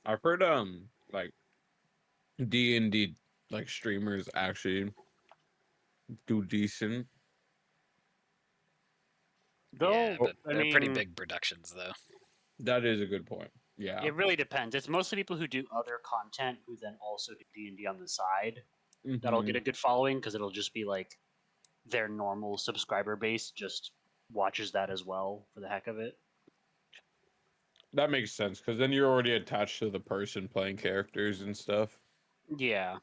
I've heard like D&D like streamers actually do decent. Yeah, Though, Oh, but I they're pretty mean, big productions, though. that is a good point. Yeah. it really depends. It's mostly people who do other content who then also do D&D on the side that'll get Hmm. a good following because it'll just be like their normal subscriber base just watches that as well for the heck of it. That makes sense because then you're already attached to the person playing characters and stuff. Yeah.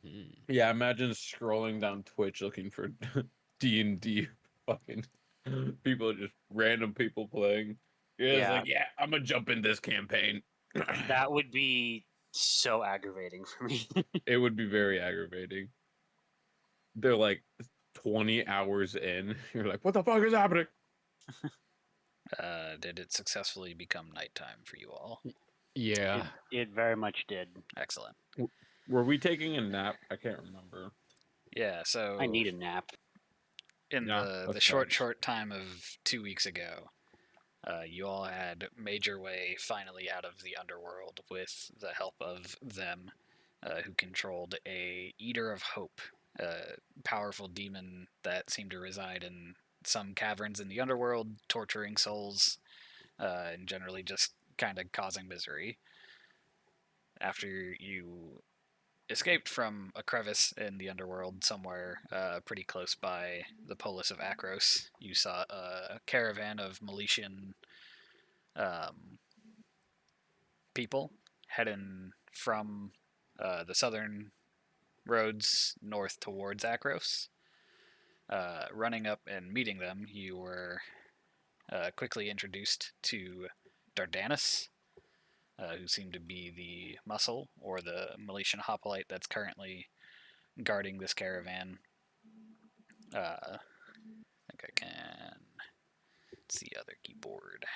Hmm. Yeah, imagine scrolling down Twitch looking for D&D fucking people, just random people playing. You're just Yeah. like, yeah, I'm gonna jump in this campaign. That would be so aggravating for me. It would be very aggravating. They're like 20 hours in. You're like, what the fuck is happening? Did it successfully become nighttime for you all? it Yeah. it very much did. Excellent. Were we taking a nap? I can't remember. Yeah, I so need a nap. in Yeah, the that's facts. short time of 2 weeks ago, you all had made your way finally out of the underworld with the help of them, who controlled a Eater of Hope, a powerful demon that seemed to reside in some caverns in the underworld, torturing souls, and generally just kind of causing misery. After you escaped from a crevice in the underworld somewhere pretty close by the polis of Akros, you saw a caravan of Meletian um, people heading from the southern roads north towards Akros. Running up and meeting them, you were quickly introduced to Dardanus, who seemed to be the muscle or the Meletian hoplite that's currently guarding this caravan. I think I can. It's the other keyboard.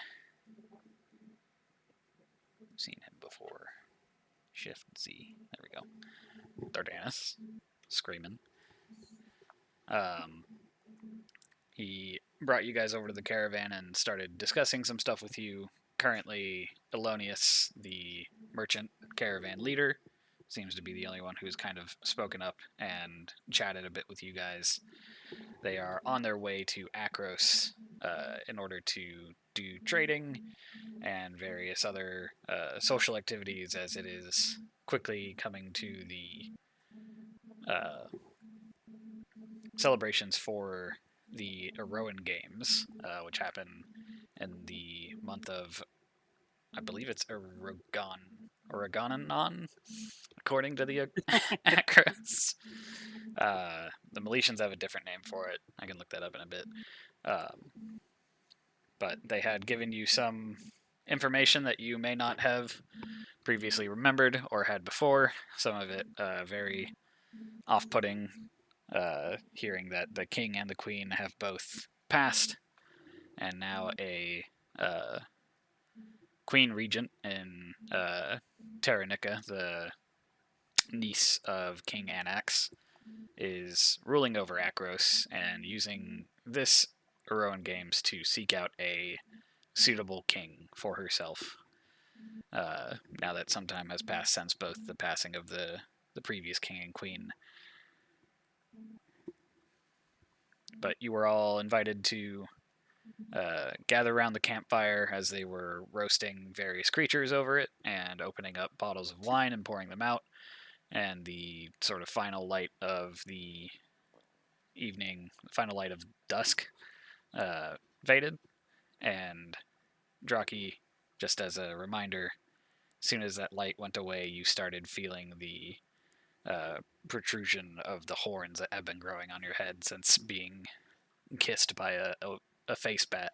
Seen him before. Shift Z. There we go. Dardanus, screaming. Um, he brought you guys over to the caravan and started discussing some stuff with you. Currently, Elonius, the merchant caravan leader, seems to be the only one who's kind of spoken up and chatted a bit with you guys. They are on their way to Akros in order to do trading and various other social activities, as it is quickly coming to the celebrations for the Erroan Games, which happen in the month of, I believe it's Oregonanon, according to the Akros. The Meletians have a different name for it. I can look that up in a bit. But they had given you some information that you may not have previously remembered or had before. Some of it very off putting, hearing that the king and the queen have both passed, and now a queen regent in Terranica, the niece of King Anax, is ruling over Akros and using this Erroan Games to seek out a suitable king for herself. Now that some time has passed since both the passing of the previous king and queen. But you were all invited to gather around the campfire as they were roasting various creatures over it and opening up bottles of wine and pouring them out. And the sort of final light of the evening, final light of dusk, faded. And Draki, just as a reminder, as soon as that light went away, you started feeling the protrusion of the horns that have been growing on your head since being kissed by a face bat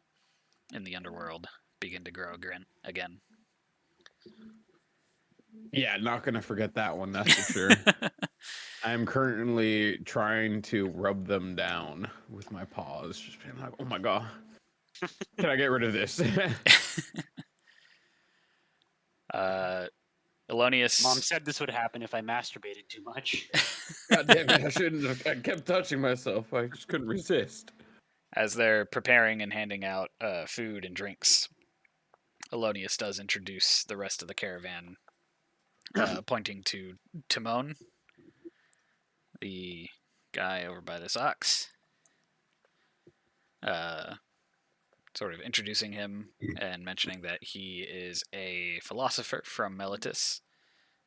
in the underworld begin to grow again. Yeah, not gonna forget that one, that's for sure. I'm currently trying to rub them down with my paws, just being like, oh my god, can I get rid of this? Elonius. Mom said this would happen if I masturbated too much. God damn it, I shouldn't have. I kept touching myself. I just couldn't resist. As they're preparing and handing out food and drinks, Elonius does introduce the rest of the caravan, pointing to Timon, the guy over by this ox, sort of introducing him and mentioning that he is a philosopher from Meletis.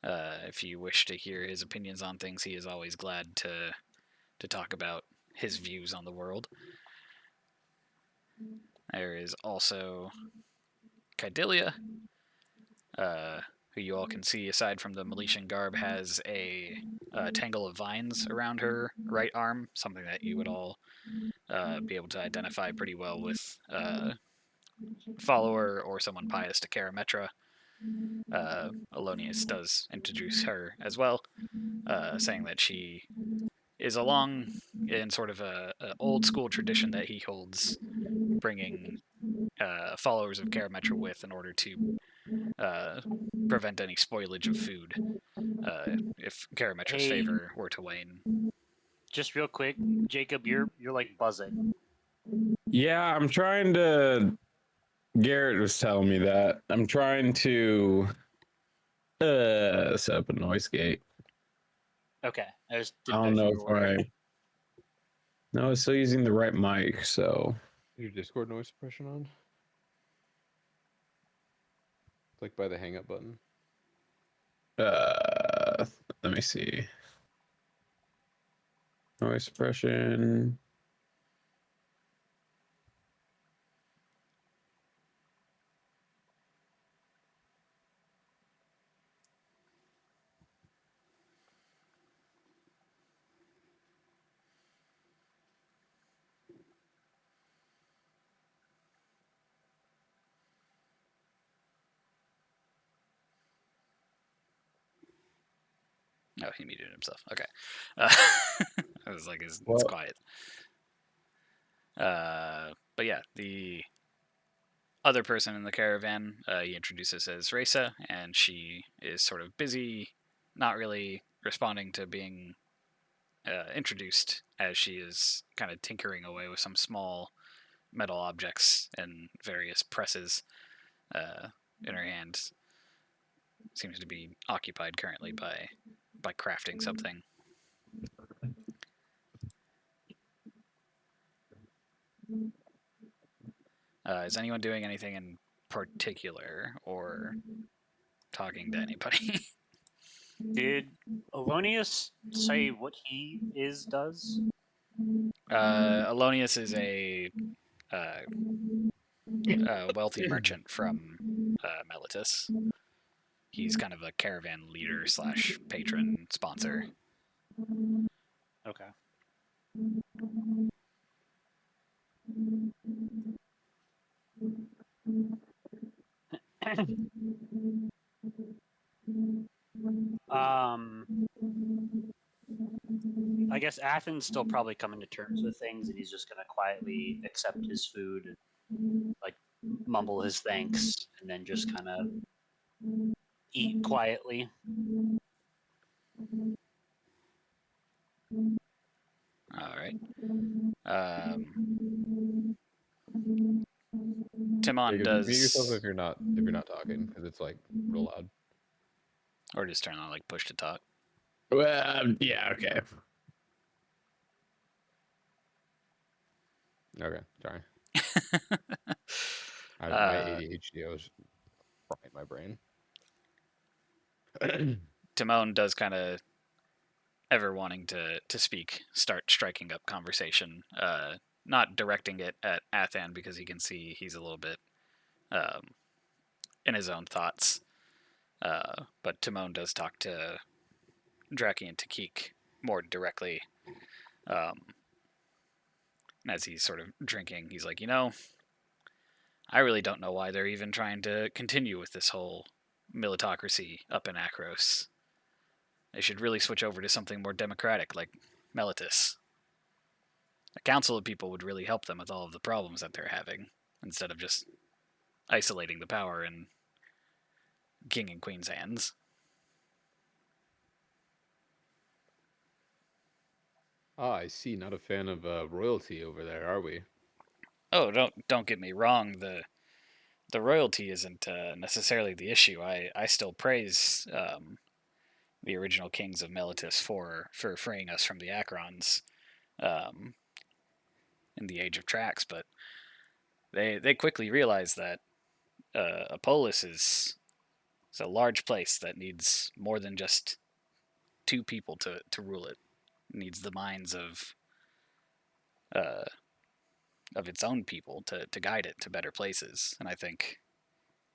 If you wish to hear his opinions on things, he is always glad to talk about his views on the world. There is also Kydilia, who you all can see, aside from the Meletian garb, has a tangle of vines around her right arm, something that you would all be able to identify pretty well with follower or someone pious to Karametra. Elonius does introduce her as well, saying that she is along in sort of a old school tradition that he holds, bringing followers of Karametra with in order to prevent any spoilage of food if Karametra's Hey, favor were to wane. just real quick, Jacob, you're like buzzing. Yeah, I'm trying to. Garrett was telling me that. I'm trying to set up a noise gate. Okay, I just I didn't know don't if know you if were. I. No, it's still using the right mic, so. Your Discord noise suppression on? It's like by the hang up button. Uh, Let me see. Noise suppression. Oh, he muted himself. Okay. I was like, it's Well, quiet. But yeah, the other person in the caravan, he introduces as Reza, and she is sort of busy, not really responding to being introduced, as she is kind of tinkering away with some small metal objects and various presses in her hands. Seems to be occupied currently by crafting something. Is anyone doing anything in particular or talking to anybody? Did Alonius say what he does? Alonius is a wealthy merchant from Meletis. He's kind of a caravan leader slash patron sponsor. Okay. um, I guess Athen's still probably coming to terms with things, and he's just gonna quietly accept his food and like mumble his thanks, and then just kind of eat quietly. All right. Timon Jacob, mute yourself does, if you're not talking, because it's like real loud. or just turn on like push to talk. well, yeah, okay. Okay, sorry. My ADHD was frying my brain. Timon does kind of, ever wanting to speak, start striking up conversation. Not directing it at Athan because he can see he's a little bit in his own thoughts. But Timon does talk to Draki and Takik more directly. And as he's sort of drinking, he's like, I really don't know why they're even trying to continue with this whole militocracy up in Akros. They should really switch over to something more democratic, like Meletis. A council of people would really help them with all of the problems that they're having, instead of just isolating the power in king and queen's hands. Ah, I see. Not a fan of royalty over there, are we? Oh, don't get me wrong. The the royalty isn't necessarily the issue. I still praise the original kings of Melitus for freeing us from the Acrons um, in the Age of Trax, but they quickly realized that a polis is a large place that needs more than just two people to rule it. It needs the minds uh, of its own people to guide it to better places. And I think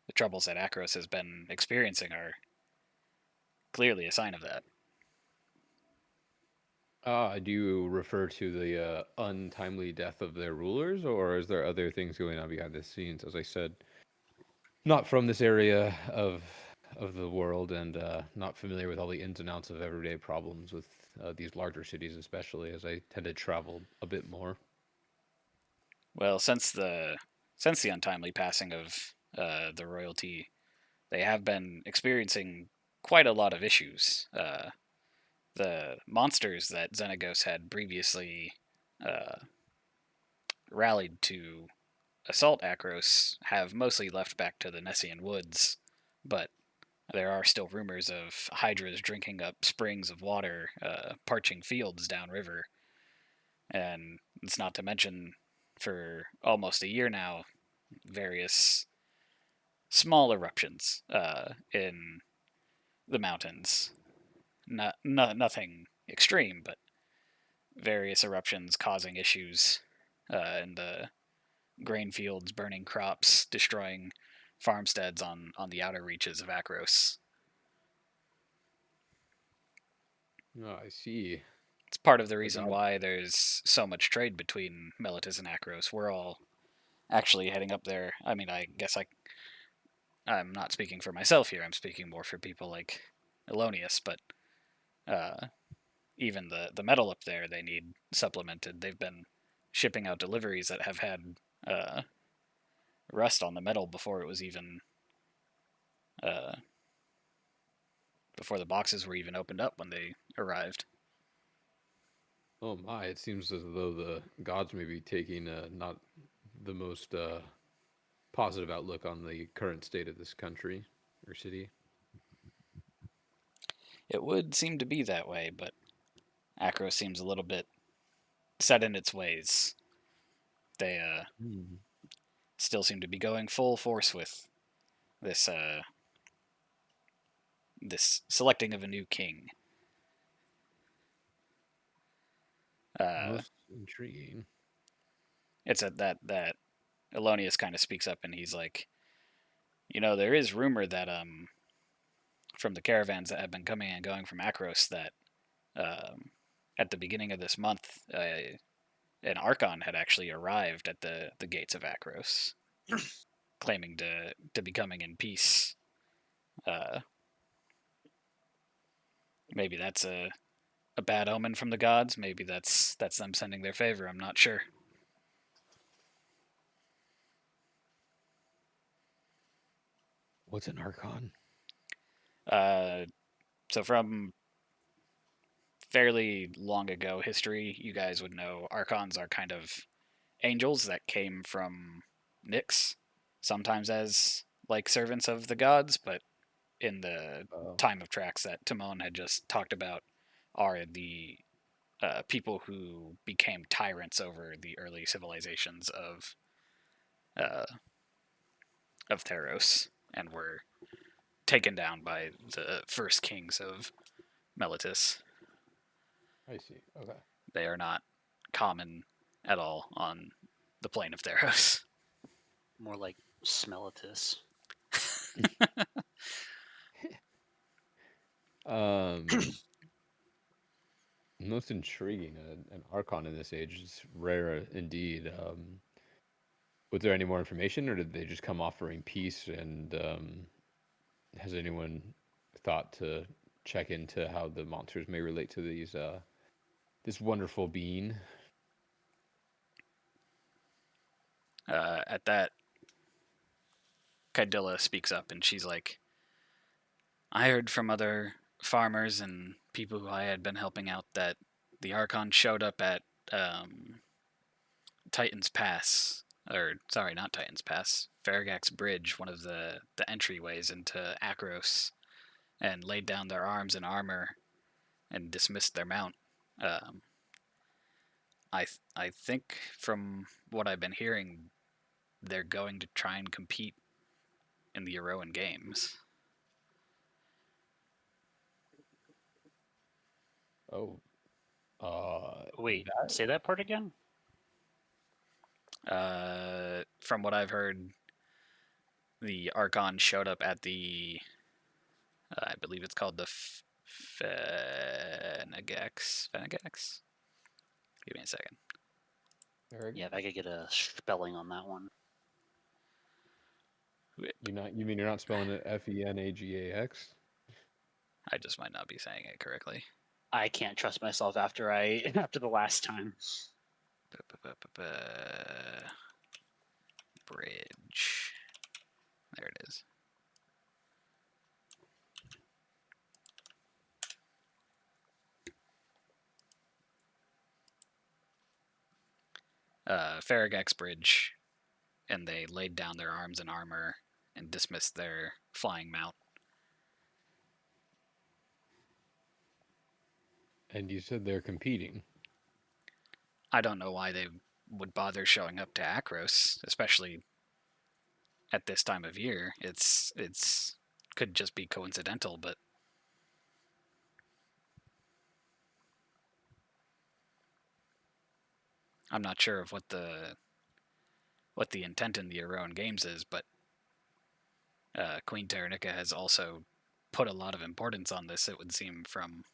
the troubles that Akros has been experiencing are clearly a sign of that. Do you refer to the untimely death of their rulers, or is there other things going on behind the scenes? As I said, not from this area of the world, and not familiar with all the ins and outs of everyday problems with these larger cities, especially as I tend to travel a bit more. Well, since the untimely passing of the royalty, they have been experiencing quite a lot of issues. The monsters that Xenagos had previously uh, rallied to assault Akros have mostly left back to the Nessian woods, but there are still rumors of hydras drinking up springs of water, parching fields downriver, and it's not to mention, for almost a year now, various small eruptions in the mountains. Nothing extreme, but various eruptions causing issues in the grain fields, burning crops, destroying farmsteads on the outer reaches of Akros. Oh, I see. It's part of the The reason god. why there's so much trade between Melitus and Akros. We're all actually heading up there. I mean, I guess I'm not speaking for myself here. I'm speaking more for people like Elonius, but uh, even the metal up there, they need supplemented. They've been shipping out deliveries that have had uh, rust on the metal before it was even uh, before the boxes were even opened up when they arrived. Oh my! It seems as though the gods may be taking not the most positive outlook on the current state of this country or city. It would seem to be that way, but Akros seems a little bit set in its ways. They still seem to be going full force with this this selecting of a new king. Uh, Most intriguing. it's at that Elonius kind of speaks up and he's like, there is rumor that from the caravans that have been coming and going from Akros that at the beginning of this month an Archon had actually arrived at the gates of Akros, claiming to be coming in peace. Uh, Maybe that's a bad omen from the gods. Maybe that's them sending their favor. I'm not sure. What's an archon? So from fairly long ago history, you guys would know Archons are kind of angels that came from Nyx, sometimes as like servants of the gods, but in the Oh, time of tracks that Timon had just talked about, are the people who became tyrants over the early civilizations uh, of Theros and were taken down by the first kings of Melitus. I see. Okay. They are not common at all on the plane of Theros. More like Smelitus. Um, most intriguing. An archon in this age is rare indeed. Was there any more information, or did they just come offering peace? And has anyone thought to check into how the monsters may relate to these this wonderful being? At that, Kaidilla speaks up and she's like, I heard from other farmers and people who I had been helping out that the Archon showed up at Titan's Pass or sorry, not Titan's Pass, Farragak's Bridge, one of the entryways into Akros, and laid down their arms and armor and dismissed their mount. Um, I think from what I've been hearing, they're going to try and compete in the Eroan Games. Oh. Wait, say that part again? From what I've heard, the Archon showed up at the, I believe it's called the Fenegax. Fenegax? Give me a second. Yeah, if I could get a spelling on that one. You mean you're not spelling it Fenagax? I just might not be saying it correctly. I can't trust myself after the last time. Bridge. There it is. Farragak's Bridge, and they laid down their arms and armor and dismissed their flying mount. And you said they're competing. I don't know why they would bother showing up to Akros, especially at this time of year. It's could just be coincidental, but I'm not sure of what the intent in the Eroan Games is, but Queen Taranika has also put a lot of importance on this, it would seem, from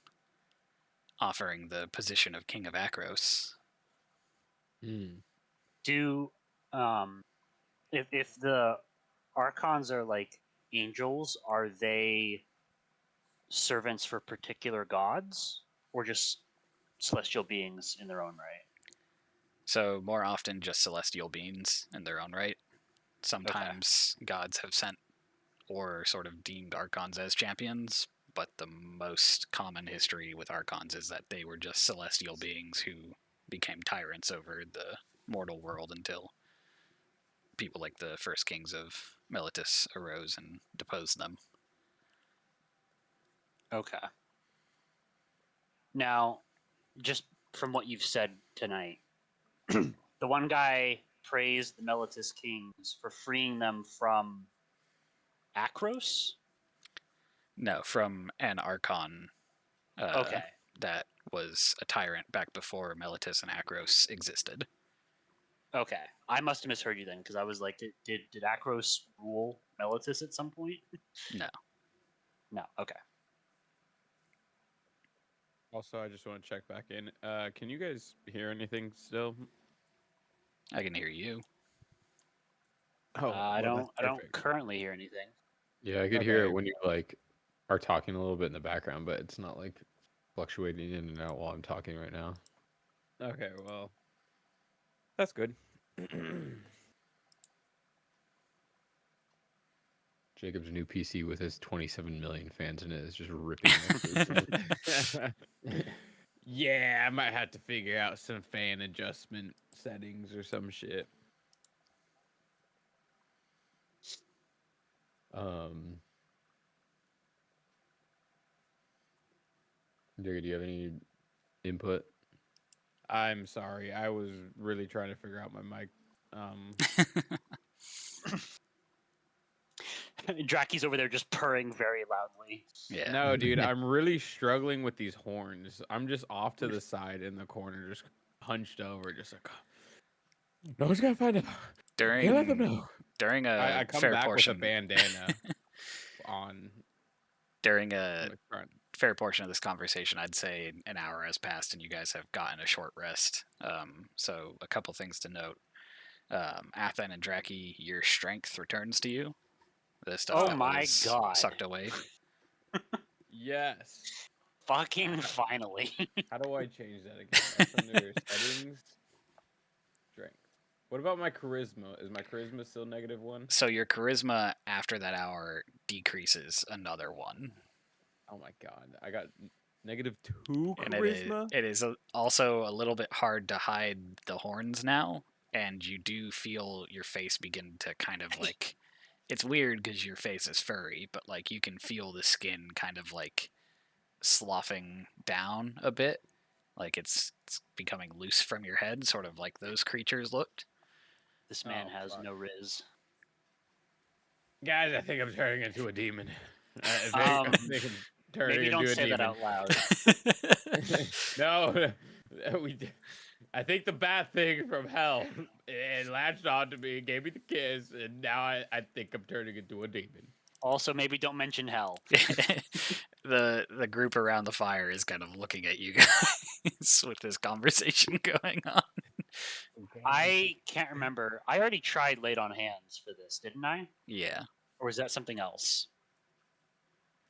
offering the position of King of Akros. Do if the Archons are like angels, are they servants for particular gods or just celestial beings in their own right? So more often just celestial beings in their own right. Sometimes gods have sent or sort of deemed Archons as champions, but the most common history with Archons is that they were just celestial beings who became tyrants over the mortal world until people like the first kings of Meletis arose and deposed them. Okay. Now, just from what you've said tonight, the one guy praised the Meletis kings for freeing them from Akros. No, from an Archon Okay. that was a tyrant back before Meletis and Akros existed. Okay. I must have misheard you then, because I was like, did Akros rule Meletis at some point? No. No. Okay. Also, I just want to check back in. Can you guys hear anything still? I can hear you. Oh, I well, don't that's perfect. currently hear anything. Yeah, I could hear Okay. it when you like are talking a little bit in the background, but it's not like fluctuating in and out while I'm talking right now. Okay, well, that's good. Jacob's new PC with his 27 million fans in it is just ripping. Yeah, I might have to figure out some fan adjustment settings or some shit. Jacob, do you have any input? I'm sorry. I was really trying to figure out my mic. Draki's over there just purring very loudly. Yeah. No, dude, I'm really struggling with these horns. I'm just off to the side in the corner, just hunched over, just like, no one's gonna find out. During Can't let them know. during a I come fair back portion with a bandana on. during a in the front. fair portion of this conversation, I'd say an hour has passed and you guys have gotten a short rest. So a couple things to note. Athen and Draki, your strength returns to you. The stuff that my was God. sucked away. Yes. Fucking finally. How do I change that again? That's under settings. Strength. What about my charisma? Is my charisma still -1? So your charisma after that hour decreases another 1. Oh my god. I got -2 And charisma? it is also a little bit hard to hide the horns now. and you do feel your face begin to kind of like, it's weird because your face is furry, but like you can feel the skin kind of like sloughing down a bit, like it's becoming loose from your head, sort of like those creatures looked. This man Oh, has fuck. no riz. Guys, I think I'm turning into a demon. I Um, think I'm turning Maybe don't into a say that demon. out loud. No, I think the bad thing from hell it latched onto me, gave me the kiss, and now I think I'm turning into a demon. Also, maybe don't mention hell. The group around the fire is kind of looking at you guys with this conversation going on. I can't remember. I already tried laid on hands for this, didn't I? Yeah. Or was that something else?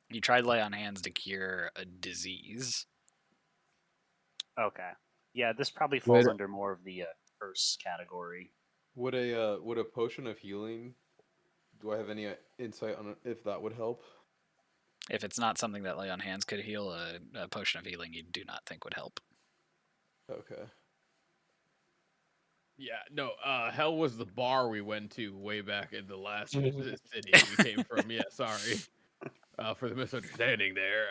You tried lay on hands to cure a disease. Okay. Yeah, this probably Wait. falls under more of the curse category. Would a potion of healing? Do I have any insight on if that would help? If it's not something that lay on hands could heal, a potion of healing you do not think would help. Okay. Yeah, no, hell was the bar we went to way back in the last city we came from. Yeah, sorry for the misunderstanding there.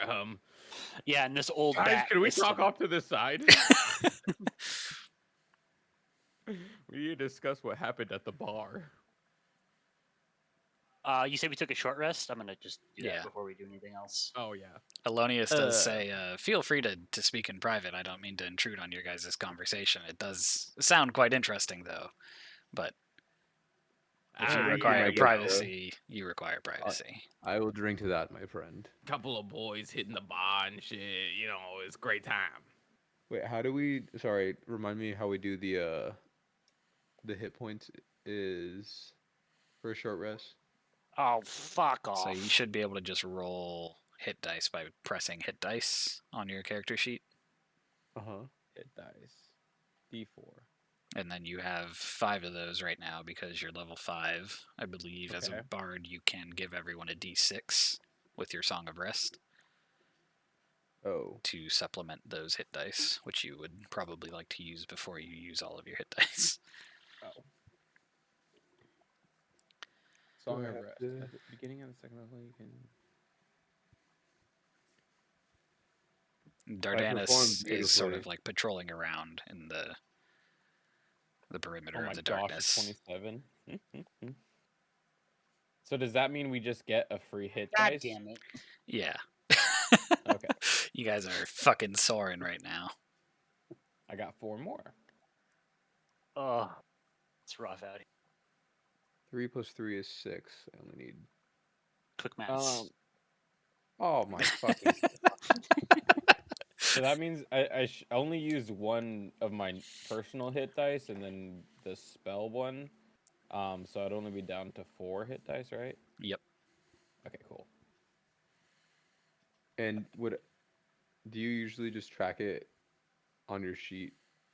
Yeah, and this old Guys, bat can we system. talk off to the side? We need to discuss what happened at the bar. You say we took a short rest? I'm gonna just do Yeah. that before we do anything else. Oh yeah. Alonius does say, feel free to speak in private. I don't mean to intrude on your guys' conversation. It does sound quite interesting, though. But if you Ah, require yeah, privacy, you require privacy. I will drink to that, my friend. couple of boys hitting the bar and shit. You know, it's a great time. Wait, how do we? Sorry, remind me how we do the hit points is for a short rest. Oh, fuck off. So you should be able to just roll hit dice by pressing hit dice on your character sheet. Hit dice. D4. And then you have 5 of those right now because you're level 5. I believe as Okay. a bard you can give everyone a d6 with your Song of Rest Oh. to supplement those hit dice, which you would probably like to use before you use all of your hit dice. Oh. Song I of have Rest. to- At the beginning of the second level, you can. Dardanus performed is sort of beautifully. like patrolling around in the perimeter Oh my of the gosh, darkness. 27. So does that mean we just get a free hit God dice? damn it. Yeah. Okay. You guys are fucking soaring right now. I got 4 more. Oh, it's rough out here. 3 + 3 is 6. I only need. Quick maths. Oh my fucking. So that means I only used one of my personal hit dice and then the spell one. So I'd only be down to 4 hit dice, right? Yep. Okay, cool. And do you usually just track it on your sheet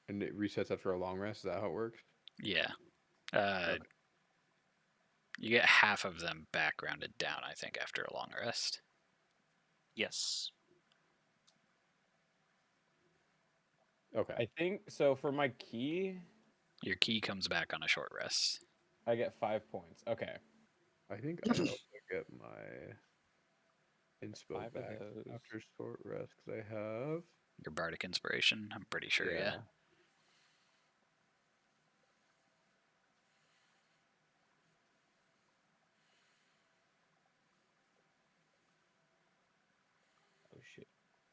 and it resets after a long rest? Is that how it works? Yeah. Okay. You get half of them backgrounded down, I think, after a long rest. Yes. Okay. I think so. For my key, Your key comes back on a short rest. I get 5 points. Okay. I think I also get my inspo 5 of back those. after short rest because I have. Your bardic inspiration, I'm pretty sure, yeah. Oh shit.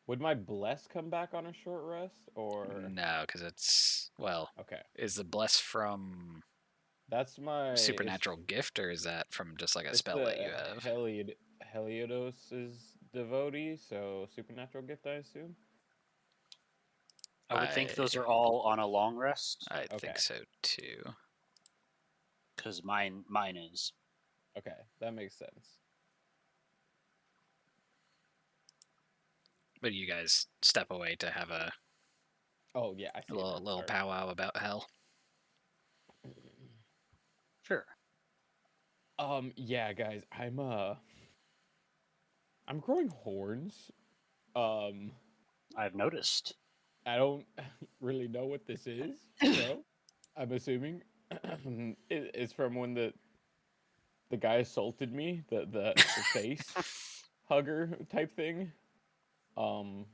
Would my bless come back on a short rest or? No, because it's, well, Okay. is the bless from That's my supernatural gift, or is that from just like a It's spell that you have? Heliodos's devotee, so supernatural gift, I assume. I would think those are all on a long rest, I Okay. think so too. because mine is. Okay, that makes sense. But you guys step away to have a Oh yeah, I see. little powwow about hell. Sure. Yeah, guys, I'm growing horns. I've noticed. I don't really know what this is, so I'm assuming It's from when the guy assaulted me, the face hugger type thing. Um,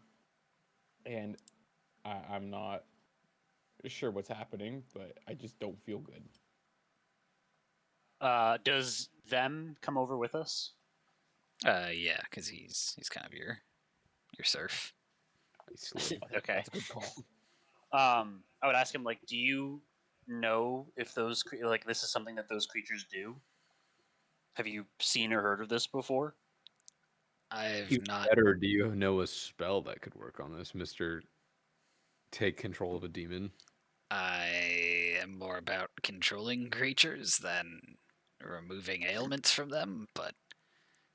and I'm not sure what's happening, but I just don't feel good. Does them come over with us? Yeah, because he's kind of your serf. Okay. That's a good call. I would ask him, like, do you know if those like this is something that those creatures do? Have you seen or heard of this before? I've Even not. better, do you know a spell that could work on this, Mister? Take control of a demon. I am more about controlling creatures than removing ailments from them, but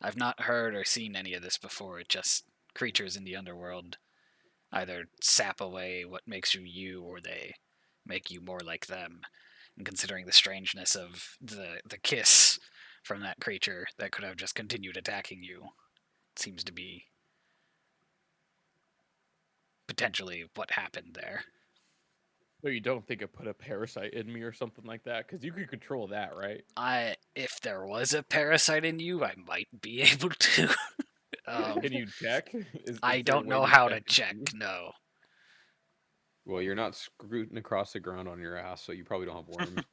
I've not heard or seen any of this before. It just creatures in the underworld either sap away what makes you you, or they make you more like them. And considering the strangeness of the kiss from that creature that could have just continued attacking you, it seems to be potentially what happened there. So you don't think it put a parasite in me or something like that? Because you could control that, right? If there was a parasite in you, I might be able to. Can you check? I Is there a don't way know to how to and check. see? No, Well, you're not scrooting across the ground on your ass, so you probably don't have worms.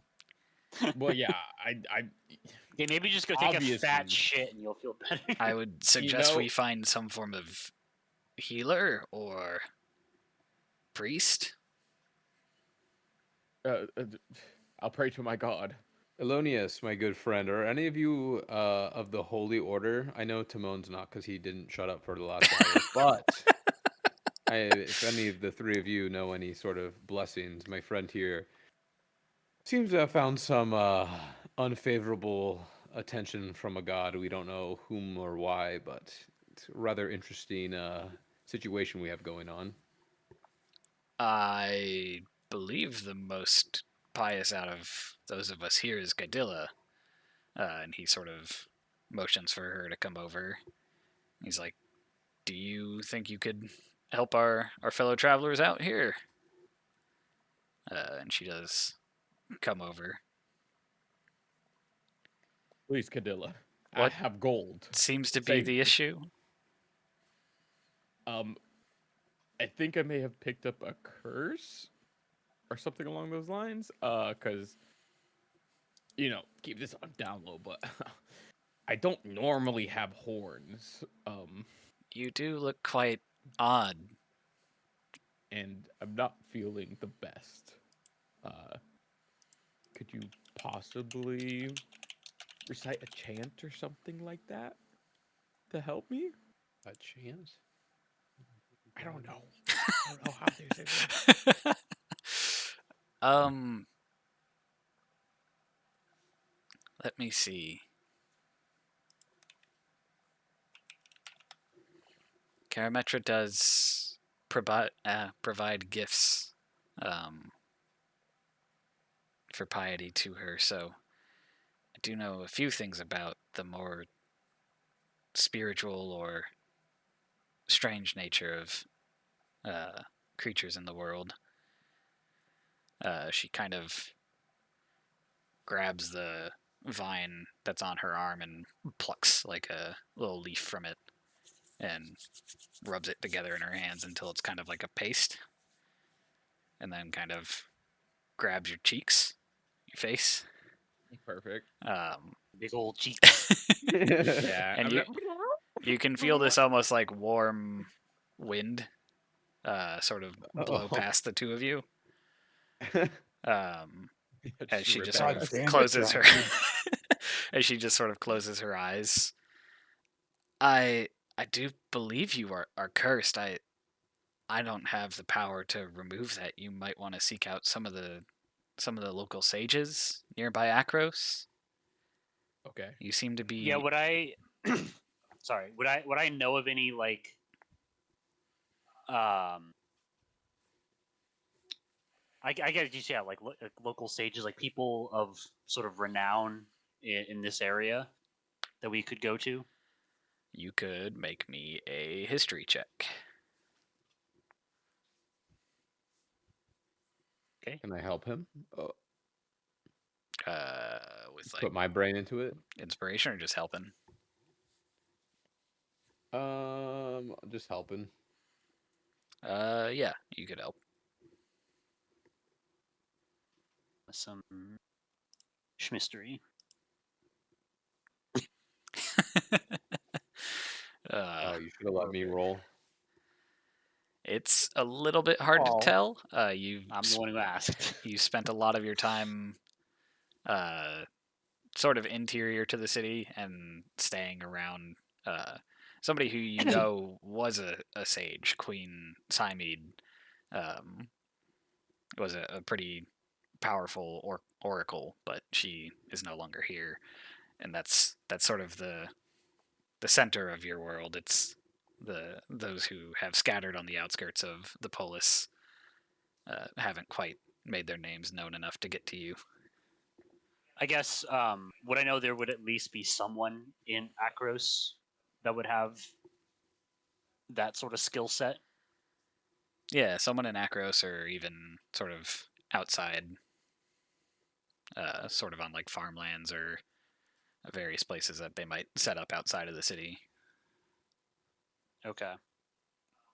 Well, yeah, I Okay, maybe just go take a fat obviously, shit and you'll feel better. I would you suggest we know, find some form of healer or priest. d- I'll pray to my God. Elonius, my good friend, are any of you of the Holy Order? I know Timon's not because he didn't shut up for the last hour, but if any of the three of you know any sort of blessings, my friend here seems to have found some unfavorable attention from a god. We don't know whom or why, but it's a rather interesting situation we have going on. I believe the most pious out of those of us here is Gadilla, and he sort of motions for her to come over. He's like, "Do you think you could help our fellow travelers out here?" And she does come over. Please, Cadilla. I What have gold. seems to be Save the me. issue? Um, I think I may have picked up a curse or something along those lines. Because keep this on down low, but I don't normally have horns. You do look quite odd. And I'm not feeling the best. Uh, could you possibly recite a chant or something like that to help me? A chance? I don't know. I don't know how this is. um, let me see. Karametra does provide gifts for piety to her, so I do know a few things about the more spiritual or strange nature of creatures in the world. She kind of grabs the vine that's on her arm and plucks like a little leaf from it and rubs it together in her hands until it's kind of like a paste, and then kind of grabs your cheeks, your face. Perfect. Big old cheeks. Yeah. And you can feel this almost like warm wind sort of blow past the two of you. As she just sort of closes her as she just sort of closes her eyes. I do believe you are cursed. I don't have the power to remove that. You might want to seek out some of the local sages nearby Akros. Okay. You seem to be Yeah, would I sorry, would I know of any like I guess you yeah, like local sages, like people of sort of renown in this area that we could go to? You could make me a history check. Okay. Can I help him? With like Put my brain into it. inspiration or just helping? Just helping. Yeah, you could help. Some schmistery. You should have let me roll. It's a little bit hard Oh. to tell. You've I'm the one who asked. you spent a lot of your time sort of interior to the city and staying around somebody who you know was a sage, Queen Simede. Was a pretty powerful oracle, but she is no longer here, and that's sort of the center of your world. It's those who have scattered on the outskirts of the polis haven't quite made their names known enough to get to you. I guess would I know there would at least be someone in Akros that would have that sort of skill set? Yeah, someone in Akros or even sort of outside, sort of on like farmlands or various places that they might set up outside of the city. Okay.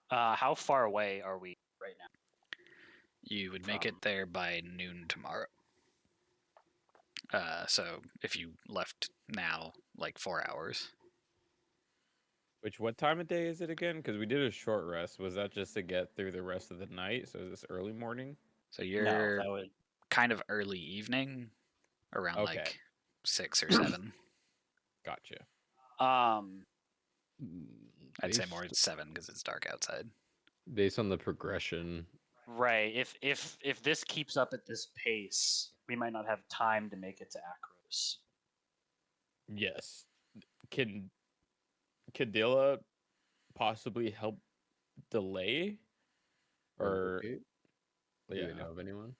How far away are we right now? You would make it there by noon tomorrow. So if you left now, like 4 hours. What time of day is it again? Because we did a short rest. Was that just to get through the rest of the night? So is this early morning? So No, you're that would. kind of early evening, around Okay. like 6 or 7. Gotcha. I'd say more 7 because it's dark outside. Based on the progression, Right. If this keeps up at this pace, we might not have time to make it to Akros. Yes. Can Cadilla possibly help delay? Or locate? Do yeah. we know of anyone?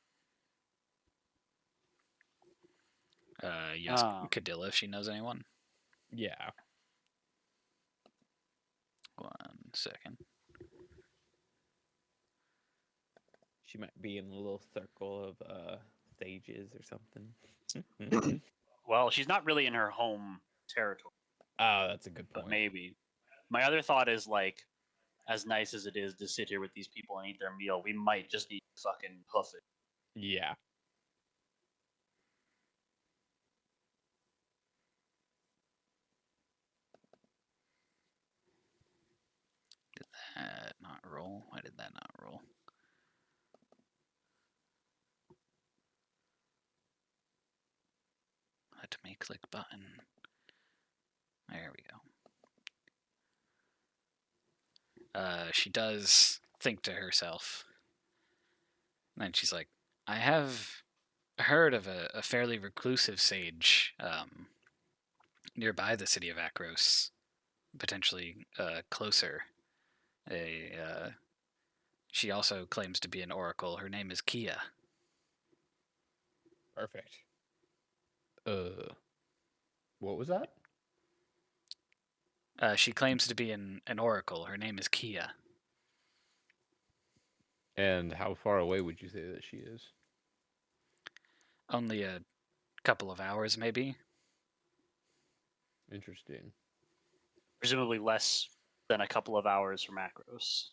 You ask Cadilla if she knows anyone. Yeah. 1 second. She might be in a little circle of sages or something. Well, she's not really in her home territory, Oh, that's a good but point. maybe. My other thought is like, as nice as it is to sit here with these people and eat their meal, we might just need to fucking hoof it. Yeah. Did that not roll? Why did that not roll? Let me click button. There we go. She does think to herself. And then she's like, I have heard of a fairly reclusive sage nearby the city of Akros, potentially closer. She also claims to be an oracle. Her name is Kia. Perfect. What was that? She claims to be an oracle. Her name is Kia. And how far away would you say that she is? Only a couple of hours, maybe. Interesting. Presumably less than a couple of hours from Akros.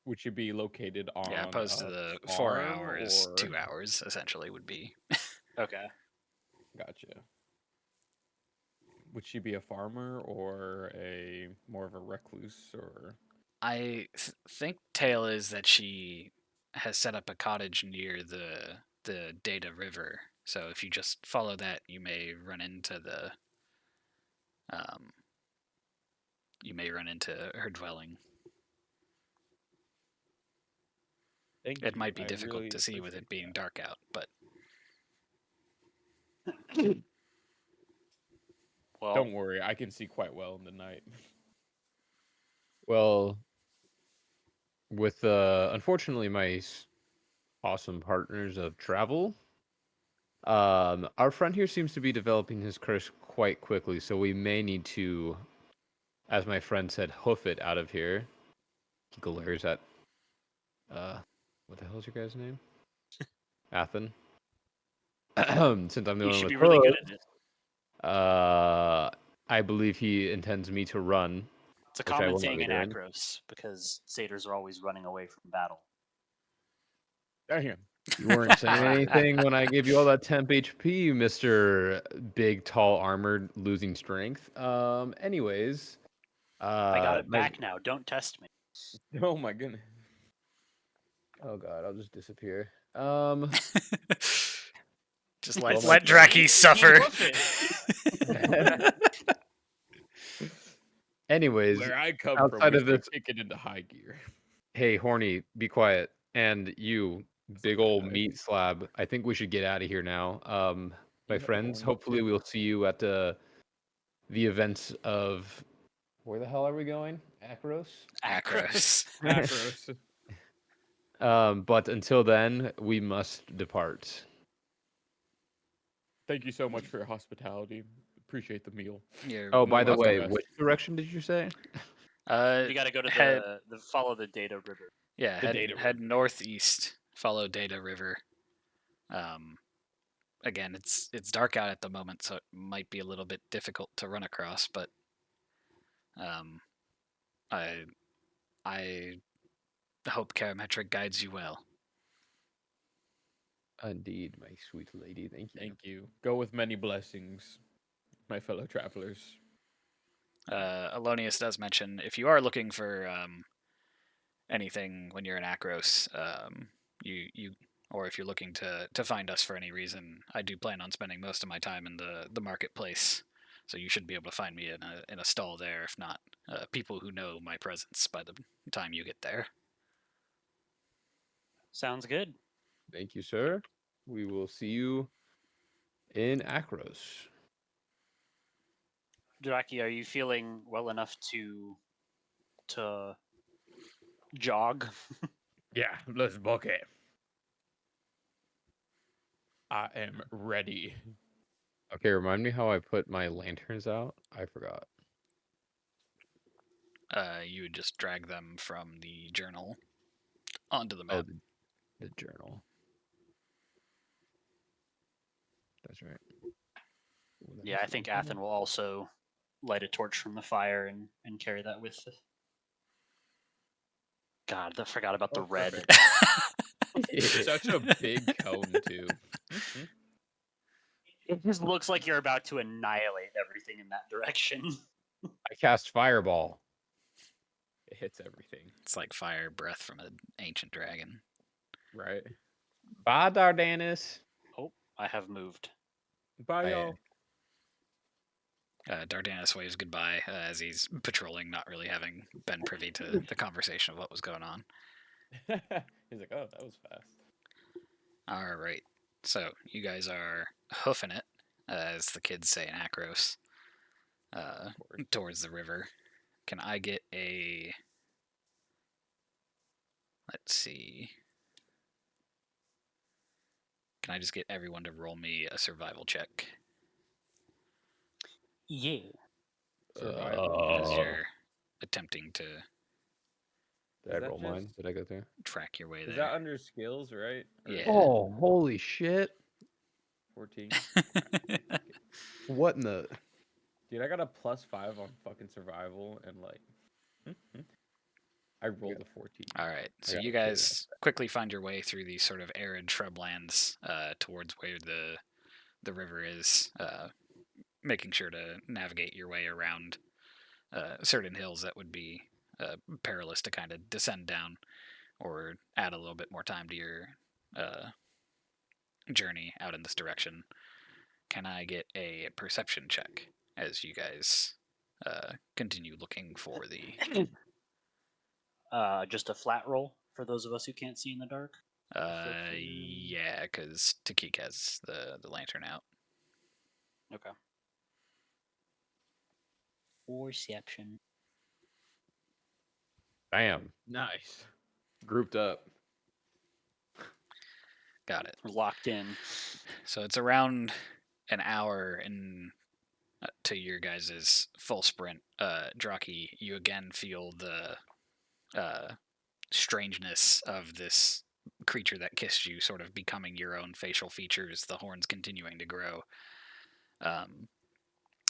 Would she be located on? Yeah, opposed to the 4 hours, 2 hours essentially would be. Okay. Gotcha. Would she be a farmer or a more of a recluse or? I think tale is that she has set up a cottage near the Data River. So if you just follow that, you may run into her dwelling. Thank It you. might be I difficult really to see with it appreciate being that. dark out, but Well, Don't worry, I can see quite well in the night. Well, with unfortunately my awesome partners of travel, our friend here seems to be developing his curse quite quickly, so we may need to, as my friend said, hoof it out of here. He glares at what the hell's your guy's name? Athen. since I'm the You one should with be really good hooves, at it. I believe he intends me to run, It's a which I common will not thing be in doing. Akros because satyrs are always running away from battle. Damn. You weren't saying anything when I gave you all that temp HP, Mister Big, Tall, Armored, losing strength. Anyways, I got it my back now. Don't test me. Oh my goodness. oh god, I'll just disappear. Just Well, let my Draki suffer. hoof it. Anyways, Where I come from, outside we of say this, kick it into high gear. hey, Horny, be quiet. And you, big old Okay. meat slab, I think we should get out of here now. My You friends, horny hopefully too. we'll see you at the events of where the hell are we going? Akros? Akros. Akros. But until then, we must depart. Thank you so much for your hospitality. Appreciate the meal. You're Oh, more by the That's the way, welcome. best. which direction did you say? You got to go to head the follow the data river. yeah The head data head river. northeast. Follow Data River. Again, it's dark out at the moment, so it might be a little bit difficult to run across, but I I hope Karametric guides you well. Indeed, my sweet lady. Thank you. Thank you. Go with many blessings, my fellow travelers. Alonius does mention if you are looking for anything when you're in Akros, you or if you're looking to find us for any reason, I do plan on spending most of my time in the marketplace, so you should be able to find me in a stall there. If not, people who know my presence by the time you get there. Sounds good. Thank you, sir. We will see you in Akros. Draki, are you feeling well enough to jog? Yeah, let's book it. I am ready. Okay, remind me how I put my lanterns out. I forgot. You would just drag them from the journal onto the Oh, map. the journal. That's right. Ooh, that Yeah, makes I it think easier. Athen will also light a torch from the fire and carry that with. God, I forgot about the Oh, red. perfect. Such a big cone too. It just looks like you're about to annihilate everything in that direction. I cast Fireball. It hits everything, It's like fire breath from an ancient dragon. right? Bye, Dardanus. Oh, I have moved. Bye, Aye, y'all. Dardanus waves goodbye as he's patrolling, not really having been privy to the conversation of what was going on. He's like, oh, that was fast. All right, so you guys are hoofing it, as the kids say in Akros, towards the river. Can I get a... Let's see. Can I just get everyone to roll me a survival check Yeah. Survival. as you're attempting to Did I that roll mine? just- Did I go through? track your way Is there? that under skills, right? Or is Yeah. it Oh, holy shit. 14. What in the... Dude, I got a +5 on fucking survival and like. I rolled a 14. All right, so got you a shit guys quickly find your way through these sort of arid shrublands towards where the river is, making sure to navigate your way around certain hills that would be perilous to kind of descend down, or add a little bit more time to your journey out in this direction. Can I get a perception check as you guys continue looking for the... Just a flat roll for those of us who can't see in the dark. Yeah, because Takik has the lantern out. Okay. Perception. Bam. Nice. Grouped up. Got it. We're locked in. So it's around an hour in to your guys' full sprint. Draki, you again feel the strangeness of this creature that kissed you sort of becoming your own facial features, the horns continuing to grow.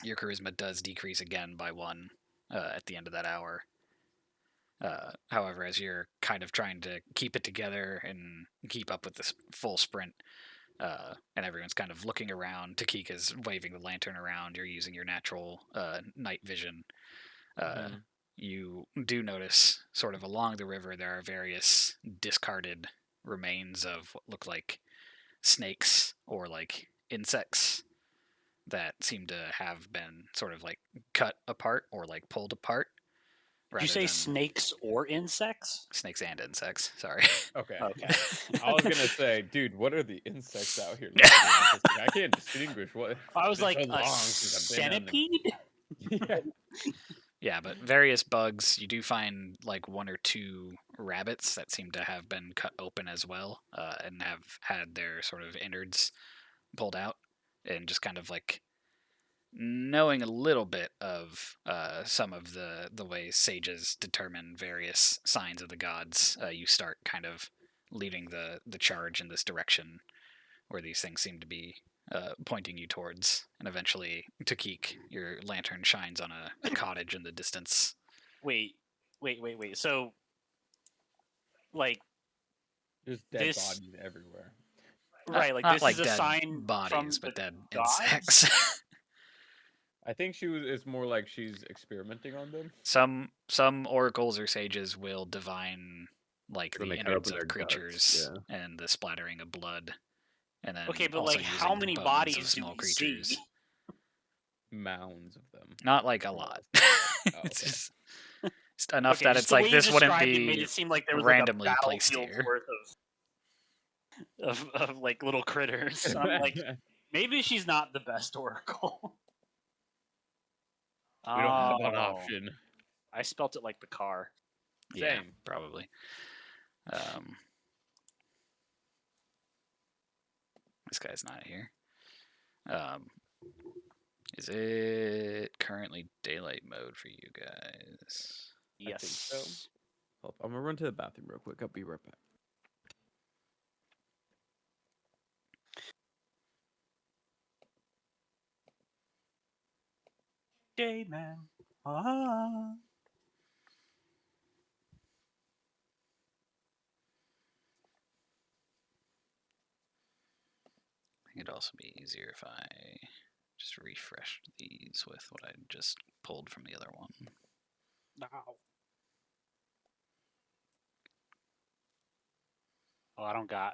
Your charisma does decrease again by 1 at the end of that hour. However, as you're kind of trying to keep it together and keep up with this full sprint, and everyone's kind of looking around, Takika's waving the lantern around, you're using your natural night vision. You do notice, sort of along the river, there are various discarded remains of what look like snakes or like insects that seem to have been sort of like cut apart or like pulled apart. Did you say snakes or insects? Snakes and insects. Sorry. Okay. Okay. I was gonna say, dude, what are the insects out here? Looking at this? Like, I can't distinguish what. I was It's like, been so a long since I've been on the- centipede? Yeah. Yeah, but various bugs. You do find like 1 or 2 rabbits that seem to have been cut open as well, and have had their sort of innards pulled out, and just kind of like knowing a little bit of some of the ways sages determine various signs of the gods, you start kind of leading the charge in this direction where these things seem to be pointing you towards. And eventually, Takik, your lantern shines on a cottage in the distance. Wait. So, like, There's dead This- bodies everywhere. right, like Not this like is a dead sign bodies, from but the dead gods? insects. I think it's more like she's experimenting on them. Some oracles or sages will divine like They'll the make her innards open of their guts, creatures yeah. and the splattering of blood, and then Okay, but also like, how using many bones bodies of do small we creatures. see? Mounds of them. Not like a lot. Oh, It's okay. just enough Okay, that just it's the like way you this wouldn't described it made be it seem like there was randomly like a placed battlefield's here. worth of like little critters. I'm like, maybe she's not the best oracle. We don't have an Oh, option. I spelt it like the car. Yeah, Same. probably. This guy's not here. Is it currently daylight mode for you guys? I think so. Yes. Hold up, I'm gonna run to the bathroom real quick. I'll be right back. Dayman. Ah. I think it'd also be easier if I just refreshed these with what I just pulled from the other one. No. Oh, I don't got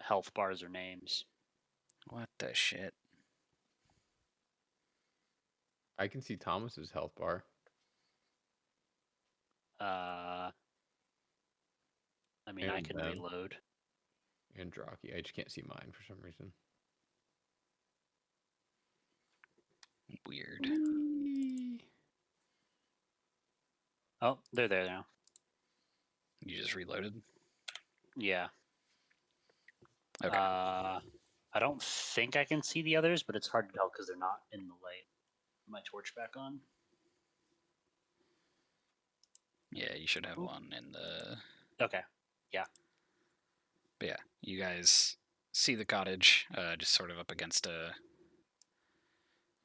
health bars or names. What the shit? I can see Thomas's health bar. I mean, I And can Ben. reload. And Drocky. I just can't see mine for some reason. Weird. Oh, they're there now. You just reloaded? Yeah. Okay. I don't think I can see the others, but it's hard to tell because they're not in the light. My torch back on. Yeah, you should have one in the... Okay. But yeah, you guys see the cottage, just sort of up against a...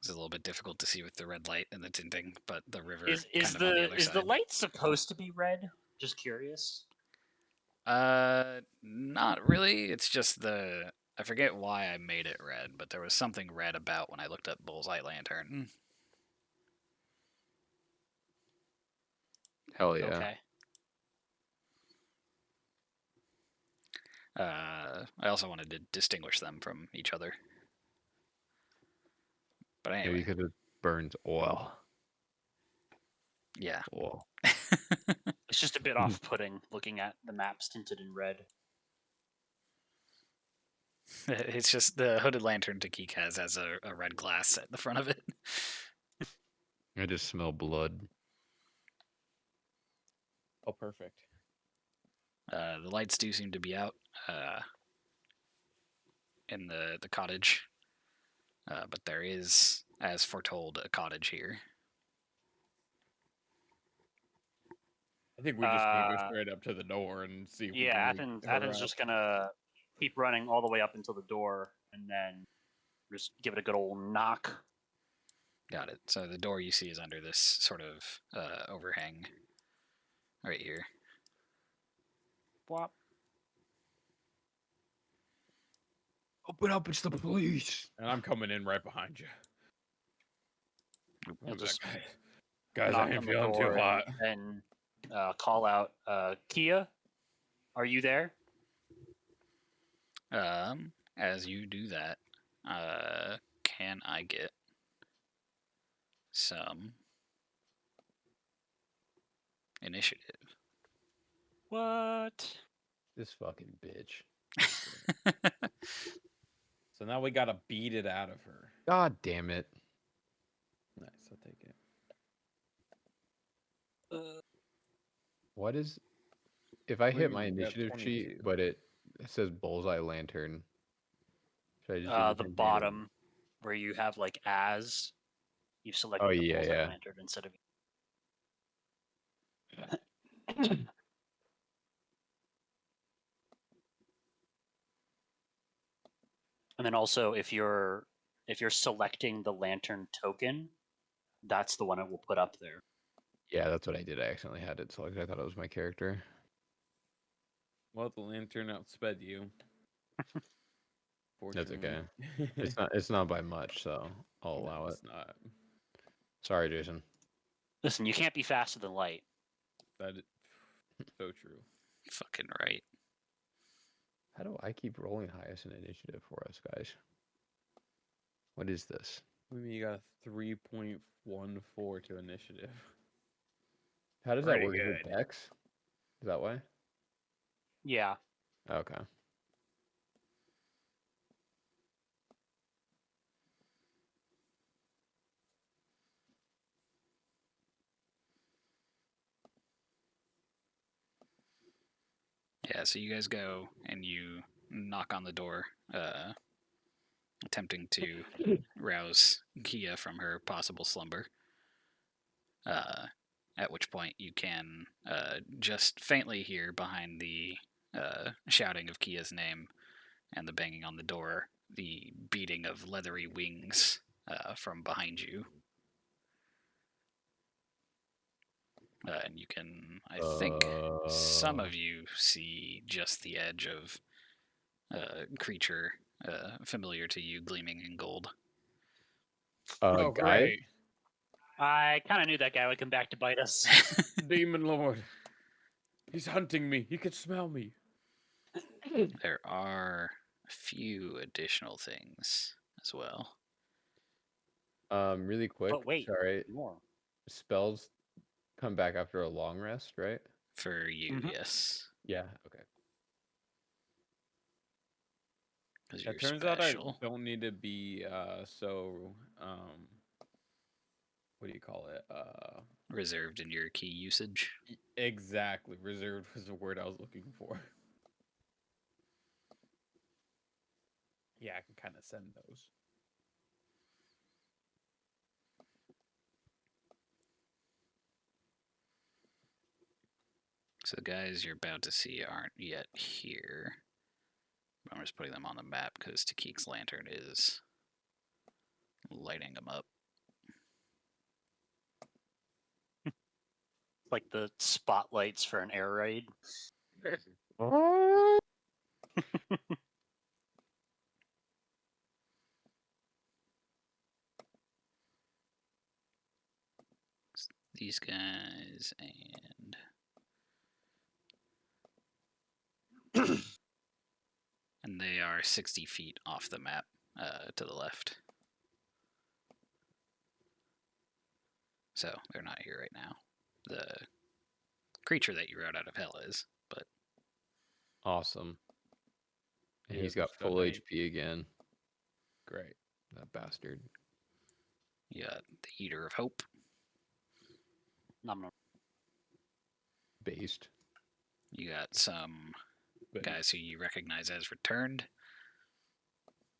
It's a little bit difficult to see with the red light and the tinting, but the river Is kind of on the other the side. light supposed to be red? Just curious. Not really. It's just the... I forget why I made it red, but there was something red about when I looked up Bullseye Lantern. Hell yeah. Okay. I also wanted to distinguish them from each other. But anyway, Maybe because it burns oil. yeah. Oil. It's just a bit off-putting looking at the maps tinted in red. It's just the hooded lantern Takik has a red glass at the front of it. I just smell blood. Oh, perfect. The lights do seem to be out in the cottage. But there is, as foretold, a cottage here. I think we just need to go straight up to the door and see if we Yeah, can wake her Athens up. just gonna keep running all the way up until the door, and then just give it a good old knock. Got it. So the door you see is under this sort of overhang right here. Bwop. Open up! It's the police. And I'm coming in right behind you. You'll just Guys, knock I ain't on the feeling too door hot. and call out, Kia, are you there? As you do that, can I get some initiative? What? This fucking bitch. So now we gotta beat it out of her. God damn it. Nice, I'll take it. What is... If I What do you hit my mean? You got initiative 22. sheet, but it says bullseye lantern. Should I just do The same thing? bottom, where you have like as, you've selected the yeah, bullseye yeah. lantern instead of. And then also, if you're selecting the lantern token, that's the one it will put up there. Yeah, that's what I did. I accidentally had it selected. I thought it was my character. Well, the lantern outsped you. That's okay. Fortunately. It's not by much, so I'll allow it. It's not. Sorry, Jason. Listen, you can't be faster than light. That is so true. Fucking right. How do I keep rolling highest in initiative for us, guys? What is this? What do you mean you got a 3.14 to initiative? How does that Pretty work? Is good. it Dex? Is that why? Yeah. Okay. Yeah, so you guys go and you knock on the door, attempting to rouse Kia from her possible slumber. At which point you can just faintly hear behind the shouting of Kia's name and the banging on the door, the beating of leathery wings from behind you. And you can, I think, some of you see just the edge of a creature familiar to you, gleaming in gold. Oh, Guy? great. I kind of knew that guy would come back to bite us. Demon Lord. He's hunting me. He can smell me. There are a few additional things as well. Really quick. But wait, Sorry. more. Spells come back after a long rest, right? For you, Mhm. yes. Yeah. Okay. Because you're It turns out I special. don't need to be so what do you call it? Reserved in your key usage. Exactly. Reserved was the word I was looking for. Yeah, I can kind of send those. So the guys you're about to see aren't yet here. I'm just putting them on the map because Takik's lantern is lighting them up. Like the spotlights for an air raid. These guys and and they are 60 feet off the map to the left. So they're not here right now. The creature that you wrote out of hell is, but Awesome. And Yeah, he's got just full donate. HP again. Great. That bastard. you got the Eater of Hope. Nom nom. Based. You got some But, guys who you recognize as returned.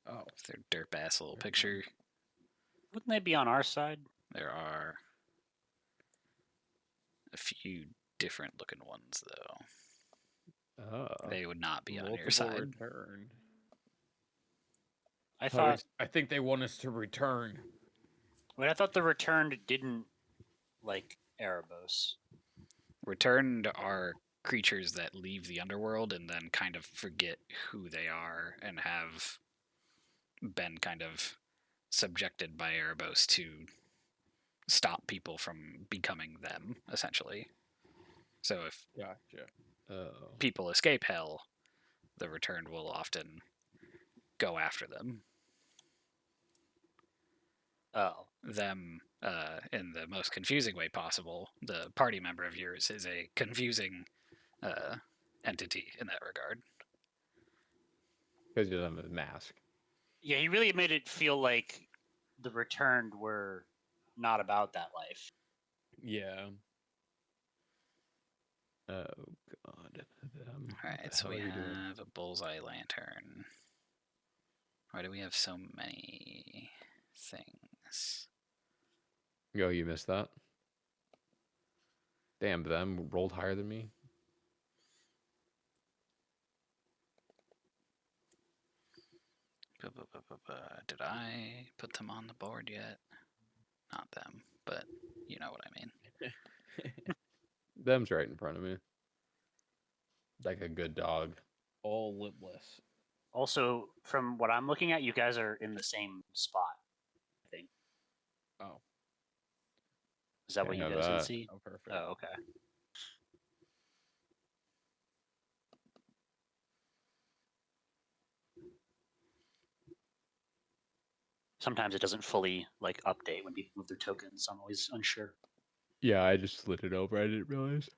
oh, With their derp ass little picture. Wouldn't they be on our side? There are a few different looking ones, though. Oh. They would not be on your Multiple side. return. I thought. I think they want us to return. Wait, I thought the returned didn't like Erebos. Returned are creatures that leave the underworld and then kind of forget who they are and have been kind of subjected by Erebos to stop people from becoming them, essentially. So if Gotcha. Oh. people escape hell, the returned will often go after them. Oh. Them in the most confusing way possible. The party member of yours is a confusing entity in that regard. Because he doesn't have a mask. Yeah, he really made it feel like the returned were not about that life. Yeah. Oh God. Alright, so we have a bullseye lantern. Why do we have so many things? Yo, you missed that. Damn, them rolled higher than me. Did I put them on the board yet? Not them, but you know what I mean. Them's right in front of me. Like a good dog. All lipless. Also, from what I'm looking at, you guys are in the same spot. I think. Oh. Is that what you Can't guys have can that. see? Oh, perfect. Oh, okay. Sometimes it doesn't fully like update when people move their tokens. So I'm always unsure. Yeah, I just slid it over. I didn't realize.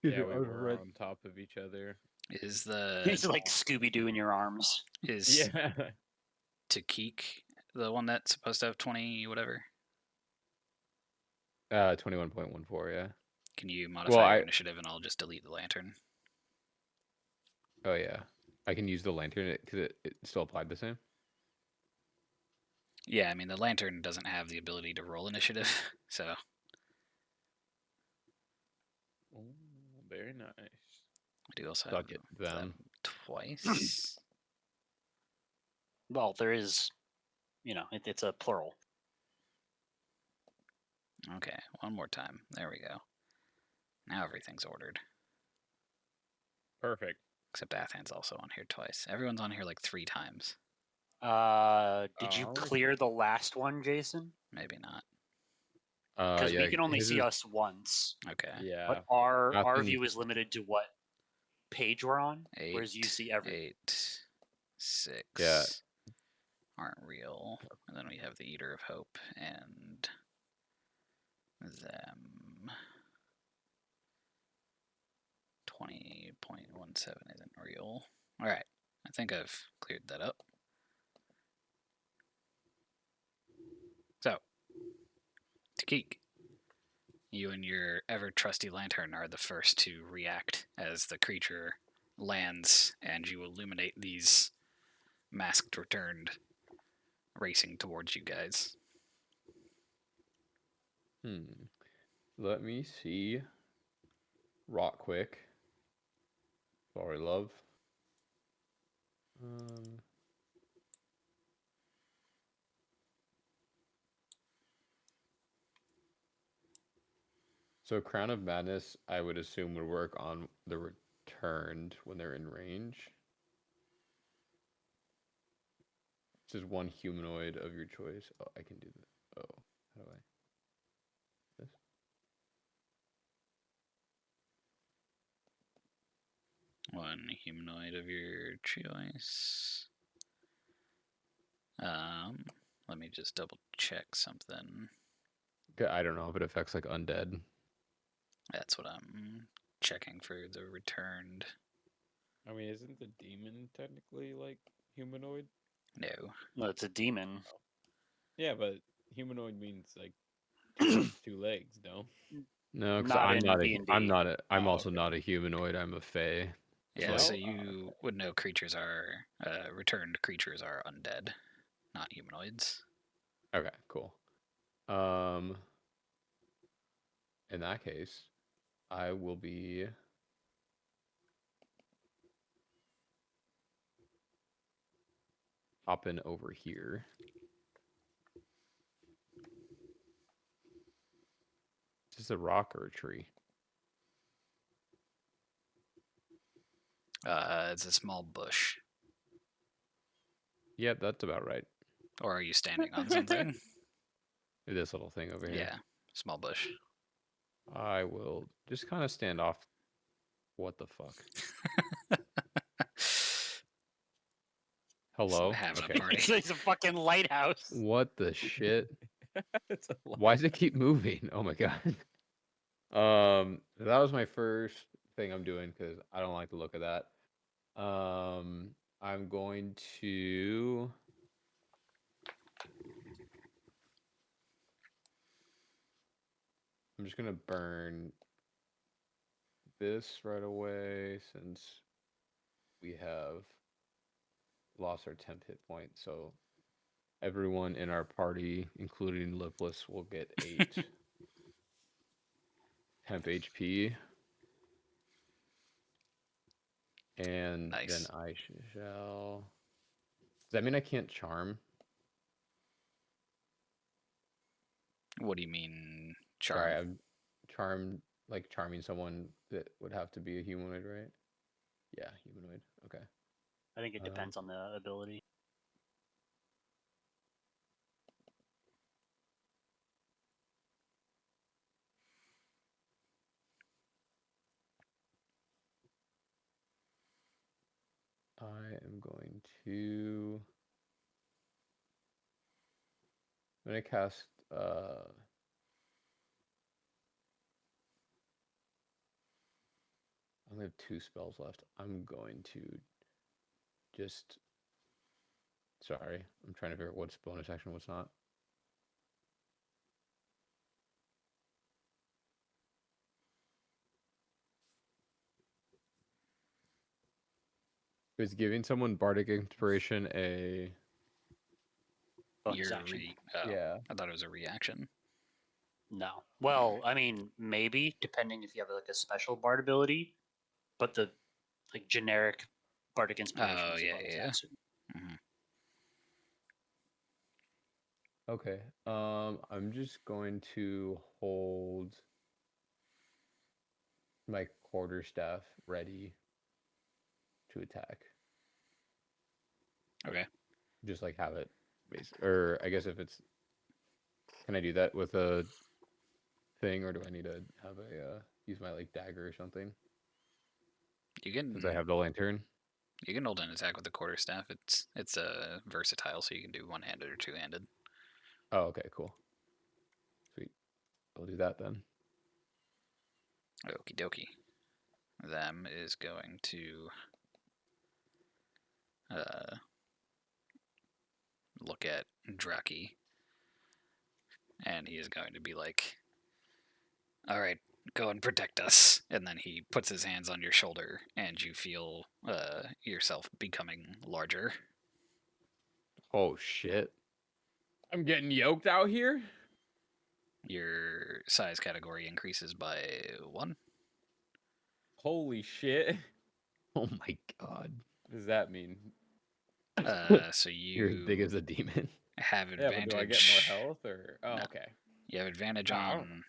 Yeah, we were on top of each other. Is the It's like Scooby Doo in your arms. is Yeah. Takik the one that's supposed to have 20 whatever? 21.14, yeah. Can you modify your initiative and I'll just delete the lantern? Oh, yeah. I can use the lantern because it still applied the same. Yeah, I mean the lantern doesn't have the ability to roll initiative, so Oh, very nice. I do also Suck have it, them. them twice. Well, there is, it's a plural. Okay, one more time. There we go. Now everything's ordered. Perfect. Except Athan's also on here twice. Everyone's on here like 3 times. Did you clear the last one, Jason? Maybe not. Because Yeah, we can only his see is- us once. Okay. Yeah. But our Nothing- view is limited to what page we're on, whereas you 8, see everything. 8, 6 Yeah. aren't real. And then we have the Eater of Hope and them. 20.17 isn't real. Alright, I think I've cleared that up. So, Takik, you and your ever trusty lantern are the first to react as the creature lands and you illuminate these masked returned racing towards you guys. Let me see. Rock quick. Sorry, love. So Crown of Madness, I would assume would work on the returned when they're in range. This is one humanoid of your choice. Oh, I can do that. Oh, how do I? This? One humanoid of your choice. Let me just double check something. Okay, I don't know if it affects like undead. That's what I'm checking for the returned. I mean, isn't the demon technically like humanoid? No. Well, it's a demon. Yeah, but humanoid means like 2 legs, no? No, because Not I'm in not a. D&D. I'm not a. I'm Oh, also okay. not a humanoid. I'm a fae. Yeah, Well, so you would know creatures are returned creatures are undead, not humanoids. Okay, cool. In that case, I will be hopping over here. Is this a rock or a tree? It's a small bush. Yep, that's about right. Or are you standing on something? This little thing over here. Yeah, small bush. I will just kind of stand off. What the fuck? Hello? Having a Okay. party. It's a fucking lighthouse. What the shit? It's a lot. Why does it keep moving? Oh my god. That was my first thing I'm doing because I don't like the look of that. I'm going to. I'm just gonna burn this right away since we have lost our 10th hit point. So everyone in our party, including Lipless, will get 8 temp HP. And then Nice. I shall. Does that mean I can't charm? What do you mean, Sorry, charm? I'm like charming someone that would have to be a humanoid, right? Yeah, humanoid. Okay. I think it depends on the ability. I am going to. I'm gonna cast. I only have 2 spells left. I'm going to just. Sorry, I'm trying to figure out what's bonus action, what's not. Is giving someone bardic inspiration a? Bonus Your action. Yeah. I thought it was a reaction. No. Well, I mean, maybe depending if you have like a special bard ability, but the like generic bardic inspiration Oh, is a yeah, bonus yeah. action. Mm-hmm. Okay. I'm just going to hold my quarterstaff ready to attack. Okay. Just like have it, or I guess if it's, can I do that with a thing, or do I need to have a use my like dagger or something You since I can have the lantern? hold an attack with the quarterstaff. It's versatile, so you can do one-handed or two-handed. Oh, okay, cool, sweet. I'll do that then. Okie dokie. Them is going to look at Draki, and he is going to be like, "All right, go and protect us." And then he puts his hands on your shoulder, and you feel yourself becoming larger. Oh shit! I'm getting yoked out here. Your size category increases by 1. Holy shit. Oh my god! What does that mean? So You're as big you as a demon. have Yeah, but do I get more advantage. health or? Oh, No. okay. You have advantage No, I don't- on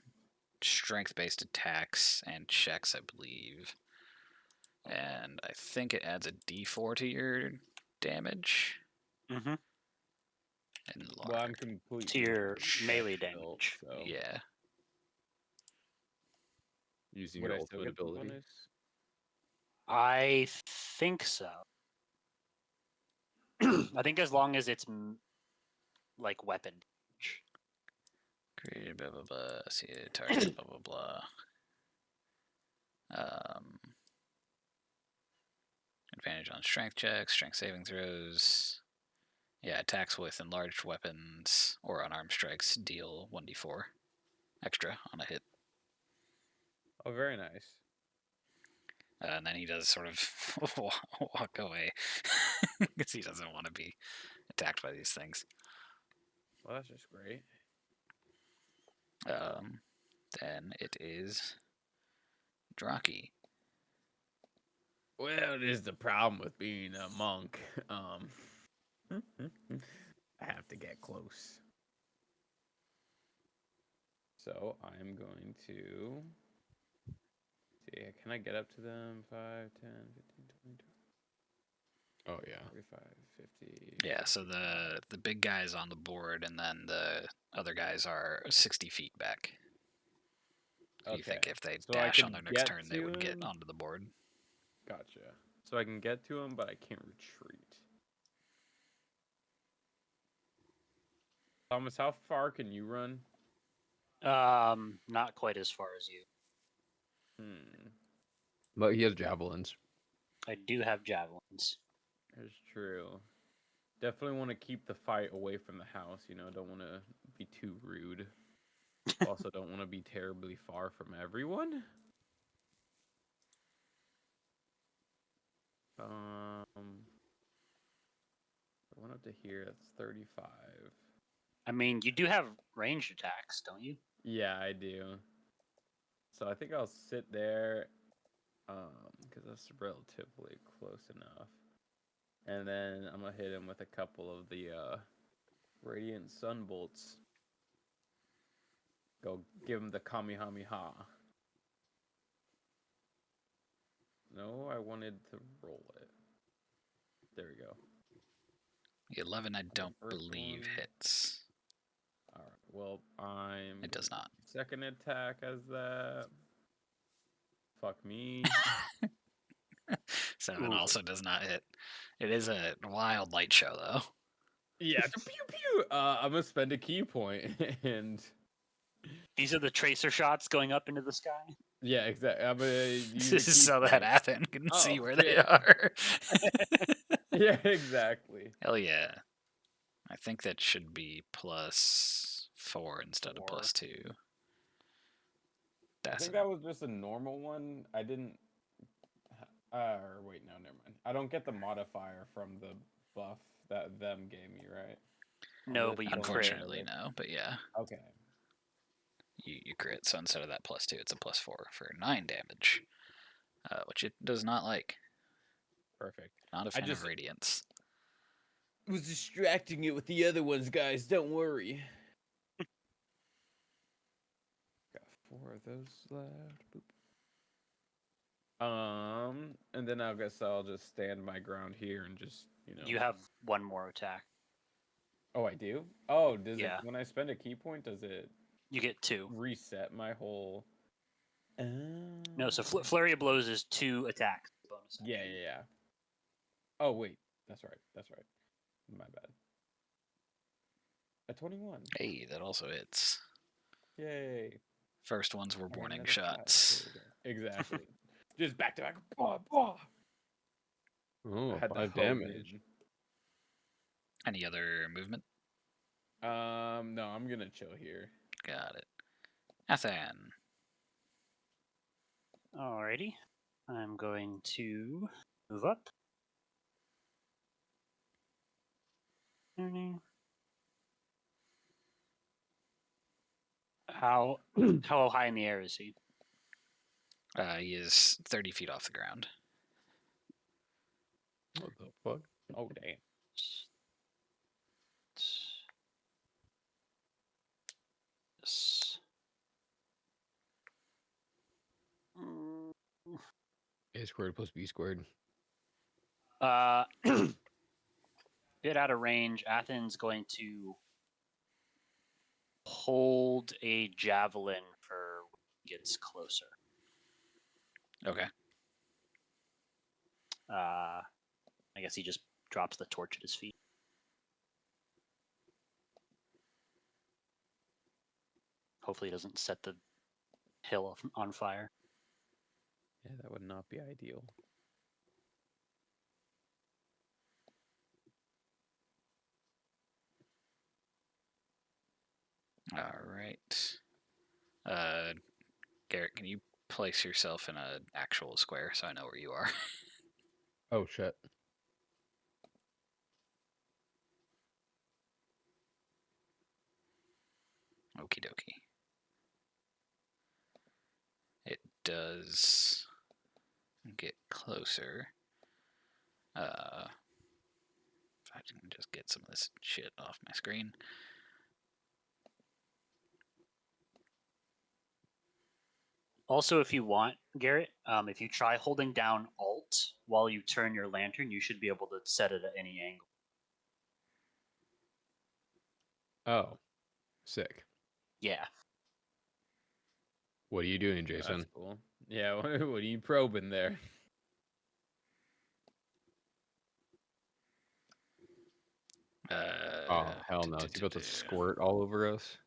strength-based attacks and checks, I believe. And I think it adds a D4 to your damage. Mm-hmm. Well, I'm Enlarge. completely To your melee built, damage. so Yeah. Using would your I still ultimate get the ability. bonus? I think so. I think as long as it's like weapon damage. Created blah blah blah. See a target blah blah blah. Advantage on strength checks, strength saving throws. Yeah, attacks with enlarged weapons or unarmed strikes deal 1d4 extra on a hit. Oh, very nice. And then he does sort of walk away because he doesn't want to be attacked by these things. Well, that's just great. Then it is Draki. Well, this is the problem with being a monk. I have to get close. So I'm going to see. Can I get up to them? 5, 10, 15, 20, Oh yeah. 45, 50. Yeah, so the big guy is on the board, and then the other guys are 60 feet back. Do you think Okay. if they So I dash on can their next get turn, they to would get him. onto the board? Gotcha. So I can get to him, but I can't retreat. Thomas, how far can you run? Not quite as far as you. But he has javelins. I do have javelins. That's true. Definitely want to keep the fight away from the house. Don't want to be too rude. Also, don't want to be terribly far from everyone. I went up to here. That's 35. I mean, you do have ranged attacks, don't you? Yeah, I do. So I think I'll sit there, because that's relatively close enough. And then I'm gonna hit him with a couple of the radiant sun bolts. Go give him the Kamehameha. No, I wanted to roll it. There we go. The 11, I don't first believe one. hits. All right. Well, I'm. It does not. Second attack as that. Fuck me. 7 Ooh. also does not hit. It is a wild light show, though. Yeah. Pew pew. I'm gonna spend a key point, and These are the tracer shots going up into the sky. yeah, exactly. I'm gonna use This a is key so that point. Athen can Oh, see where they shit. are. Yeah, exactly. Hell yeah. I think that should be +4 instead of 4. +2. I That's think that was just a normal one. I didn't. Or wait, no, never mind. I don't get the modifier from the buff that them gave me, right? No, this but you one crit. unfortunately no, but yeah, Okay. you crit. So instead of that +2, it's a +4 for 9 damage, which it does not like. Perfect. Not a I fan just of radiance. was distracting it with the other ones, guys. Don't worry. Got 4 of those left. Boop. And then I guess I'll just stand my ground here and just, You have one more attack. Oh, I do? Oh, does Yeah. it when I spend a key point, does it You get 2. reset my whole No, so Flurry of Blows is 2 attacks. Bonus Yeah, action. yeah, yeah. Oh, wait. That's right. That's right. My bad. A 21. Hey, that also hits. Yay. First ones were I got warning another 5. shots. There we go. Exactly. Just back to back. Blah, blah. I Oh, had to 5 hone damage. Any other movement? No, I'm gonna chill here. Got it. Athan. Alrighty. I'm going to move up. How how high in the air is he? He is 30 feet off the ground. What the fuck? Oh, damn. Yes. A squared plus B squared. Get out of range. Athens going to hold a javelin for when he gets closer. Okay. I guess he just drops the torch at his feet. Hopefully, he doesn't set the hill on fire. Yeah, that would not be ideal. All right. Garrett, can you place yourself in an actual square so I know where you are? Oh shit. Okie dokie. It does get closer. If I can just get some of this shit off my screen. Also, if you want, Garrett, if you try holding down Alt while you turn your lantern, you should be able to set it at any angle. Oh, sick. Yeah. What are you doing, That's Jason? cool. Yeah, what are you probing there? Oh, hell no. Is he about to squirt all over us?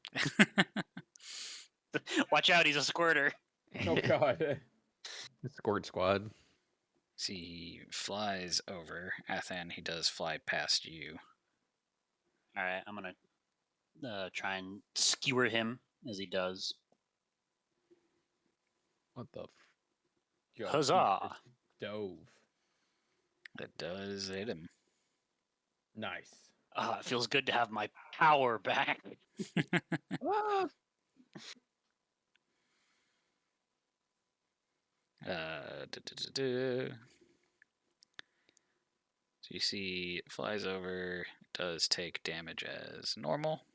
Watch out, he's a squirter. Oh god. Squirt squad. See, he flies over. Athan, he does fly past you. All right, I'm gonna try and skewer him as he does. What the? Yo, Huzzah! he just dove. That does hit him. Nice. It feels good to have my power back. Ah! So you see, it flies over, does take damage as normal.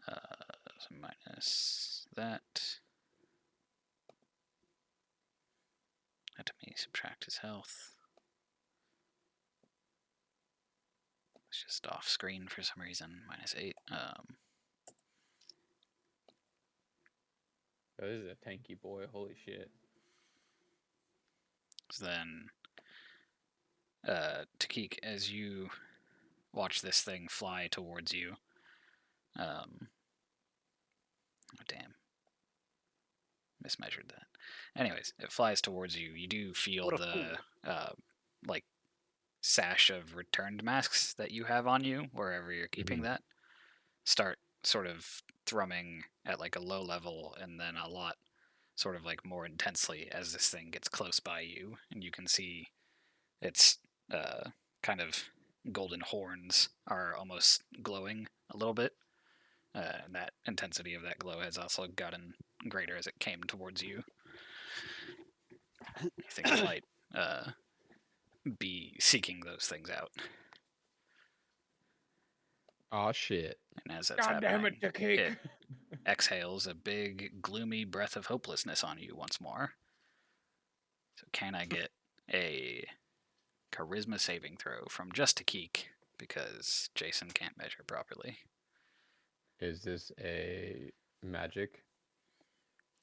So minus that. Let me subtract his health. It's just off screen for some reason. -8. Oh, this is a tanky boy. Holy shit. So then, Takik, as you watch this thing fly towards you, oh damn, mismeasured that. Anyways, it flies towards you. You do feel What a the like sash of returned masks that you have on you, wherever you're keeping that, start sort of thrumming at like a low level, and then a lot sort of like more intensely as this thing gets close by you, and you can see its kind of golden horns are almost glowing a little bit. And that intensity of that glow has also gotten greater as it came towards you. You think it might be seeking those things out. Oh shit. And as that's God damn happening, it, Takik. it exhales a big, gloomy breath of hopelessness on you once more. So can I get a charisma saving throw from just Takik, because Jason can't measure properly? Is this a magic?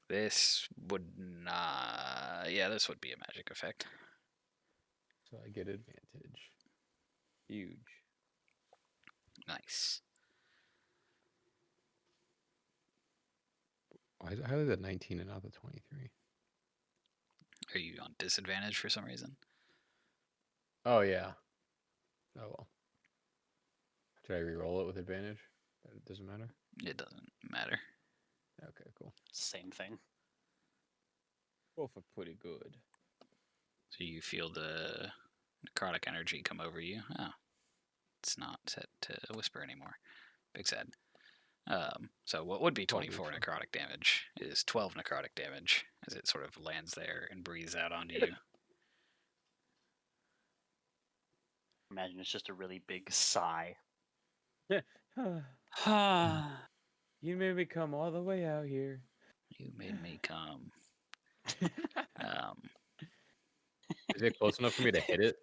This would not... Yeah, this would be a magic effect. So I get advantage. Huge. Nice. Why is it highly the 19 and not the 23? Are you on disadvantage for some reason? Oh, yeah. Oh, well. Should I re-roll it with advantage? It doesn't matter? It doesn't matter. Okay, cool. Same thing. Both are pretty good. So you feel the necrotic energy come over you. Oh, it's not set to whisper anymore. Big sad. So what would be 24 necrotic damage is 12 necrotic damage as it sort of lands there and breathes out onto you. Imagine it's just a really big sigh. You made me come all the way out here. You made me come. Is it close enough for me to hit it?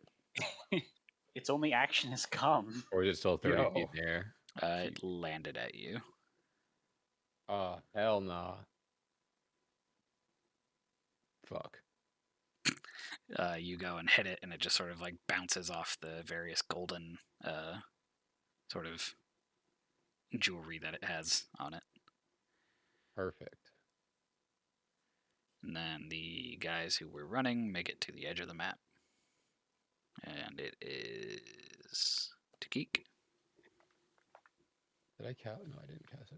Its only action has come. Or is it still 30 Yo. feet in the air? It landed at you. Oh, hell nah. Fuck. You go and hit it, and it just sort of like bounces off the various golden sort of jewelry that it has on it. Perfect. And then the guys who were running make it to the edge of the map. And it is Takik. Did I cast? No, I didn't cast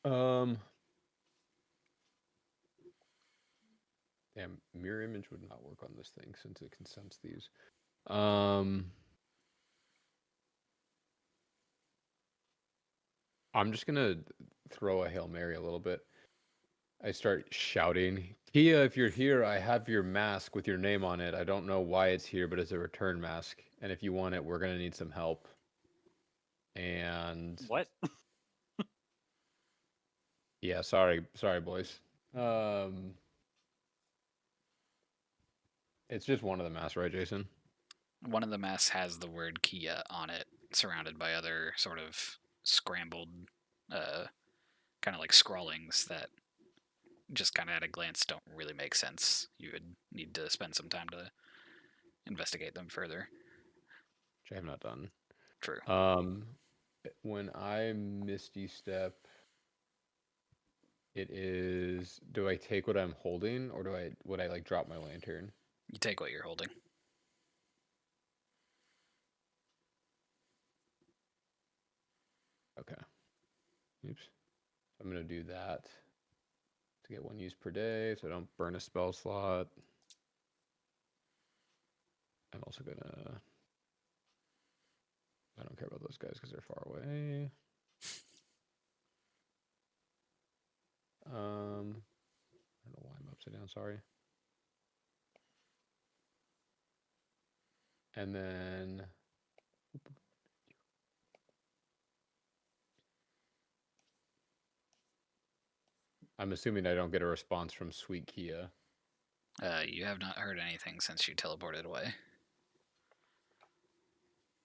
anything. Damn, mirror image would not work on this thing since it can sense these. I'm just gonna throw a Hail Mary a little bit. I start shouting, Kia, if you're here, I have your mask with your name on it. I don't know why it's here, but it's a return mask. And if you want it, we're gonna need some help. And What? yeah, sorry, boys. It's just one of the masks, right, Jason? One of the masks has the word Kia on it, surrounded by other sort of scrambled, kind of like scrawlings that just kind of at a glance don't really make sense. You would need to spend some time to investigate them further. Which I have not done. True. When I Misty Step, it is. Do I take what I'm holding, or would I like drop my lantern? You take what you're holding. Okay. Oops. I'm gonna do that to get 1 use per day, so I don't burn a spell slot. I'm also gonna. I don't care about those guys because they're far away. I don't know why I'm upside down. Sorry. And then. I'm assuming I don't get a response from Sweet Kia. You have not heard anything since you teleported away.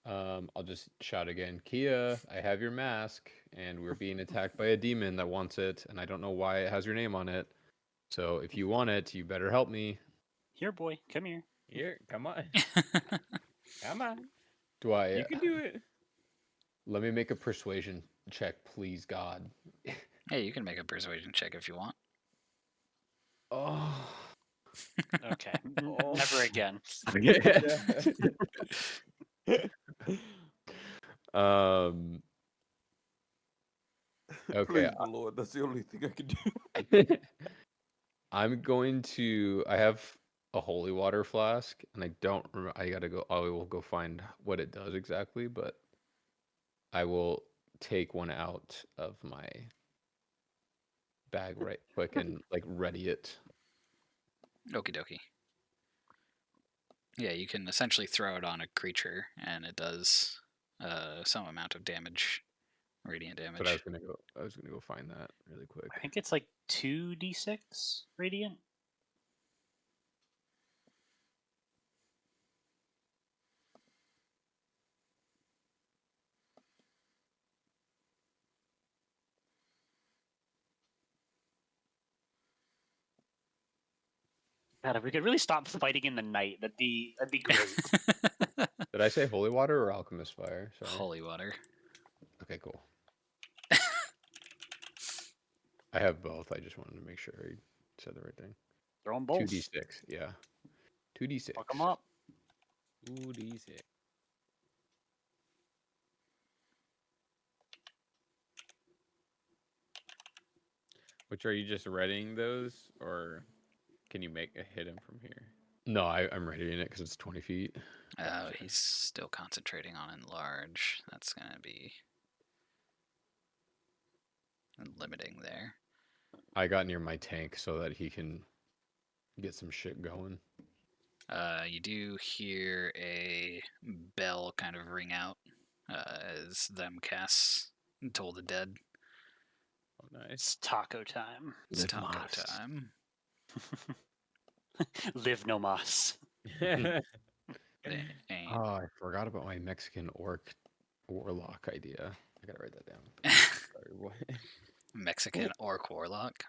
I'll just shout again, Kia, I have your mask, and we're being attacked by a demon that wants it, and I don't know why it has your name on it. So if you want it, you better help me. Here, boy, come here. Here, come on. Come on. Do I? You can do it. Let me make a persuasion check, please, God. Hey, you can make a persuasion check if you want. Oh. Okay, never again. Okay. Please, the Lord, that's the only thing I can do. I'm going to. I have a holy water flask, and I don't remember. I gotta go. I will go find what it does exactly, but I will take one out of my bag right quick and like ready it. Okie dokie. Yeah, you can essentially throw it on a creature, and it does some amount of damage, radiant damage. But I was gonna go find that really quick. I think it's like 2d6 radiant. God, if we could really stop fighting in the night, that'd be great. Did I say holy water or alchemist fire? Sorry. Holy water. Okay, cool. I have both. I just wanted to make sure I said the right thing. Throw them both. 2d6, yeah. 2d6. Fuck them up. 2d6. Which are you just readying those, or can you hit him from here? No, I'm readying it because it's 20 feet. He's still concentrating on enlarge. That's going to be limiting there. I got near my tank so that he can get some shit going. You do hear a bell kind of ring out as them casts Toll the Dead. Oh, nice. It's taco time. It's taco time. Live no mas. And Oh, I forgot about my Mexican warlock idea. I gotta write that down. Sorry, boy. Mexican orc warlock.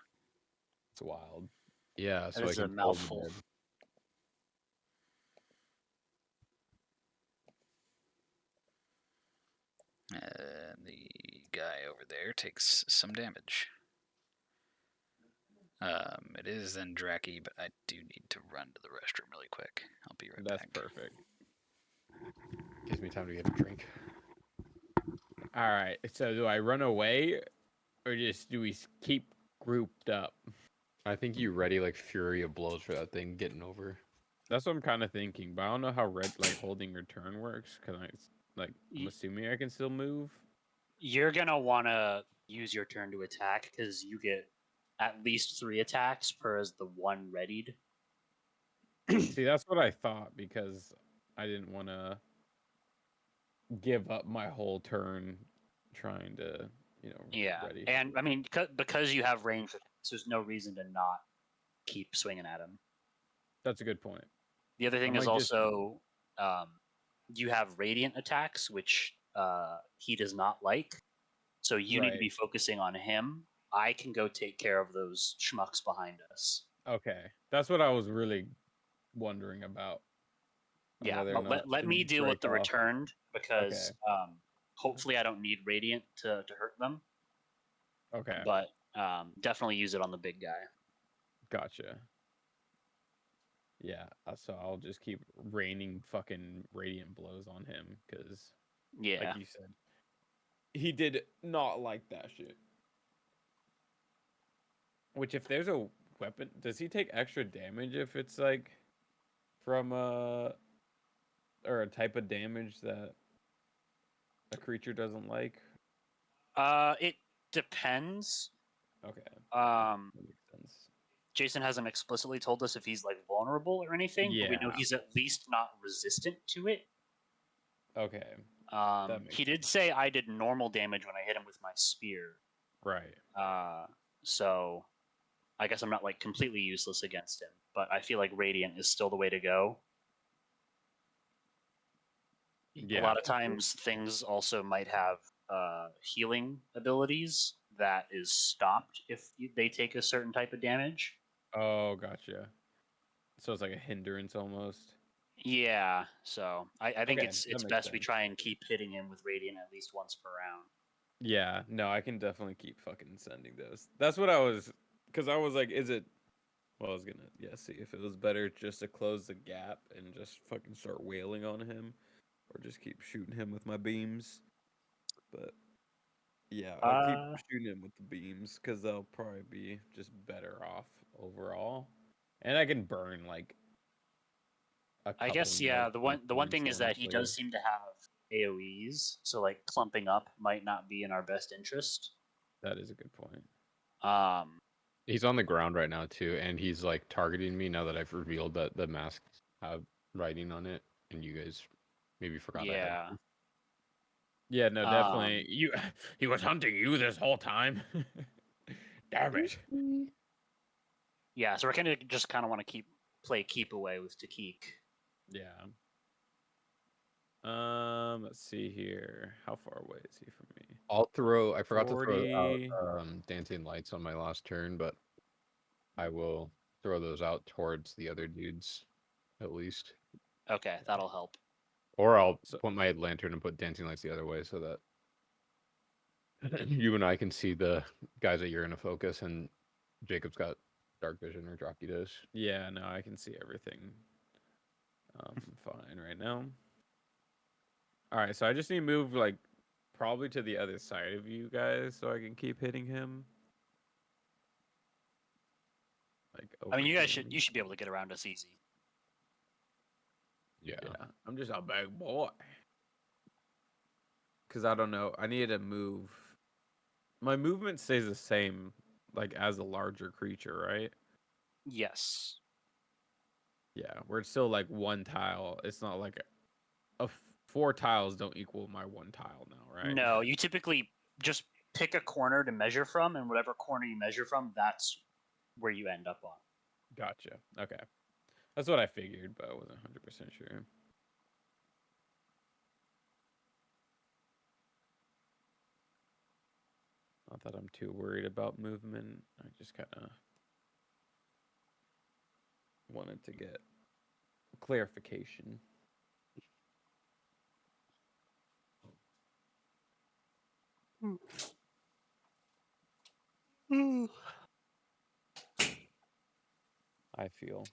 It's wild. Yeah, so That I is a can toll the mouthful. dead. And the guy over there takes some damage. It is then Draki, but I do need to run to the restroom really quick. I'll be right That's back. perfect. Gives me time to get a drink. All right. So do I run away, or do we keep grouped up? I think you ready like fury of blows for that thing getting over. That's what I'm kind of thinking, but I don't know how holding your turn works. Cause I'm assuming I can still move. You're gonna want to use your turn to attack because you get at least 3 attacks per as the 1 readied. See, that's what I thought because I didn't want to give up my whole turn trying to, Yeah, ready. and I mean because you have range attacks, there's no reason to not keep swinging at him. That's a good point. The other thing I is might just- also you have radiant attacks, which he does not like. So you need to Right. be focusing on him. I can go take care of those schmucks behind us. Okay, that's what I was really wondering about. on Yeah, whether or but not let to me deal with break the off. returned because hopefully I don't need radiant to hurt them. Okay, But definitely use it on the big guy. gotcha. Yeah, so I'll just keep raining fucking radiant blows on him because, Yeah. like you said, he did not like that shit. Which, if there's a weapon, does he take extra damage if it's like from or a type of damage that a creature doesn't like? It depends. Okay, Um, that makes sense. Jason hasn't explicitly told us if he's like vulnerable or anything, but we know Yeah. he's at least not resistant to it. Okay, He makes did say I did normal damage when I hit him with my spear. right. So I guess I'm not like completely useless against him, but I feel like radiant is still the way to go. Yeah. A lot of times things also might have healing abilities that is stopped if they take a certain type of damage. Oh, gotcha. So it's like a hindrance almost. Yeah, so I think Okay, it's that makes best we sense. try and keep hitting him with radiant at least once per round. Yeah, no, I can definitely keep fucking sending those. That's what I was, because I was like, is it? Well, I was gonna, see if it was better just to close the gap and just fucking start wailing on him, or just keep shooting him with my beams. But yeah, I'll keep shooting him with the beams because they'll probably be just better off overall, and I can burn like a couple. I guess more the one thing is that he honestly. does seem to have AoEs, so like clumping up might not be in our best interest. That is a good point. He's on the ground right now too, and he's like targeting me now that I've revealed that the masks have writing on it, and you guys maybe forgot I had. Yeah. them. Yeah, no, definitely. He was hunting you this whole time. Damn it. Yeah, so we're just kind of want to play keep away with Takik. Yeah. Let's see here. How far away is he from me? I'll throw. I forgot to 40. throw out dancing lights on my last turn, but I will throw those out towards the other dudes, at least. Okay, that'll help. Or I'll point my lantern and put dancing lights the other way so that you and I can see the guys that you're gonna focus, and Jacob's got dark vision, or Jockey does. Yeah, no, I can see everything. Fine right now. All right, so I just need to move like probably to the other side of you guys so I can keep hitting him. Like, I mean, you guys here. should be able to get around us easy. Yeah. I'm just a big boy. Because I don't know. I need to move. My movement stays the same, like as a larger creature, right? Yes. Yeah, where it's still like one tile. It's not like 4 tiles don't equal my 1 tile now, right? No, you typically just pick a corner to measure from, and whatever corner you measure from, that's where you end up on. Gotcha. Okay. That's what I figured, but I wasn't 100% sure. Not that I'm too worried about movement. I just kind of wanted to get clarification. I feel.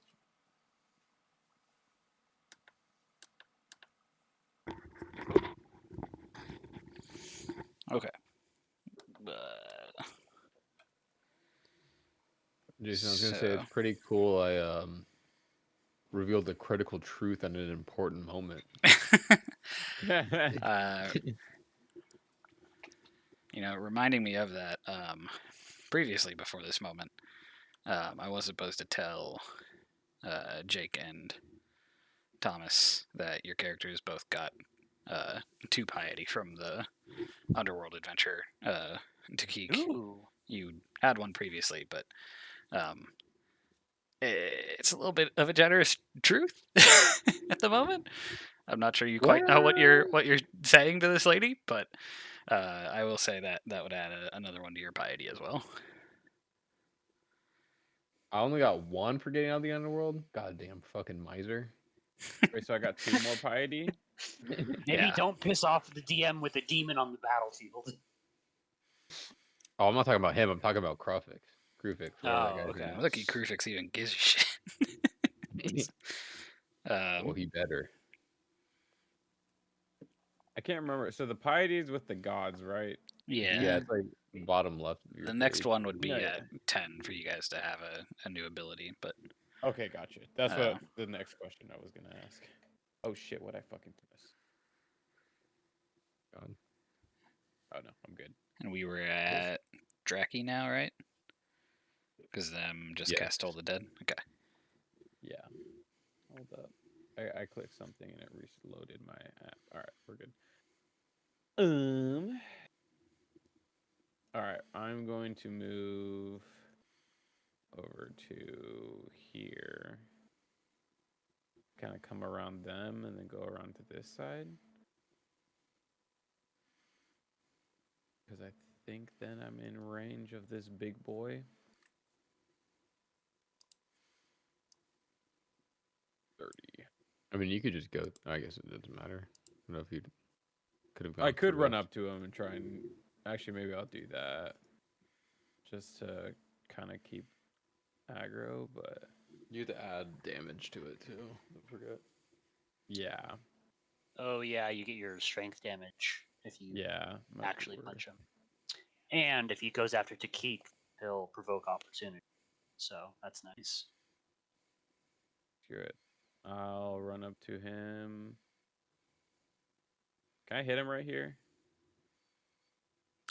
Okay. Jason, I was gonna say it's pretty cool. I revealed the critical truth at an important moment. Reminding me of that. previously before this moment, I was supposed to tell Jake and Thomas that your characters both got 2 piety from the underworld adventure to Keek. Ooh. You had 1 previously, but it's a little bit of a generous truth at the moment. I'm not sure you quite know what you're saying to this lady, but I will say that that would add another 1 to your piety as well. I only got 1 for getting out of the underworld. Goddamn fucking miser. Wait, so I got 2 more piety. Maybe Yeah. don't piss off the DM with a demon on the battlefield. Oh, I'm not talking about him. I'm talking about Krufix. Whatever that guy's okay. name. Lucky Krufix even gives a shit. Well, he better. I can't remember. So the piety is with the gods, right? Yeah. Yeah, it's like bottom left of your The next page. one would be Yeah, at 10 for you guys to have a new ability, but Okay, gotcha. That's Oh. what the next question I was gonna ask. Oh shit! What I fucking miss? God. Oh no, I'm good. and we were at Draki now, right? Because them just Yes. cast Toll the Dead. Okay. Yeah. Hold up. I clicked something and it reloaded my app. All right, we're good. All right, I'm going to move over to here. Kind of come around them and then go around to this side. Because I think then I'm in range of this big boy. 30. I mean, you could just go. I guess it doesn't matter. I don't know if you could have gone. I could through run us. up to him and try and actually maybe I'll do that just to kind of keep aggro, but You have to add damage to it too. Don't forget. yeah, Oh yeah, you get your strength damage if you yeah. might be actually worth- punch him. And if he goes after Takik, he'll provoke opportunity. So that's nice. Good. I'll run up to him. Can I hit him right here?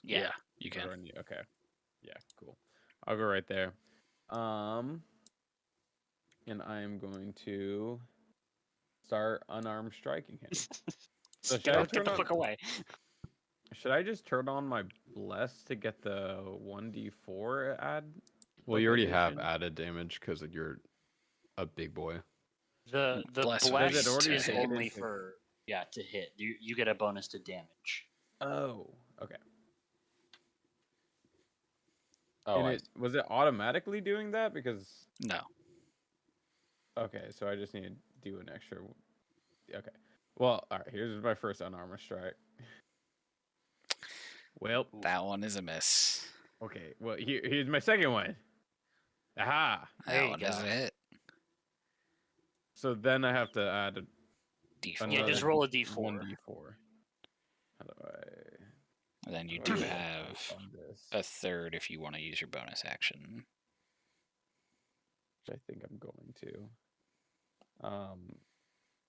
Yeah, you Or can. do I need- Okay. Yeah, cool. I'll go right there. And I am going to start unarmed striking him. So should I Get turn the on? fuck away. Should I just turn on my bless to get the 1d4 add? Well, you already have addition? added damage because like, you're a big boy. The Bless bless would be already is to hit only into- for to hit. You get a bonus to damage. Oh, okay. Oh, And was it automatically doing that? Because No. okay, so I just need to do an extra. Okay. Well, all right. Here's my first unarmored strike. Well, That one is a miss. okay. Well, here's my second one. Aha. There That you one is go. a hit. So then I have to add D4. Yeah, just another roll a d4. 1d4. How do I? And then you how do I have on this? a third if you want to use your bonus action. Which I think I'm going to.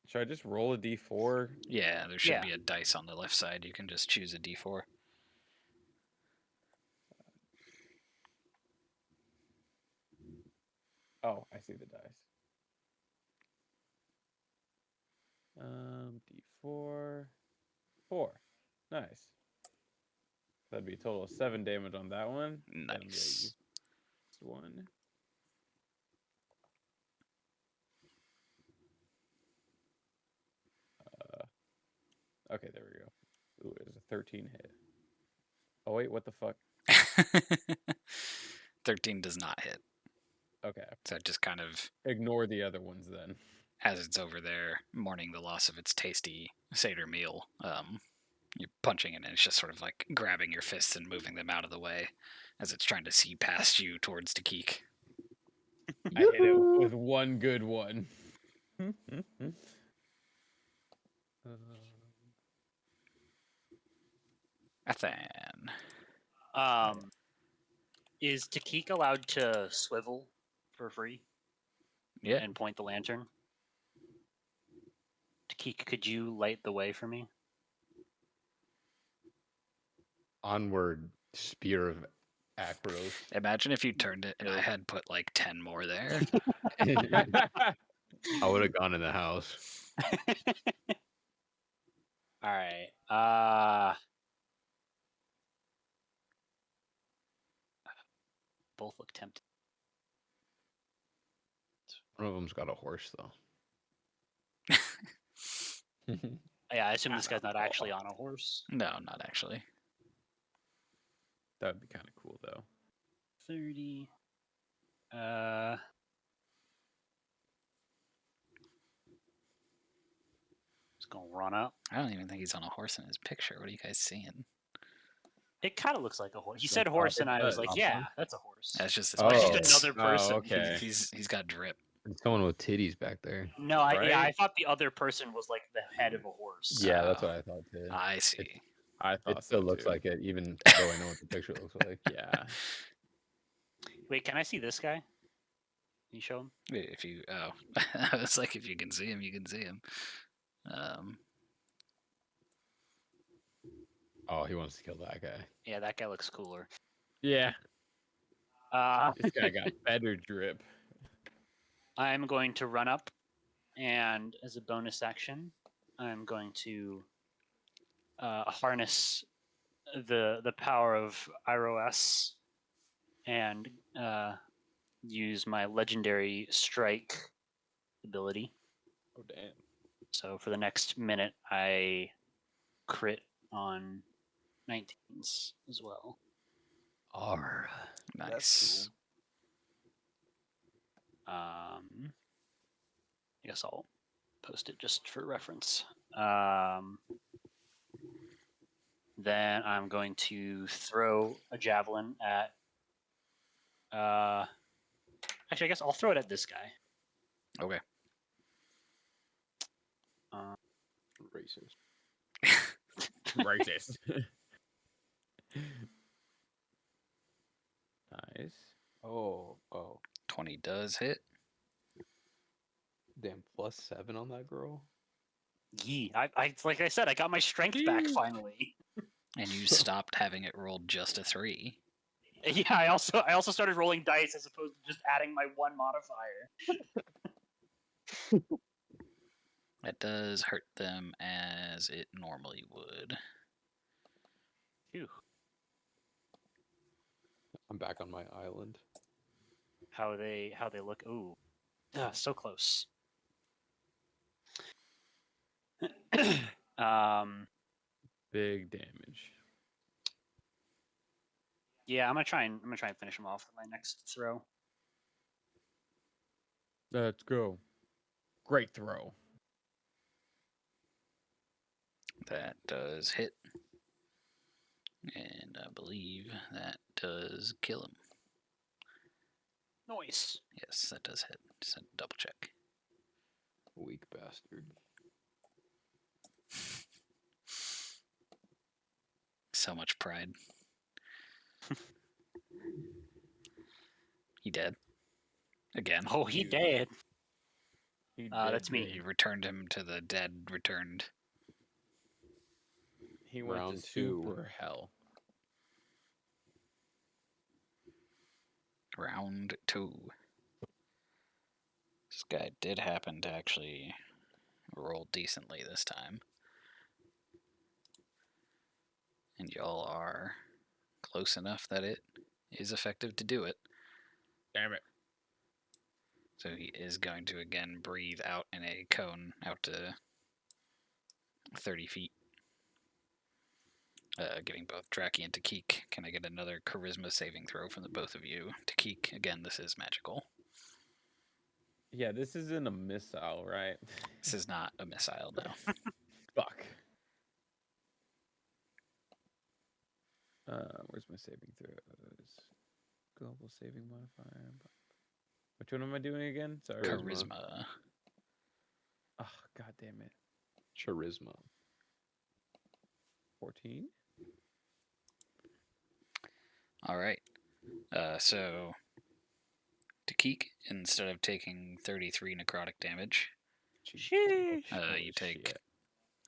Should I just roll a d4? Yeah, there should Yeah. be a dice on the left side. You can just choose a D4. Oh, I see the dice. D4. 4. Nice. That'd be a total of 7 damage on that one. Then I'm gonna Nice. use this one. Okay, there we go. Ooh, it was a 13 hit. Oh wait, what the fuck? 13 does not hit. Okay, So it just kind of, ignore the other ones then. as it's over there mourning the loss of its tasty Seder meal, you're punching it and it's just sort of like grabbing your fists and moving them out of the way as it's trying to see past you towards Takik. I hit it with one good one. Athan. Is Takik allowed to swivel for free Yeah. and point the lantern? Takik, could you light the way for me? Onward, spear of Acros. Imagine if you turned it and I had put like 10 more there. I would have gone in the house. All right. Both look tempting. One of them's got a horse though. Yeah, I assume this guy's not actually on a horse. No, not actually. That would be kind of cool though. 30. Just gonna run up. I don't even think he's on a horse in his picture. What are you guys seeing? It kind of looks like a horse. He Like said horse, and I was does. like, yeah, that's a horse. That's just his Oh. It's pants. just another person. okay. He's got drip. There's someone with titties back there. No, yeah, I Right? thought the other person was like the head of a horse. Yeah, that's what I thought too. I see. I thought It still so, looks too. like it, even though I know what the picture looks like. Yeah. Wait, can I see this guy? Can you show him? Wait, if you I was like, if you can see him, you can see him. Oh, he wants to kill that guy. Yeah, that guy looks cooler. Yeah. Uh, This guy got better drip. I'm going to run up, and as a bonus action, I'm going to harness the power of Iros and use my legendary strike ability. Oh damn. So for the next minute, I crit on 19s as well. R. Nice. I guess I'll post it just for reference. Then I'm going to throw a javelin at. Actually, I guess I'll throw it at this guy. Okay. Racist. Racist. Nice. Oh. 20 does hit. Damn, +7 on that girl. Yee! I like I said, I got my strength back finally. And you stopped having it rolled just a 3. Yeah, I also started rolling dice as opposed to just adding my one modifier. That does hurt them as it normally would. Phew. I'm back on my island. How they look? Ooh, so close. Big damage. Yeah, I'm gonna try and finish him off with my next throw. Let's go. Great throw. That does hit. And I believe that does kill him. Nice. Yes, that does hit. Just had to double check. Weak bastard. So much pride. He dead. Again. Oh, he dead. He That's did me. good. You returned him to the dead returned. He went Round to 2. super hell. Round 2. This guy did happen to actually roll decently this time. And y'all are close enough that it is effective to do it. Damn it. So he is going to again breathe out in a cone out to 30 feet. Giving both Draki and Takik. Can I get another charisma saving throw from the both of you? Takik, again, this is magical. Yeah, this isn't a missile, right? This is not a missile, no. Fuck. Where's my saving throws? Global saving modifier. Which one am I doing again? Sorry. Charisma. Oh, god damn it. Charisma. 14? All right. So Takik, instead of taking 33 necrotic damage, Sheesh. you take shit.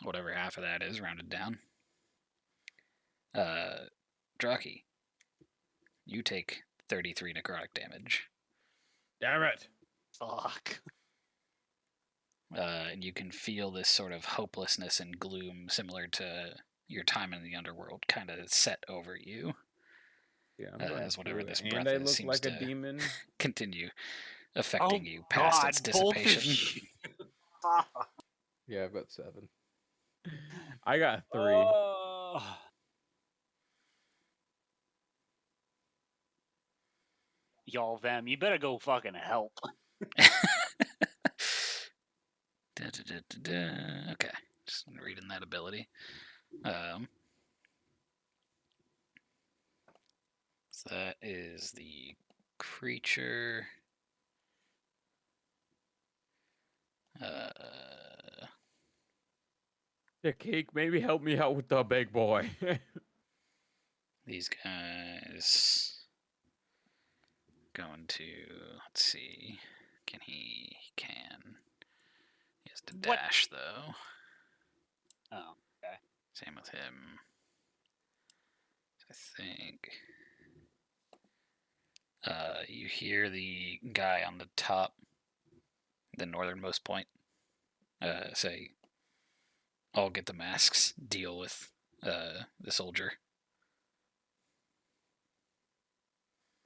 whatever half of that is, rounded down. Draki, you take 33 necrotic damage. Damn it! Fuck. And you can feel this sort of hopelessness and gloom similar to your time in the underworld kind of set over you. Yeah, I'm going as whatever through, this and breath I is look seems like a to demon. continue affecting Oh, you past God, its both of dissipation. you. Fuck. Yeah, I've got 7. I got 3. Oh. Y'all, them, you better go fucking help. Okay, just reading that ability. So that is the creature. The cake, maybe help me out with the big boy. These guys going to, let's see, can he? He can. He has to What? dash though. Oh, okay. Same with him. I think. You hear the guy on the top, the northernmost point, say, "I'll get the masks. Deal with the soldier."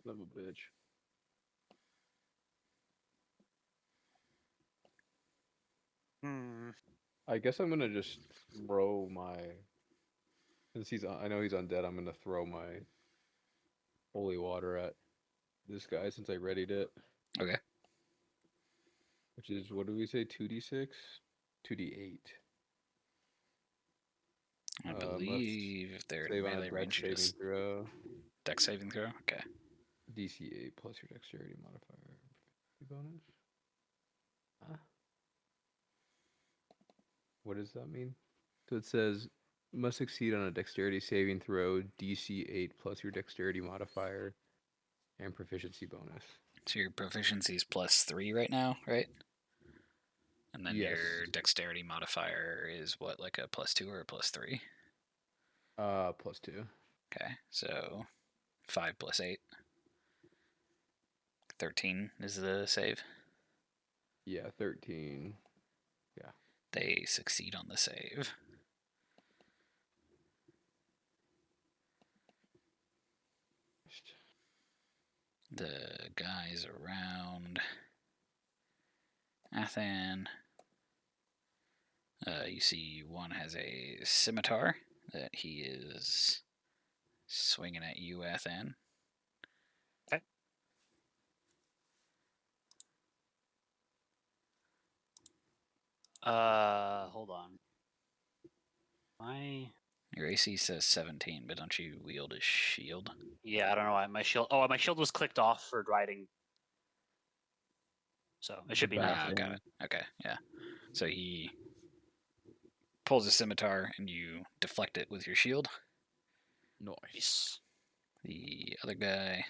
Son of a bitch. I guess I'm gonna just throw my. Since I know he's undead. I'm gonna throw my holy water at this guy since I readied it. Okay. Which is, what do we say? 2d6, 2d8. I Must believe if they're in save on a melee range, dex you saving just throw. dex saving throw. Okay. DC 8 plus your dexterity modifier bonus. What does that mean? So it says must succeed on a dexterity saving throw, DC 8 plus your dexterity modifier and proficiency bonus. So your proficiency is +3 right now, right? And then Yes. your dexterity modifier is what, like a +2 or a +3? +2. Okay, so 5 + 8. 13 is the save. Yeah, 13. Yeah. They succeed on the save. The guys around Athan, you see one has a scimitar that he is swinging at you, Athan. Okay. Hold on. Your AC says 17, but don't you wield a shield? Yeah, I don't know why my shield. Oh, my shield was clicked off for riding. So it should be Ah, nothing. got it. Okay, yeah. So he pulls a scimitar and you deflect it with your shield. Nice. The other guy.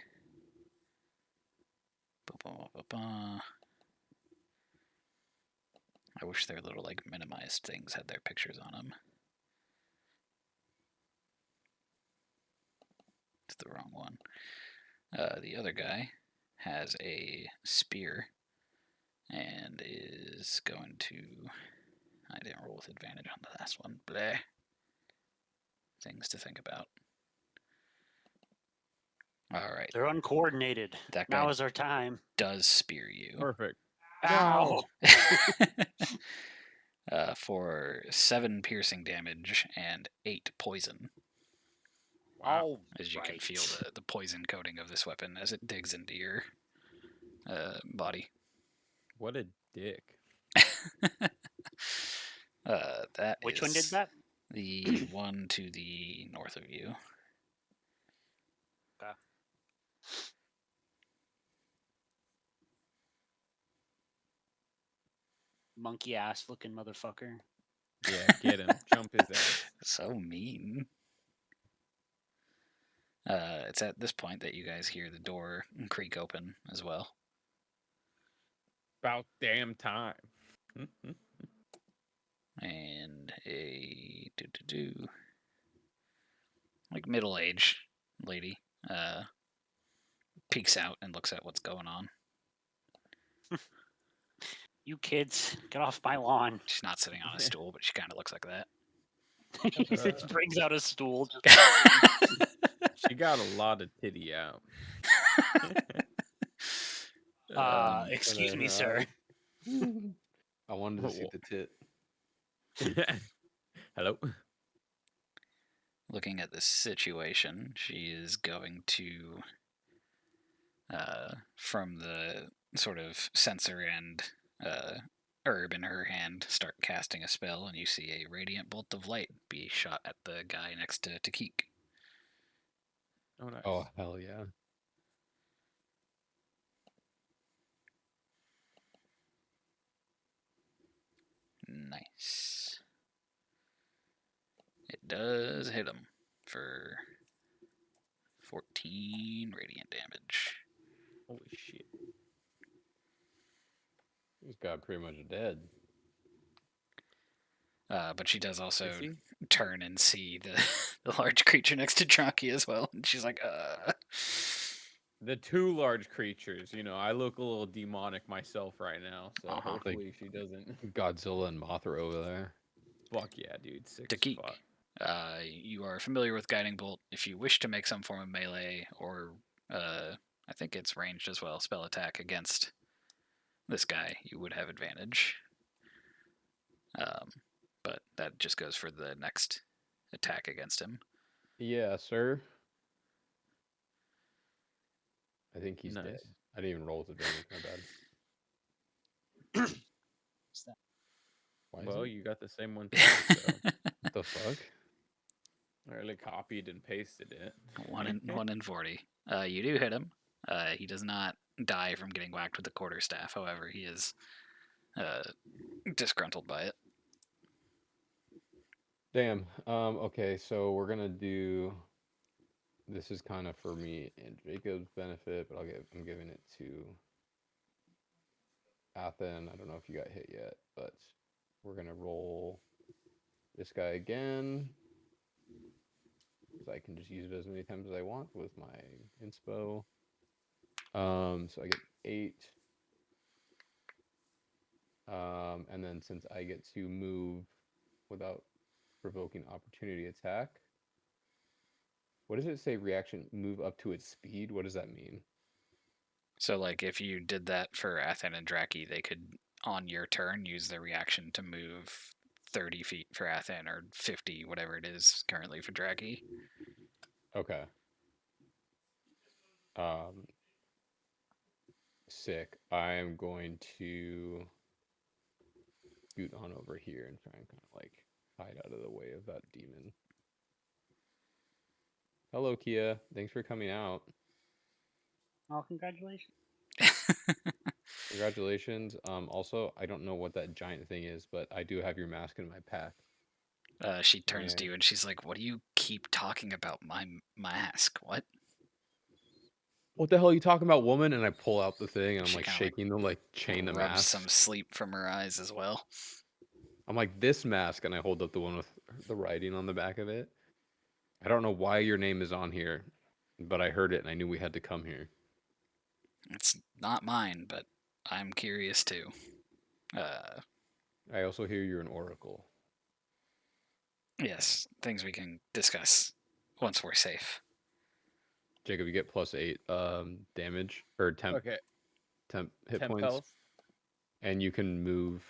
I wish their little like minimized things had their pictures on them. It's the wrong one. The other guy has a spear and is going to. I didn't roll with advantage on the last one. Bleh. Things to think about. All right. They're uncoordinated. That Now guy is our time. does spear you. Perfect. Ow! For 7 piercing damage and 8 poison. Wow. As you can feel the poison coating of this weapon as it digs into your body. What a dick. Which one did that? The one to the north of you. Okay. Monkey ass looking motherfucker. Yeah, get him. Jump his ass. So mean. It's at this point that you guys hear the door creak open as well. About damn time. And a like middle-aged lady peeks out and looks at what's going on. You kids, get off my lawn. She's not sitting on a stool, but she kind of looks like that. He brings out a stool. She got a lot of titty out. Excuse me, her sir. I wanted to see the tit. Hello. Looking at the situation, she is going to, from the sort of sensor and herb in her hand, start casting a spell, and you see a radiant bolt of light be shot at the guy next to Keek. Oh, nice. Oh, hell yeah. Nice. It does hit him for 14 radiant damage. Holy shit. This guy pretty much dead. But she does also Is he? turn and see the large creature next to Jockey as well, and she's like, The two large creatures, you know, I look a little demonic myself right now, so hopefully she doesn't. Godzilla and Mothra over there. Fuck yeah, dude. Sick as Takik. fuck. You are familiar with Guiding Bolt. If you wish to make some form of melee or, I think it's ranged as well, spell attack against this guy, you would have advantage. But that just goes for the next attack against him. Yeah, sir. I think he's dead. Nice. I didn't even roll with advantage. My bad. Why is Well, it? you got the same one too, so What the fuck? I really copied and pasted it. 1 in 40. You do hit him. He does not die from getting whacked with the quarterstaff. However, he is disgruntled by it. Damn. Okay, so we're gonna do. This is kind of for me and Jacob's benefit, but I'm giving it to Athen. I don't know if you got hit yet, but we're gonna roll this guy again. Because I can just use it as many times as I want with my inspo. So I get 8. And then since I get to move without provoking opportunity attack, what does it say? Reaction move up to its speed. What does that mean? So, like, if you did that for Athen and Draki, they could, on your turn, use their reaction to move 30 feet for Athen or 50, whatever it is currently for Draki. Okay. Sick. I am going to scoot on over here and try and kind of like hide out of the way of that demon. Hello, Kia. Thanks for coming out. Oh, congratulations. Congratulations. Also, I don't know what that giant thing is, but I do have your mask in my pack. She turns to you and she's like, "What do you keep talking about my mask? What?" What the hell are you talking about, woman? And I pull out the thing and I'm She like kinda, shaking the like chain the rubs mask. some sleep from her eyes as well. I'm like, this mask, and I hold up the one with the writing on the back of it. I don't know why your name is on here, but I heard it and I knew we had to come here. It's not mine, but I'm curious too. I also hear you're an oracle. Yes, things we can discuss once we're safe. Jacob, you get +8 damage or temp Okay. hit Temp points, health. and you can move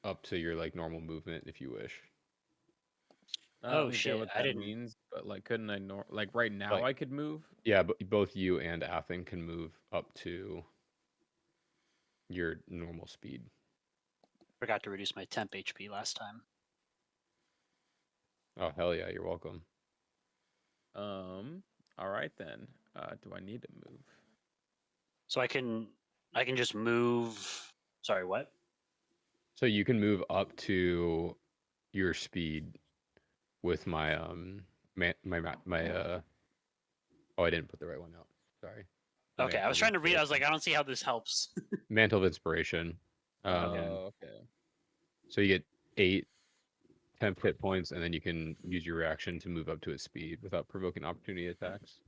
up to your like normal movement if you wish. I Oh, don't shit, get what I that didn't- means, but like, couldn't I like right now Like- I could move? Yeah, but both you and Athen can move up to your normal speed. Forgot to reduce my temp HP last time. Oh hell yeah, you're welcome. All right then. Do I need to move? So I can just move. Sorry, what? So you can move up to your speed with my oh, I didn't put the right one out. Sorry. Okay, I was trying to read. I was like, I don't see how this helps. Mantle of Inspiration. Okay. So you get 8 temp hit points, and then you can use your reaction to move up to its speed without provoking opportunity attacks.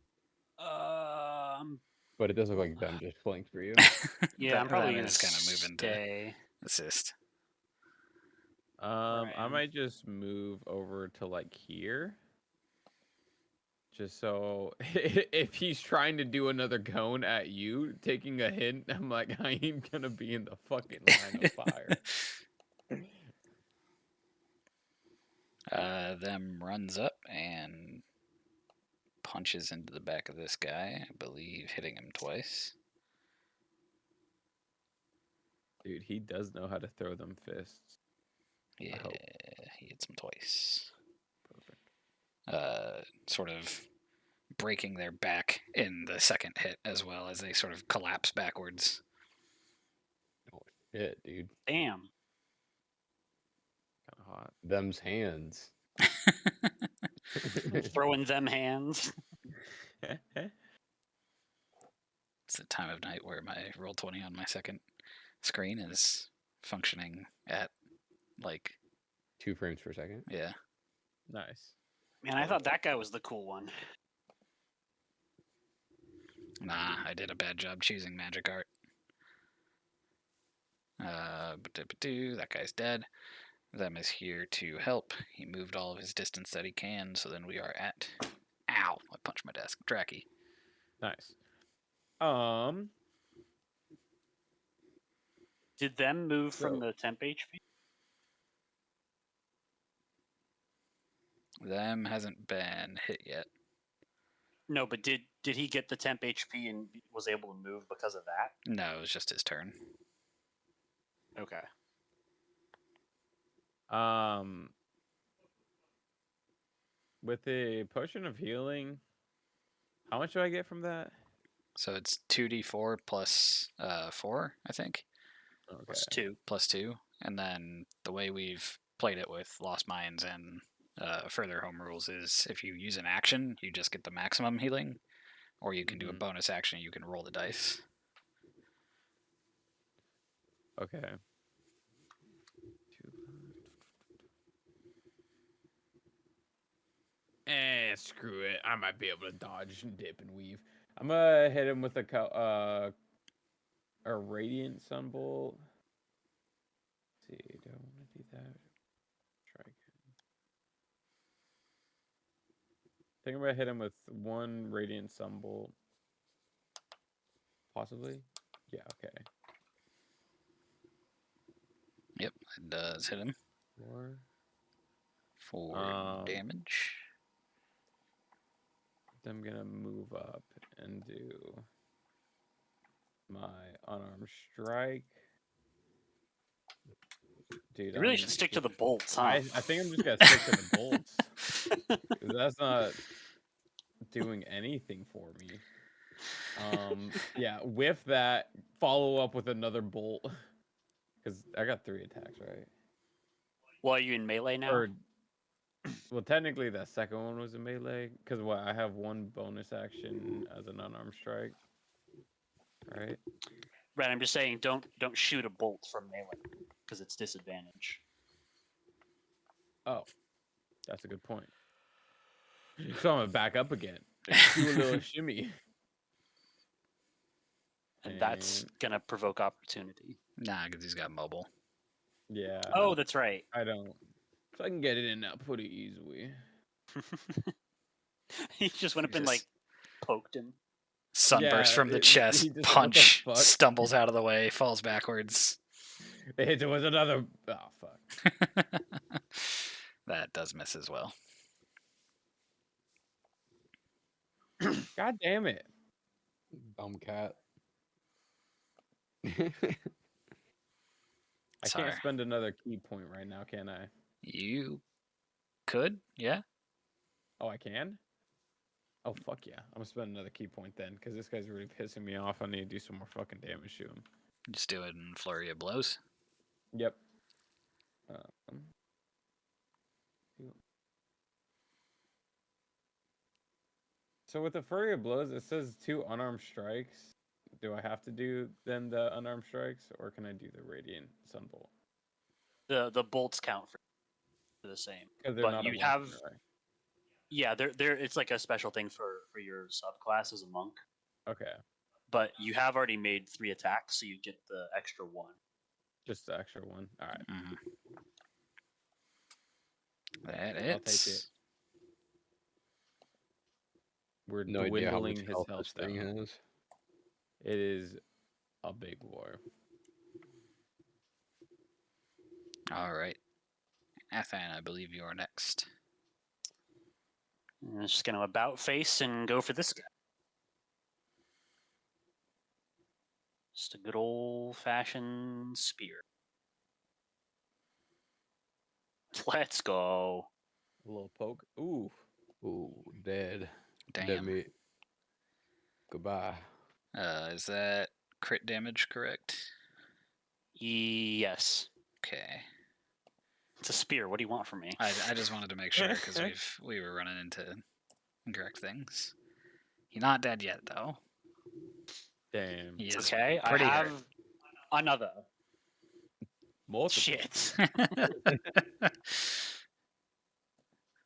But it does look like them just flanked for you. Yeah, I'm probably Them gonna is kind of moving to stay. assist. I am. might just move over to like here. Just so if he's trying to do another cone at you, taking a hint, I'm like, I ain't gonna be in the fucking line of fire. Them runs up and punches into the back of this guy, I believe, hitting him twice. Dude, he does know how to throw them fists. Yeah, hope. he hits him twice. Perfect. Sort of breaking their back in the second hit as well as they sort of collapse backwards. Oh shit, dude. Damn. Kind of hot. Them's hands. Throwing them hands. It's the time of night where my Roll20 on my second screen is functioning at like 2 frames per second. yeah. Nice. Man, I thought that guy was the cool one. Nah, I did a bad job choosing magic art. That guy's dead. Them is here to help. He moved all of his distance that he can, so then we are at. Ow! I punched my desk. Dracky. Nice. Did them move from So- the temp HP? Them hasn't been hit yet. No, but did he get the temp HP and was able to move because of that? No, it was just his turn. Okay. With the potion of healing, how much do I get from that? So it's 2d4 plus 4, I think. Okay. Plus 2. Plus 2. And then the way we've played it with Lost Minds and further home rules is if you use an action, you just get the maximum healing. Or you can do a bonus action, you can roll the dice. Okay. Screw it. I might be able to dodge and dip and weave. I'm gonna hit him with a radiant sunbolt. Let's see, do I want to do that? Try again. I think I'm gonna hit him with one radiant sunbolt. Possibly. Yeah. Okay. Yep, it does hit him 4. for damage. I'm gonna move up and do my unarmed strike. Dude, You really should stick to the bolts, huh? I think I'm just gonna stick to the bolts. 'Cause that's not doing anything for me. Yeah, with that, follow up with another bolt. Because I got 3 attacks, right? Well, are you in melee now? Or, well, technically that second one was a melee. Because what? I have one bonus action as an unarmed strike. Right? Right, I'm just saying don't shoot a bolt from melee because it's disadvantage. Oh, that's a good point. So I'm gonna back up again. Do a little shimmy. And that's gonna provoke opportunity. Nah, because he's got mobile. Yeah. Oh, that's right. I don't. So I can get it in now pretty easily. He just went up and Just- like poked him. Sunburst Yeah, from the he chest, just- what the punch, fuck? stumbles out of the way, falls backwards. It hits it with another. Oh fuck. That does miss as well. God damn it. Dumb cat. I Sorry. can't spend another key point right now, can I? You could, yeah. Oh, I can? Oh, fuck yeah. I'm gonna spend another key point then, because this guy's really pissing me off. I need to do some more fucking damage to him. Just do it in flurry of blows. Yep. So with the Flurry of Blows, it says 2 unarmed strikes. Do I have to do then the unarmed strikes, or can I do the Radiant Sunbolt? The bolts count for the same. Because they're But not a you weapon, have- right? Yeah, they're it's like a special thing for your subclass as a monk. Okay. but you have already made 3 attacks, so you get the extra 1. Just the extra one. All right. Mhm. That I'll take hits. it. We're No idea how much dwindling his health health this thing down. has. It is a big war. All right. Athan, I believe you are next. I'm just going to about face and go for this guy. Just a good old-fashioned spear. Let's go. A little poke. Ooh. Ooh, dead. Dead Damn. meat. Goodbye. Is that crit damage correct? Yes. Okay. It's a spear. What do you want from me? I just wanted to make sure because we were running into incorrect things. He's not dead yet though. Damn. He is Okay, I pretty have hurt. another. Multiple. Shit.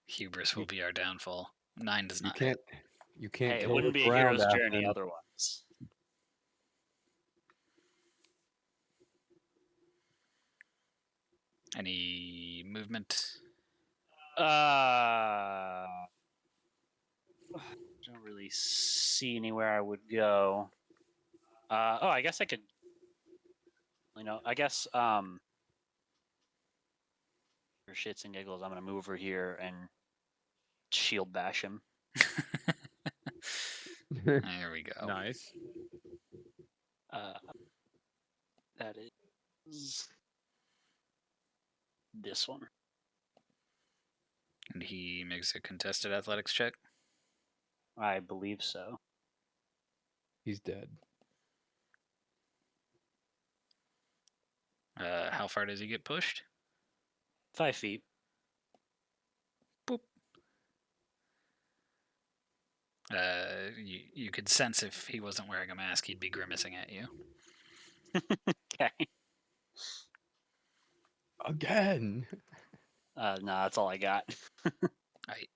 Hubris will be our downfall. 9 does You not hit. can't. You can't Hey, it kill wouldn't the be a ground, hero's journey Athen. otherwise. Any movement? Don't really see anywhere I would go. I guess I could. I guess for shits and giggles, I'm gonna move over here and shield bash him. There we go. Nice. That is this one. And he makes a contested athletics check. I believe so. He's dead. How far does he get pushed? 5 feet. Boop. You could sense if he wasn't wearing a mask, he'd be grimacing at you. Okay. Again. No, that's all I got. Right.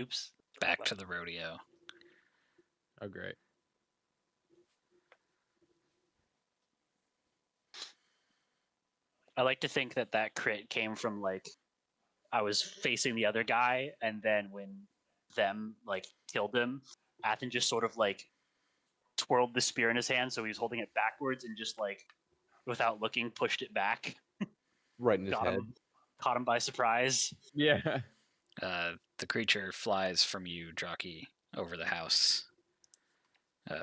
Oops. Back to the rodeo. Oh, great. I like to think that crit came from I was facing the other guy, and then when them killed him, Athen just sort of twirled the spear in his hand, so he was holding it backwards and just without looking pushed it back. Right in his Got head. caught him by surprise. Yeah. The creature flies from you, Jockey, over the house,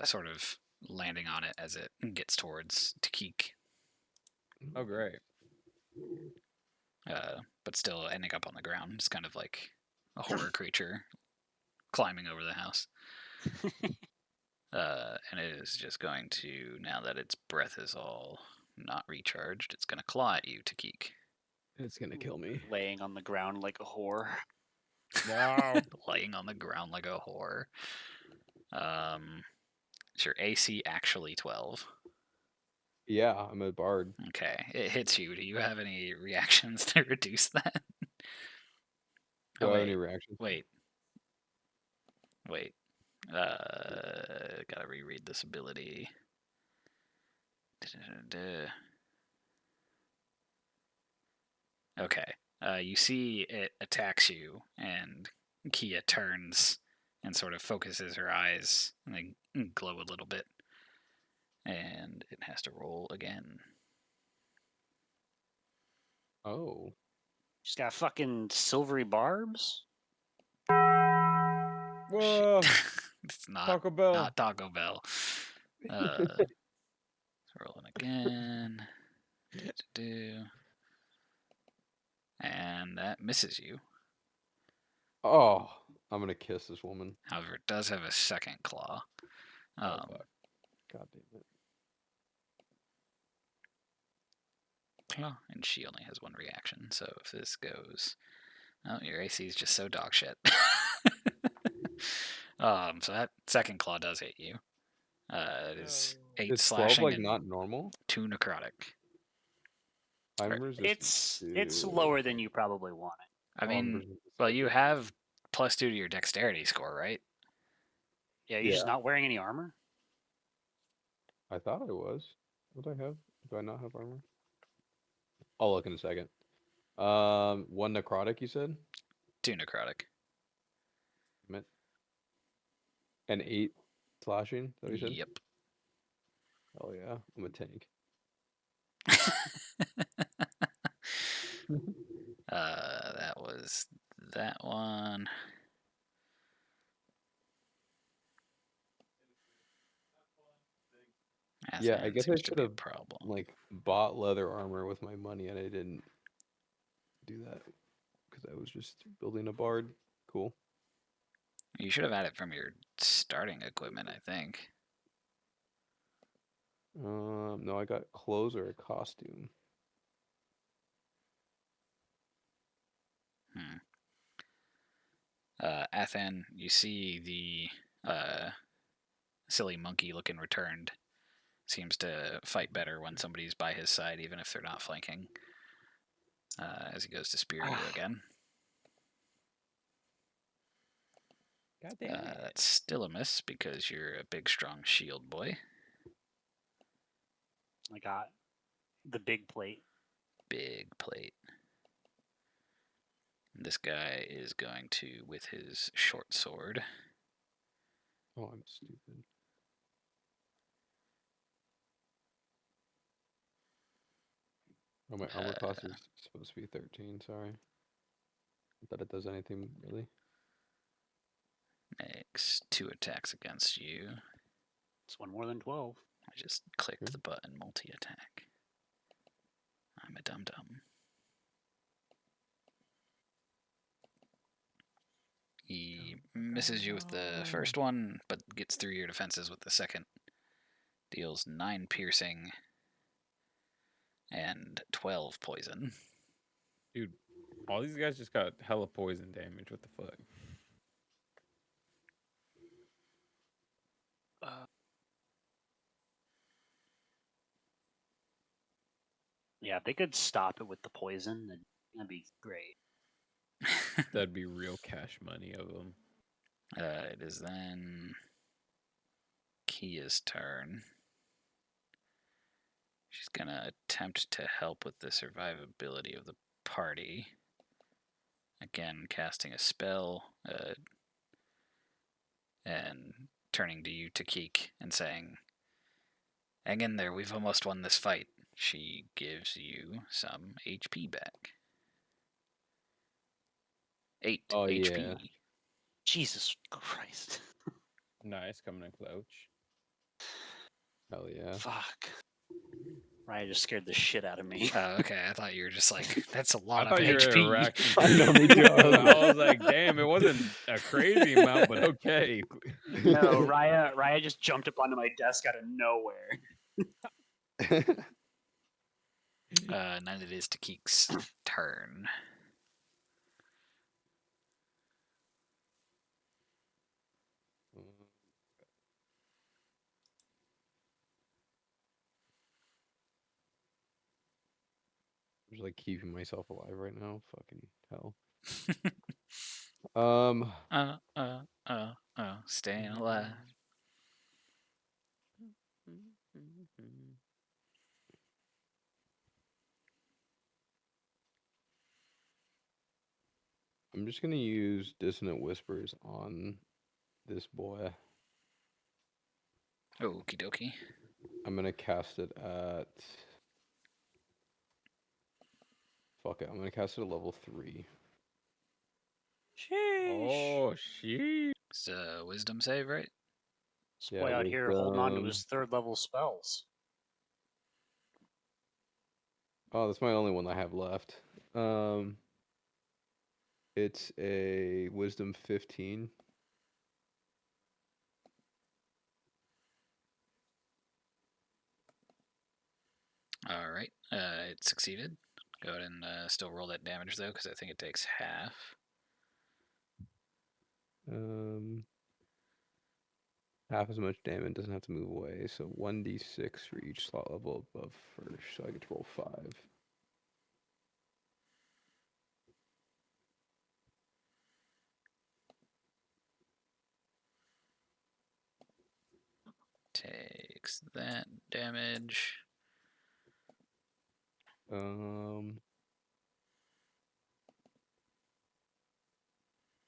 sort of landing on it as it gets towards Takik. Oh, great. But still ending up on the ground. It's kind of like a horror creature climbing over the house. And it is just going to, now that its breath is all not recharged, it's going to claw at you, Takik. It's gonna kill me. Laying on the ground like a whore. Wow. Laying on the ground like a whore. Is your AC actually 12? Yeah, I'm a bard. Okay, it hits you. Do you have any reactions to reduce that? Do Oh, I have any wait. reactions? Wait. Gotta reread this ability. Okay. You see it attacks you, and Kia turns and sort of focuses her eyes, and they glow a little bit. And it has to roll again. Oh. She's got fucking silvery barbs. Whoa. It's not Taco Bell. Not Taco Bell. Rolling again. And that misses you. Oh, I'm gonna kiss this woman. However, it does have a second claw. Oh fuck. God damn it. And she only has one reaction, so if this goes... Oh, your AC is just so dog shit. So that second claw does hit you. It is 8 Is 12 slashing like and not normal? 2 necrotic. I'm Right. resistant. It's lower than you probably want it. I mean, well, you have +2 to your dexterity score, right? Yeah, you're just not wearing any armor. I thought I was. What do I have? Do I not have armor? I'll look in a second. 1 necrotic, you said? 2 necrotic. Damn it. And 8 slashing, is that what you said? Yep. Oh yeah, I'm a tank. That was that one. Yeah, I Athan guess I seems to should be a have problem. like bought leather armor with my money, and I didn't do that because I was just building a bard. Cool. You should have had it from your starting equipment, I think. No, I got clothes or a costume. Athan, you see the silly monkey-looking returned. Seems to fight better when somebody's by his side, even if they're not flanking. As he goes to spear you again. God damn it. That's still a miss because you're a big, strong shield boy. I got the big plate. Big plate. This guy is going to, with his short sword, Oh, I'm stupid. Oh, my armor class is supposed to be 13. Sorry. Not that it does anything really. makes 2 attacks against you. It's one more than 12. I just clicked Okay. the button multi-attack. I'm a dum-dum. He misses you with the first one, but gets through your defenses with the second. Deals 9 piercing and 12 poison. Dude, all these guys just got hella poison damage. What the fuck? Yeah, if they could stop it with the poison, then that'd be great. That'd be real cash money of them. It is then Kia's turn. She's gonna attempt to help with the survivability of the party. Again, casting a spell and turning to you, Takik, and saying, "Hang in there, we've almost won this fight." She gives you some HP back. 8 Oh, HP. yeah. Jesus Christ. Nice, coming in clutch. Hell yeah. Fuck. Ryan just scared the shit out of me. Oh, okay. I thought you were just like, that's a I lot of thought you were HP. actually. I know, me too. I was like, damn, it wasn't a crazy amount, but okay. No, Raya just jumped up onto my desk out of nowhere. Now it is Takik's turn. I'm just like keeping myself alive right now. Fucking hell. Staying alive. I'm just gonna use Dissonant Whispers on this boy. Okie dokie. I'm gonna cast it at. Fuck it. I'm gonna cast it at level 3. Oh, shit. It's a wisdom save, right? This Yeah, boy out here holding on to wisdom. his 3rd level spells. Oh, that's my only one I have left. It's a wisdom 15. All right. It succeeded. Go ahead and still roll that damage, though, because I think it takes half. Half as much damage, doesn't have to move away. So 1d6 for each slot level above first. So I get to roll 5. Take Fix that damage.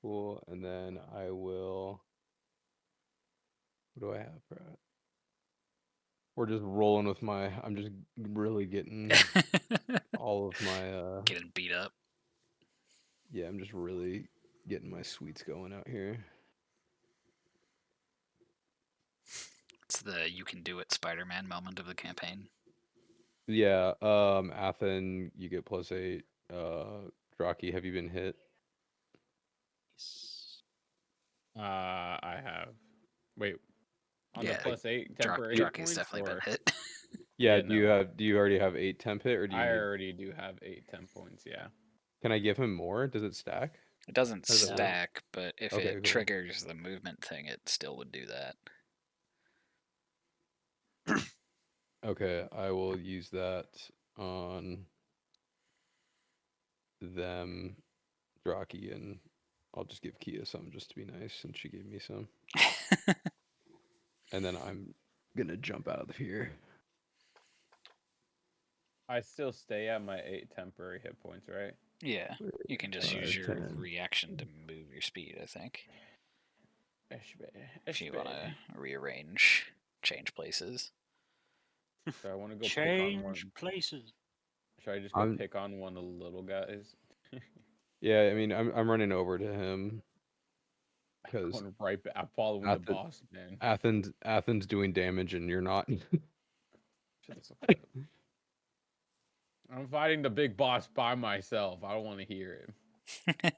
Cool, and then I will. What do I have for it? We're just rolling with my. I'm just really getting all of my. Getting beat up. Yeah, I'm just really getting my sweets going out here. It's the you can do it Spider-Man moment of the campaign. Yeah, Athen, you get +8. Draki, have you been hit? I have. Wait, on Yeah, the +8 temporary hit Draki's points, definitely or been hit. Yeah, Yeah, no. do you already have 8 temp hit, or do you I need? already do have 8 temp points. Yeah. Can I give him more? Does it stack? It doesn't How does that work? stack, but if Okay, it cool. triggers the movement thing, it still would do that. Okay, I will use that on them, Draki, and I'll just give Kia some just to be nice, since she gave me some. And then I'm gonna jump out of here. I still stay at my 8 temporary hit points, right? Yeah, you can just use 5, your 10. reaction to move your speed, I think. If you want to rearrange, change places. So I want to go pick on one. Change places. Should I just go I'm- pick on one of the little guys? Yeah, I mean, I'm running over to him because Going right back. I'm following the boss, man. Athens doing damage and you're not. Shut the fuck up. I'm fighting the big boss by myself. I don't want to hear it.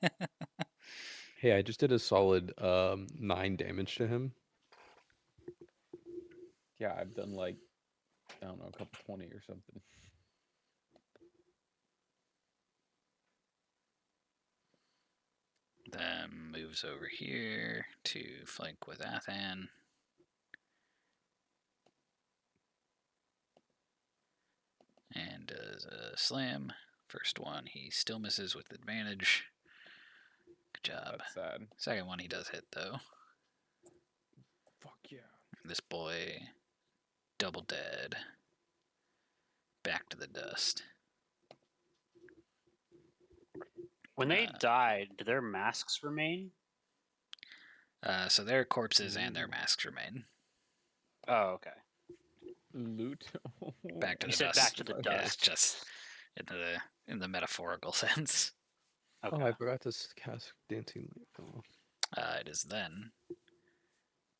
Hey, I just did a solid 9 damage to him. Yeah, I've done like, I don't know, a couple 20 or something. Then moves over here to flank with Athan. And does a slam. First one, he still misses with advantage. Good job. That's sad. Second one, he does hit, though. Fuck yeah. This boy, double dead. Back to the dust. When they died, do their masks remain? So their corpses and their masks remain. Oh, okay. Loot. Back to You the said dust. back to the Yeah, dust. just in the metaphorical sense. Okay. Oh, I forgot to cast Dancing Light. Oh. It is then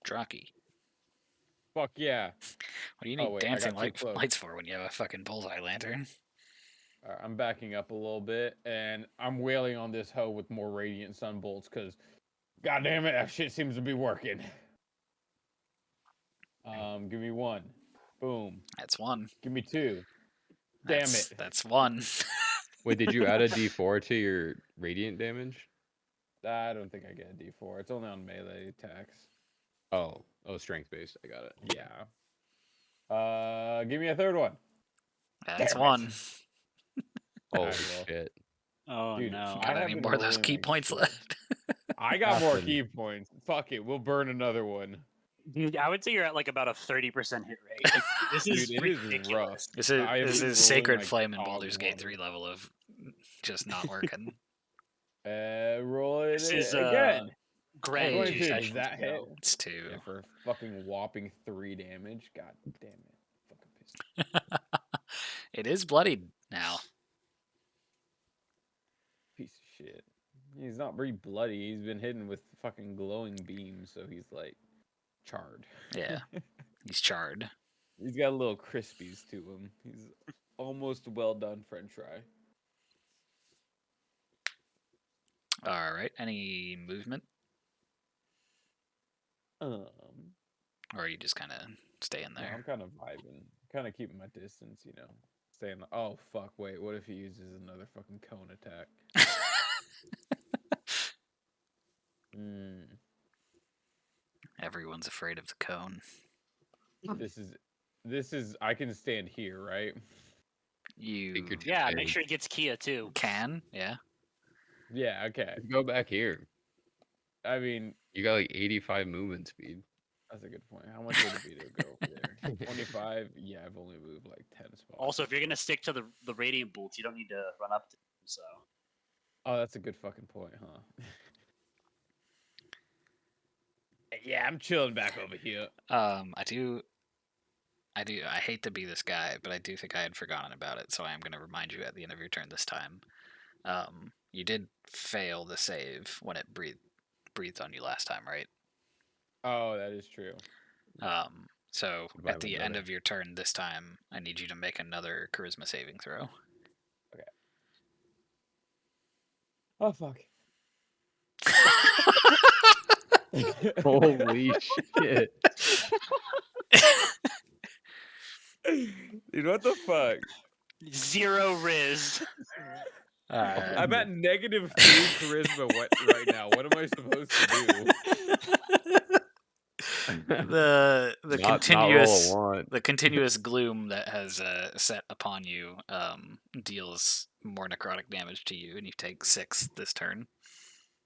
Draki. Fuck yeah. What do you need Oh, wait, I dancing got too close. lights for when you have a fucking bullseye lantern? Alright, I'm backing up a little bit, and I'm wailing on this hoe with more radiant sun bolts, because, god damn it, that shit seems to be working. Give me 1. Boom. That's 1. Give me 2. Damn it. That's 1. Wait, did you add a D4 to your radiant damage? I don't think I get a D4. It's only on melee attacks. Oh, strength based. I got it. Yeah. Give me a third one. That's Damn it. 1. Oh Alright, well. shit! Oh Dude, no. I Got any have been more of those rolling key like points shit. left? I got more Nothing. key points. Fuck it. We'll burn another one. Dude, I would say you're at like about a 30% hit rate. This is Dude, it is ridiculous. rough. This I have is been rolling Sacred like Flame in dog Baldur's Gate water. 3 level of just not working. Roll it This is again. grand Hey. 22. Does sessions that hit? ago. It's 2. Yeah, for fucking whopping 3 damage. God damn it. Fucking pissed. It is bloodied now. Piece of shit. He's not very bloody. He's been hidden with fucking glowing beams, so he's like charred. Yeah. He's charred. He's got little crispies to him. He's almost well done French fry. All right. Any movement? Um, Or are you just kind of staying no, there? I'm kind of vibing, kind of keeping my distance, you know. Saying, oh fuck, wait, what if he uses another fucking cone attack? Everyone's afraid of the cone. This is. I can stand here, right? You Yeah, make sure he gets Kia too. can, yeah. Yeah. Okay. Go back here. I mean, You got like 85 movement speed. That's a good point. How much would it be to go over there? 25? Yeah, I've only moved like 10 spots. Also, if you're gonna stick to the radiant bolts, you don't need to run up to them. So Oh, that's a good fucking point, huh? Yeah, I'm chilling back over here. I hate to be this guy, but I do think I had forgotten about it, so I am going to remind you at the end of your turn this time. You did fail the save when it breathed on you last time, right? Oh, that is true. So Goodbye, at my the end brother. of your turn this time, I need you to make another charisma saving throw. Oh, fuck. Holy shit! Dude, what the fuck? 0 Riz. I'm at -3 charisma right now. What am I supposed to do? the Not roll a continuous one. the continuous gloom that has set upon you deals more necrotic damage to you, and you take 6 this turn.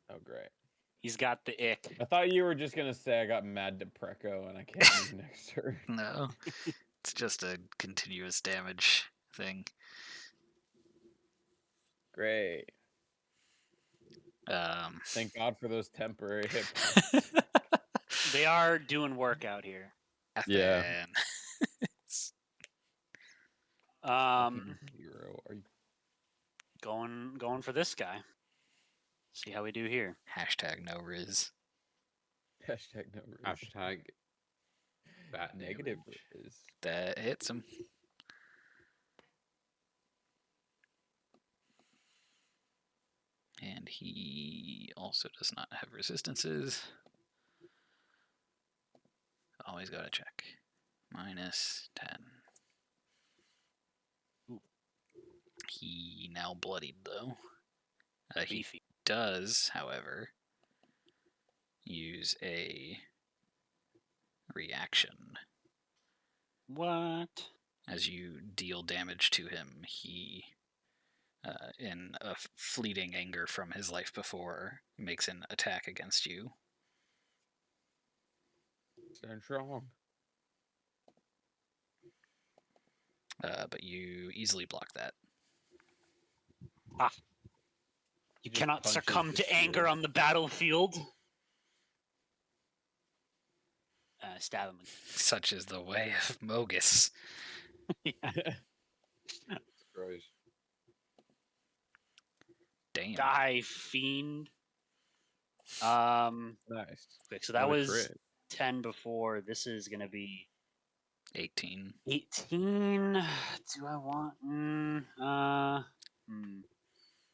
Oh, great. He's got the ick. I thought you were just gonna say I got mad depreco and I can't move next turn. No, it's just a continuous damage thing. Great. Um, Thank God for those temporary hit points. They are doing work out here. Yeah. Athen. Um, 0. Are you... going for this guy. See how we do here. Hashtag no riz. Hashtag no risk. Hashtag bat Negative damage. is. That hits him. And he also does not have resistances. Always gotta check. -10. Ooh. He now bloodied, though. He Beefy. does, however, use a reaction. What? As you deal damage to him, he, in a fleeting anger from his life before, makes an attack against you. Stand strong. But you easily block that. You He just cannot punches succumb the to anger shield. on the battlefield. Stab him again. Such is the way of Mogus. Christ. Damn. Die, fiend. Nice. Quick. So that Not a was crit. 10 before. This is gonna be 18. 18. Do I want?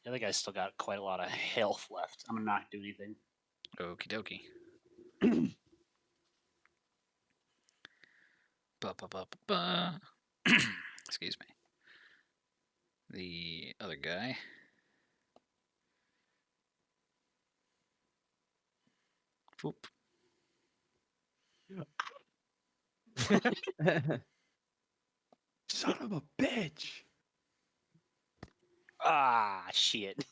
The other guy's still got quite a lot of health left. I'm gonna not do anything. Okie dokie. Ba-ba-ba-ba-ba. Excuse me. The other guy. Whoop. Son of a bitch. Ah, shit.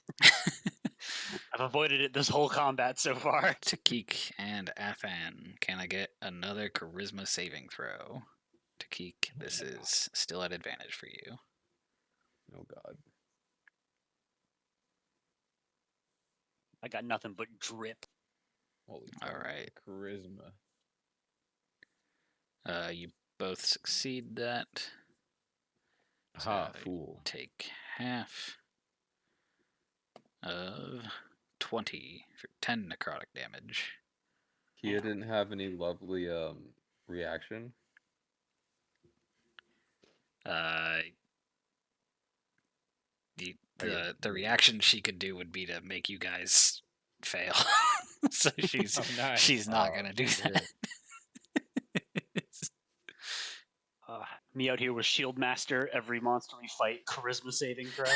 I've avoided it this whole combat so far. Takik and Athan. Can I get another charisma saving throw? Takik, this is still at advantage for you. Oh, God. I got nothing but drip. Holy All fuck. right. Charisma. You both succeed that. Ha, So fool. take half of 20 for 10 necrotic damage. Kia didn't have any lovely reaction. The reaction she could do would be to make you guys fail. So she's Oh, nice. she's not gonna do that. Me out here with Shield Master every monster we fight, charisma saving throw.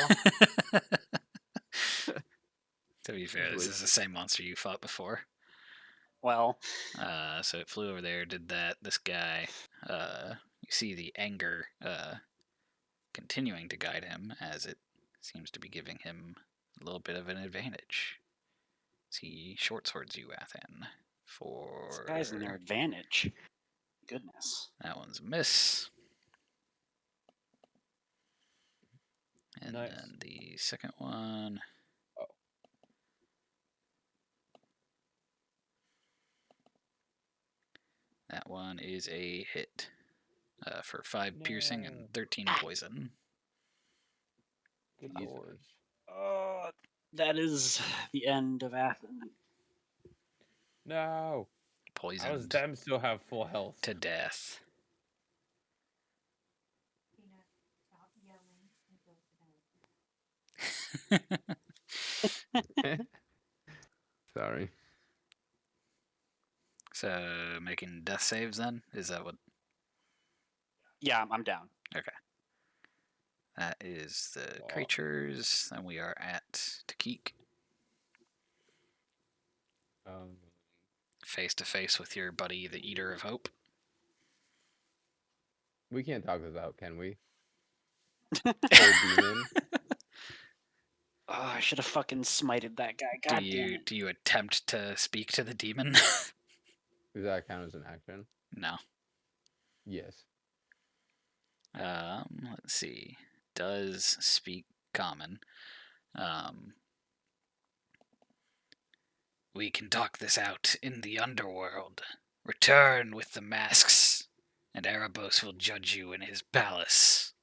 To be fair, this is the same monster you fought before. Well, So it flew over there, did that. This guy, you see the anger continuing to guide him as it seems to be giving him a little bit of an advantage. He short swords you, Athen, This guy's in their advantage. Goodness. That one's a miss. And Nice. then the second one. Oh. That one is a hit for 5 piercing No. and 13 poison. Good Jesus. lord. That is the end of Athens. No. How does Poisoned them still have full health? to death. Sorry. So making death saves then? Is that what? Yeah, I'm down. Okay. That is the Aw. creatures. And we are at Takik. Face to face with your buddy, the Eater of Hope. We can't talk this out, can we? Poor demon. Oh, I should have fucking smited that guy. Do God damn you it. do you attempt to speak to the demon? Does that count as an action? No. Yes. Let's see. Does speak common. We can talk this out in the underworld. Return with the masks, and Erebos will judge you in his palace.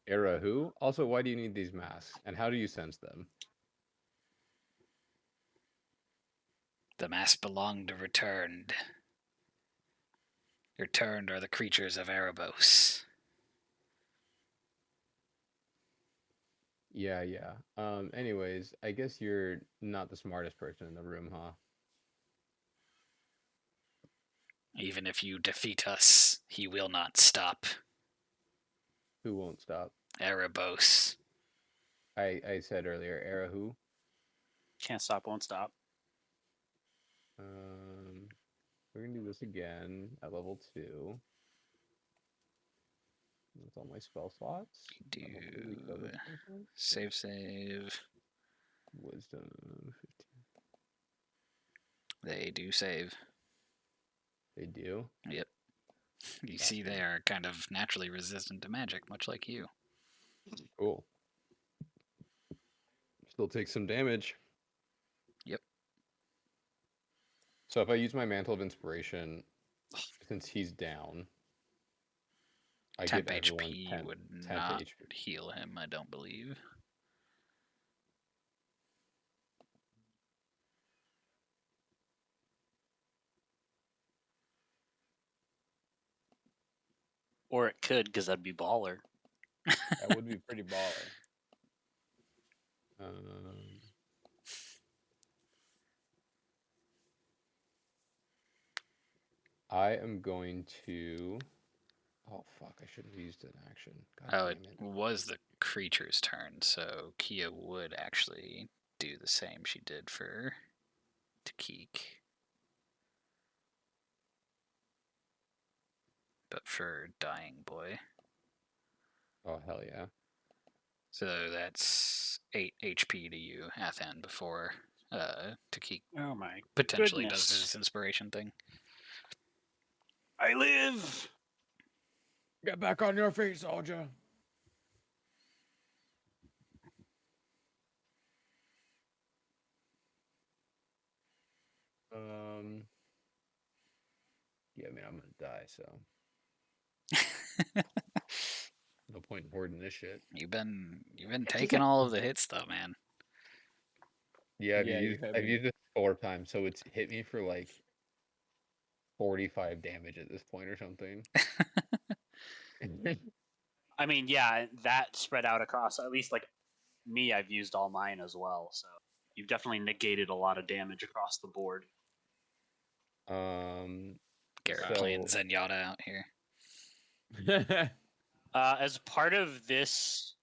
Era who? Also, why do you need these masks? And how do you sense them? The masks belong to Returned. Returned are the creatures of Erebos. Yeah. Anyways, I guess you're not the smartest person in the room, huh? Even if you defeat us, he will not stop. Who won't stop? Erebos. I said earlier, Era who? Can't stop, won't stop. We're gonna do this again at level 2. That's all my spell slots. Do Level 2, we cover spell slots. save. Wisdom 15. They do save. They do. Yep. You see, they are kind of naturally resistant to magic, much like you. Cool. Still take some damage. Yep. So if I use my Mantle of Inspiration, since he's down, I Temp give everyone HP 10, would 10 not HP. heal him, I don't believe. Or it could, because that'd be baller. That would be pretty baller. I am going to. Oh fuck! I should have used an action. God Oh, damn it was the creature's turn, so Kia would actually do the same she did for Takik. But for Dying Boy. Oh hell yeah! So that's 8 HP to you, Athan, before Takik Oh my potentially goodness. does his inspiration thing. I live! Get back on your feet, soldier. Yeah, I mean I'm gonna die, so no point in hoarding this shit. You've been taking all of the hits though, man. Yeah, Yeah, I've used it 4 times, so it's hit me for like 45 damage at this point or something. I mean, yeah, that spread out across, at least like me, I've used all mine as well, so you've definitely negated a lot of damage across the board. Garrett So- playing Zenyatta out here. As part of this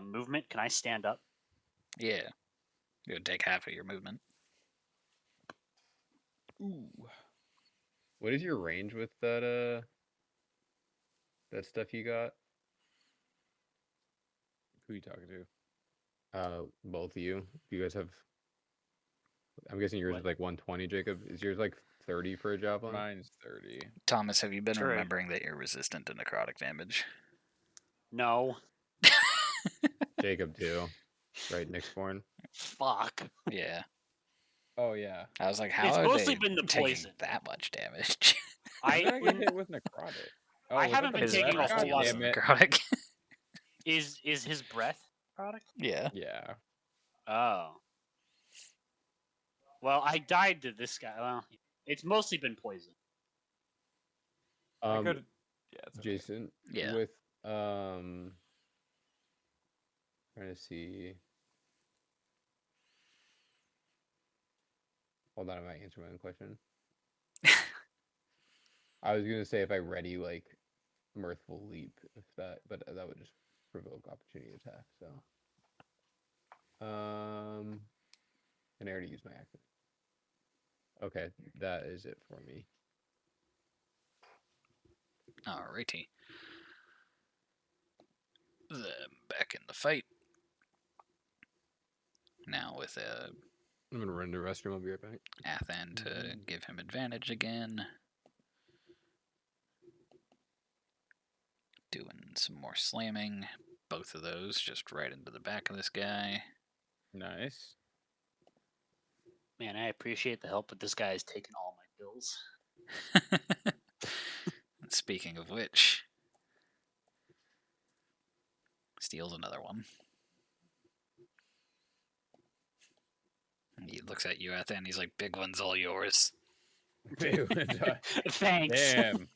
movement, can I stand up? Yeah. It would take half of your movement. Ooh. What is your range with that that stuff you got? Who you talking to? Both of you. You guys have. I'm guessing yours What? is like 120, Jacob. Is yours like 30 for a javelin? Mine's 30. Thomas, have you been Sure. remembering that you're resistant to necrotic damage? No. Jacob too. Right, Nickborn. Fuck. Yeah. Oh yeah. I was like, how It's are mostly they been the taking poison. that much damage? When did I get I hit with necrotic? Oh, I was haven't that the been His taking a breath? breath whole God lot deals of damn it. necrotic. is his breath product? Yeah. Yeah. Oh. Well, I died to this guy. Well, it's mostly been poison. I Um, could. Yeah. It's okay. Jason, Yeah. with trying to see. Hold on, I might answer my own question. I was gonna say if I ready like mirthful leap, if that, but that would just provoke opportunity attack. So, and I already used my action. Okay, that is it for me. Alrighty. Then back in the fight. Now with I'm gonna run to the restroom. I'll be right back. Athan to give him advantage again. Doing some more slamming. Both of those just right into the back of this guy. Nice. Man, I appreciate the help, but this guy has taken all my pills. Speaking of which, steals another one. He looks at you, Athan. He's like, "Big one's all yours." Thanks. Damn.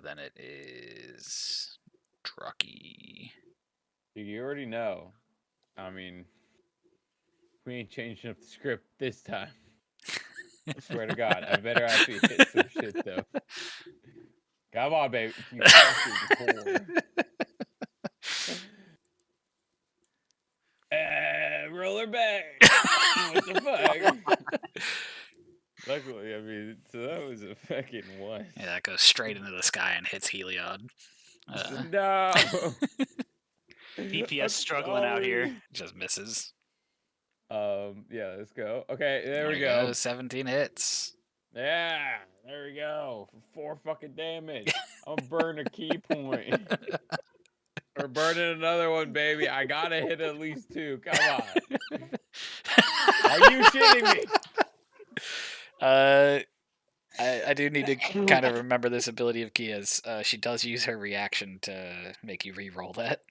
Then it is Trucky. You already know. I mean, we ain't changing up the script this time. I swear to God, I better actually hit some shit though. Come on, baby. You fucking whore. Roll her back. What the fuck? Luckily, I mean, so that was a fucking one. Yeah, that goes straight into the sky and hits Heliod. No. DPS I'm struggling out here. sorry. Just misses. Yeah, let's go. Okay, there we you go. 17 hits. Yeah, there we go. For 4 fucking damage. I'm gonna burn a key point. We're burning another one, baby. I gotta hit at least 2. Come on. Are you shitting me? I do need to kind of remember this ability of Kia's. She does use her reaction to make you re-roll that.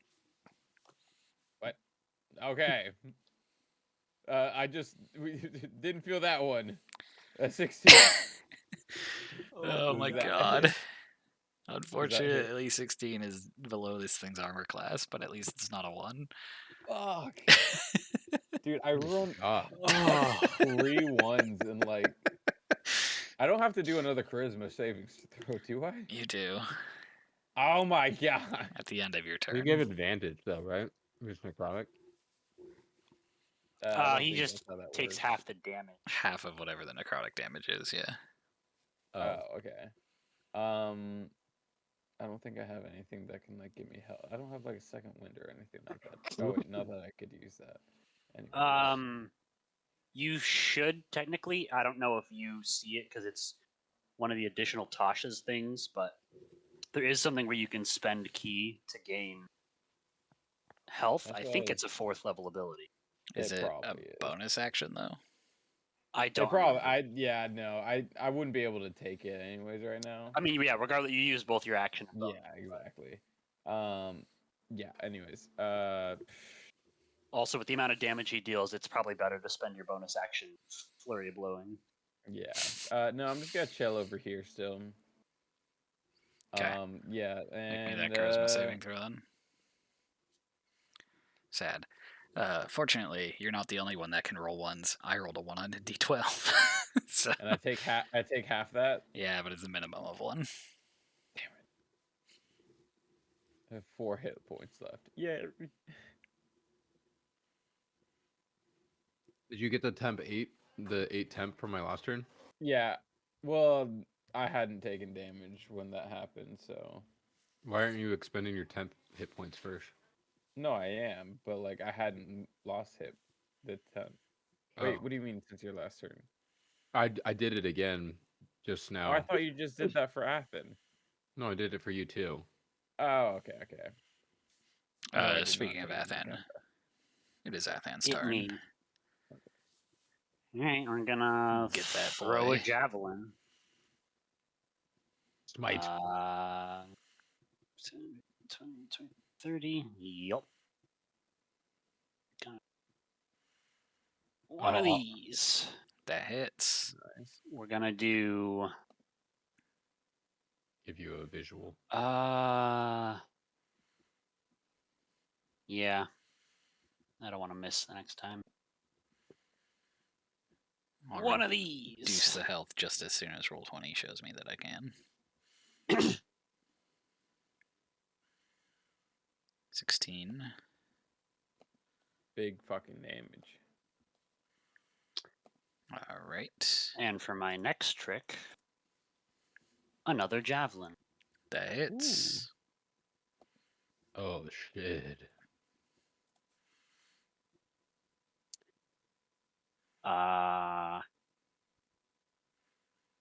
What? Okay. I just didn't feel that one. A 16. Oh my Is that- god. Unfortunately, 16 is below this thing's armor class, but at least it's not a 1. Fuck. Dude, I run Ah, 3 ones and like I don't have to do another charisma saving throw, do I? You do. Oh my god. At the end of your you turn. give advantage though, right? With necrotic. I don't He think just that's how that takes works. half the damage. Half of whatever the necrotic damage is, yeah. Oh, okay. I don't think I have anything that can like give me help. I don't have like a second wind or anything like that. Oh wait, not that I could use that. Anyways. You should technically. I don't know if you see it because it's one of the additional Tasha's things, but there is something where you can spend key to gain health. That's I what think I- it's a 4th level ability. Is It it a probably is. bonus action, though? I It don't. probably. remember. No. I wouldn't be able to take it anyways right now. I mean, yeah. Regardless, you use both your action. And bonus, Yeah, but exactly. Yeah. Anyways. Also, with the amount of damage he deals, it's probably better to spend your bonus action flurry of blowing. Yeah. No, I'm just gonna chill over here still. Okay. Yeah, Make me and that charisma saving throw then. Sad. Fortunately, you're not the only one that can roll ones. I rolled a 1 on a d12. So, and I take half that. yeah, but it's a minimum of 1. I have 4 hit points left. Yeah. Did you get the temp 8? The 8 temp from my last turn? Yeah. Well, I hadn't taken damage when that happened, so Why aren't you expending your temp hit points first? no, I am, but like I hadn't lost hit the 10. Wait, Oh, what do you mean since your last turn? I did it again just Oh, I now. thought you just did that for Athen. No, I did it for you too. Oh, okay, okay. No, I did Speaking not of know you meant Athen, that. it is Athen's Hit turn. me. All right, we're gonna Get that throw a boy. javelin. Smite. 10, 20, 20, 30. Yup. One of these. That hits. Nice. We're gonna do. Give you a visual. Yeah. I don't want to miss the next time. I'll One of reduce these. the health just as soon as roll 20 shows me that I can. 16. Big fucking damage. All right. And for my next trick, another javelin. That hits. Oh shit.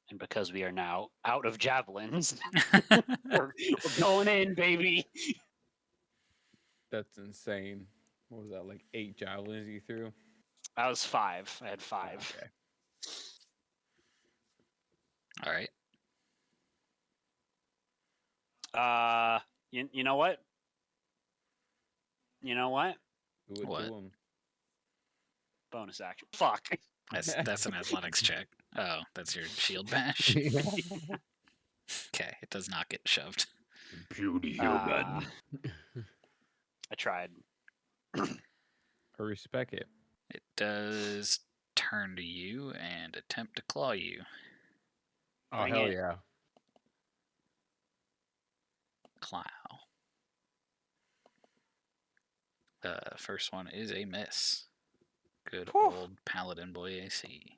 And because we are now out of javelins, we're going in, baby. That's insane. What was that, like 8 javelins you threw? I was 5. I had 5. Okay. All right. You know what? You know what? Do it What? to him. Bonus action. Fuck. That's an athletics check. Oh, that's your shield bash? Okay, it does not get shoved. Beauty human. I tried. I respect it. It does turn to you and attempt to claw you. Oh Bring hell it. yeah. Clow. First one is a miss. Good Whew. old Paladin boy AC.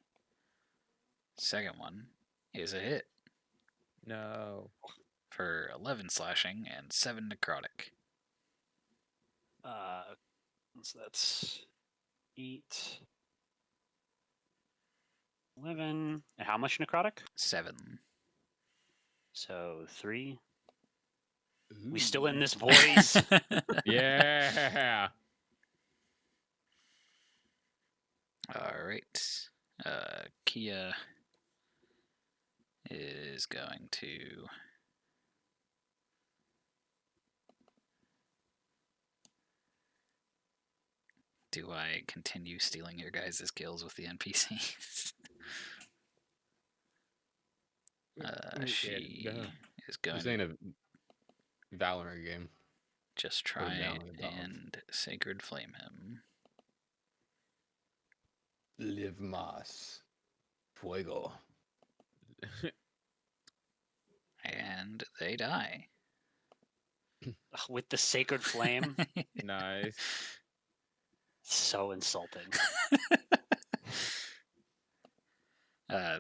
Second one is a hit No. for 11 slashing and 7 necrotic. So that's 8, 11. And how much necrotic? 7. So 3. Ooh. We still in this, boys. Yeah. All right. Kia is going to do I continue stealing your guys' kills with the NPCs? She is going This to ain't a Valorant game. just Put him try down on the dog. and Sacred Flame him. Live mas. Fuego. And they die. With the sacred flame. Nice. So insulting.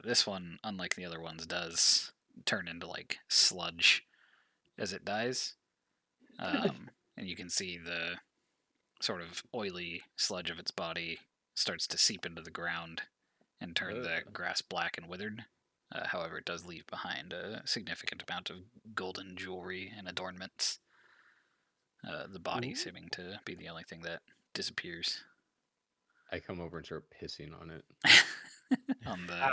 This one, unlike the other ones, does turn into like sludge as it dies. And you can see the sort of oily sludge of its body starts to seep into the ground and turn the grass black and withered. However, it does leave behind a significant amount of golden jewelry and adornments. The body seeming to be the only thing that disappears. I come over and start pissing on it. On the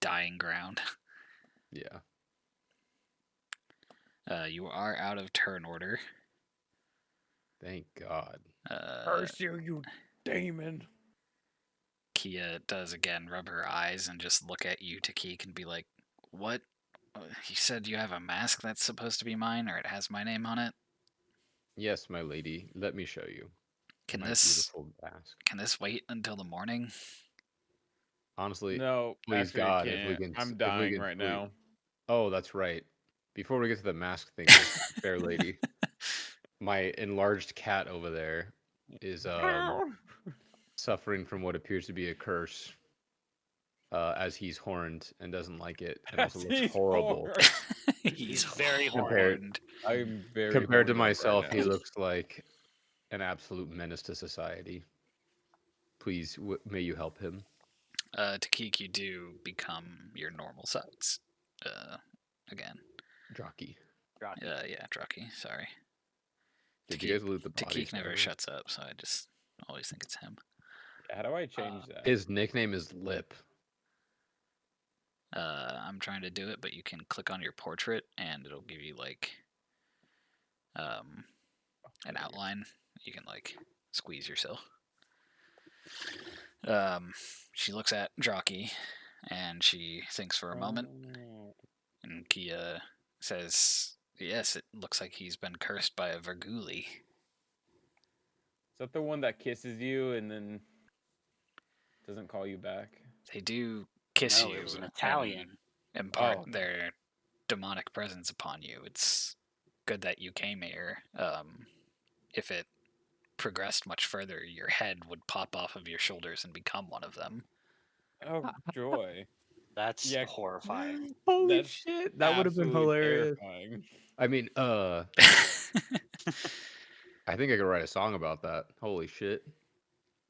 dying ground. Yeah. You are out of turn order. Thank God. Curse you, you demon. Kia does again rub her eyes and just look at you, Takik, and be like, "What? You said you have a mask that's supposed to be mine, or it has my name on it? Yes, my lady. Let me show you. Can My this beautiful mask. can this wait until the morning?" Honestly, No, please actually, God, I if we can't. can. I'm If we dying can right sleep. now. Oh, that's right. Before we get to the mask thing, fair lady, my enlarged cat over there is suffering from what appears to be a curse. As he's horned and doesn't like it, and also looks He's horrible. horned. He's very horned. I'm very Compared to horned up right myself, now. he looks like an absolute menace to society. please, may you help him. Takik, you do become your normal size. Again. Jockey. Yeah, Draki, sorry. Did you guys loot the bodies? Takik never shuts up, so I just always think it's him. How do I change that? His nickname is Lip. I'm trying to do it, but you can click on your portrait and it'll give you like an outline. You can like squeeze yourself. She looks at Draki and she thinks for a moment, and Kia says, "Yes, it looks like he's been cursed by a Verguli." Is that the one that kisses you and then doesn't call you back? They do kiss No, you it was an Italian. and impart Oh. their demonic presence upon you. It's good that you came here. If it progressed much further, your head would pop off of your shoulders and become one of them. Oh, joy. That's Yeah. horrifying. Holy That's shit! That would have been absolutely hilarious. terrifying. I mean, I think I could write a song about that. Holy shit!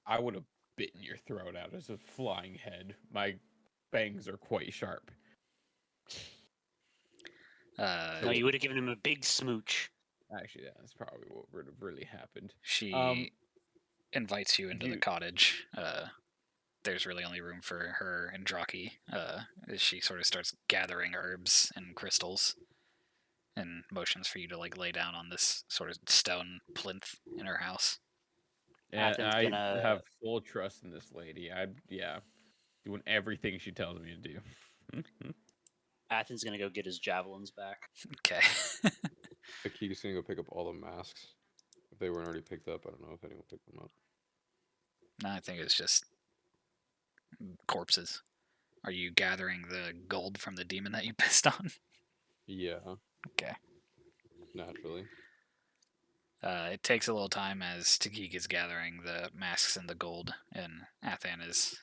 I would have bitten your throat out as a flying head. My bangs are quite sharp. No, you would have given him a big smooch. Actually, that's probably what would have really happened. She invites you into the you- cottage. There's really only room for her and Draki. As she sort of starts gathering herbs and crystals, and motions for you to like lay down on this sort of stone plinth in her house. And Athens I gonna- have full trust in this lady. Doing everything she tells me to do. Athens gonna go get his javelins back. Okay. Akita's gonna go pick up all the masks. If they weren't already picked up, I don't know if anyone picked them up. No, I think it's just corpses. Are you gathering the gold from the demon that you pissed on? Yeah. Okay. Naturally. It takes a little time as Takik is gathering the masks and the gold, and Athan is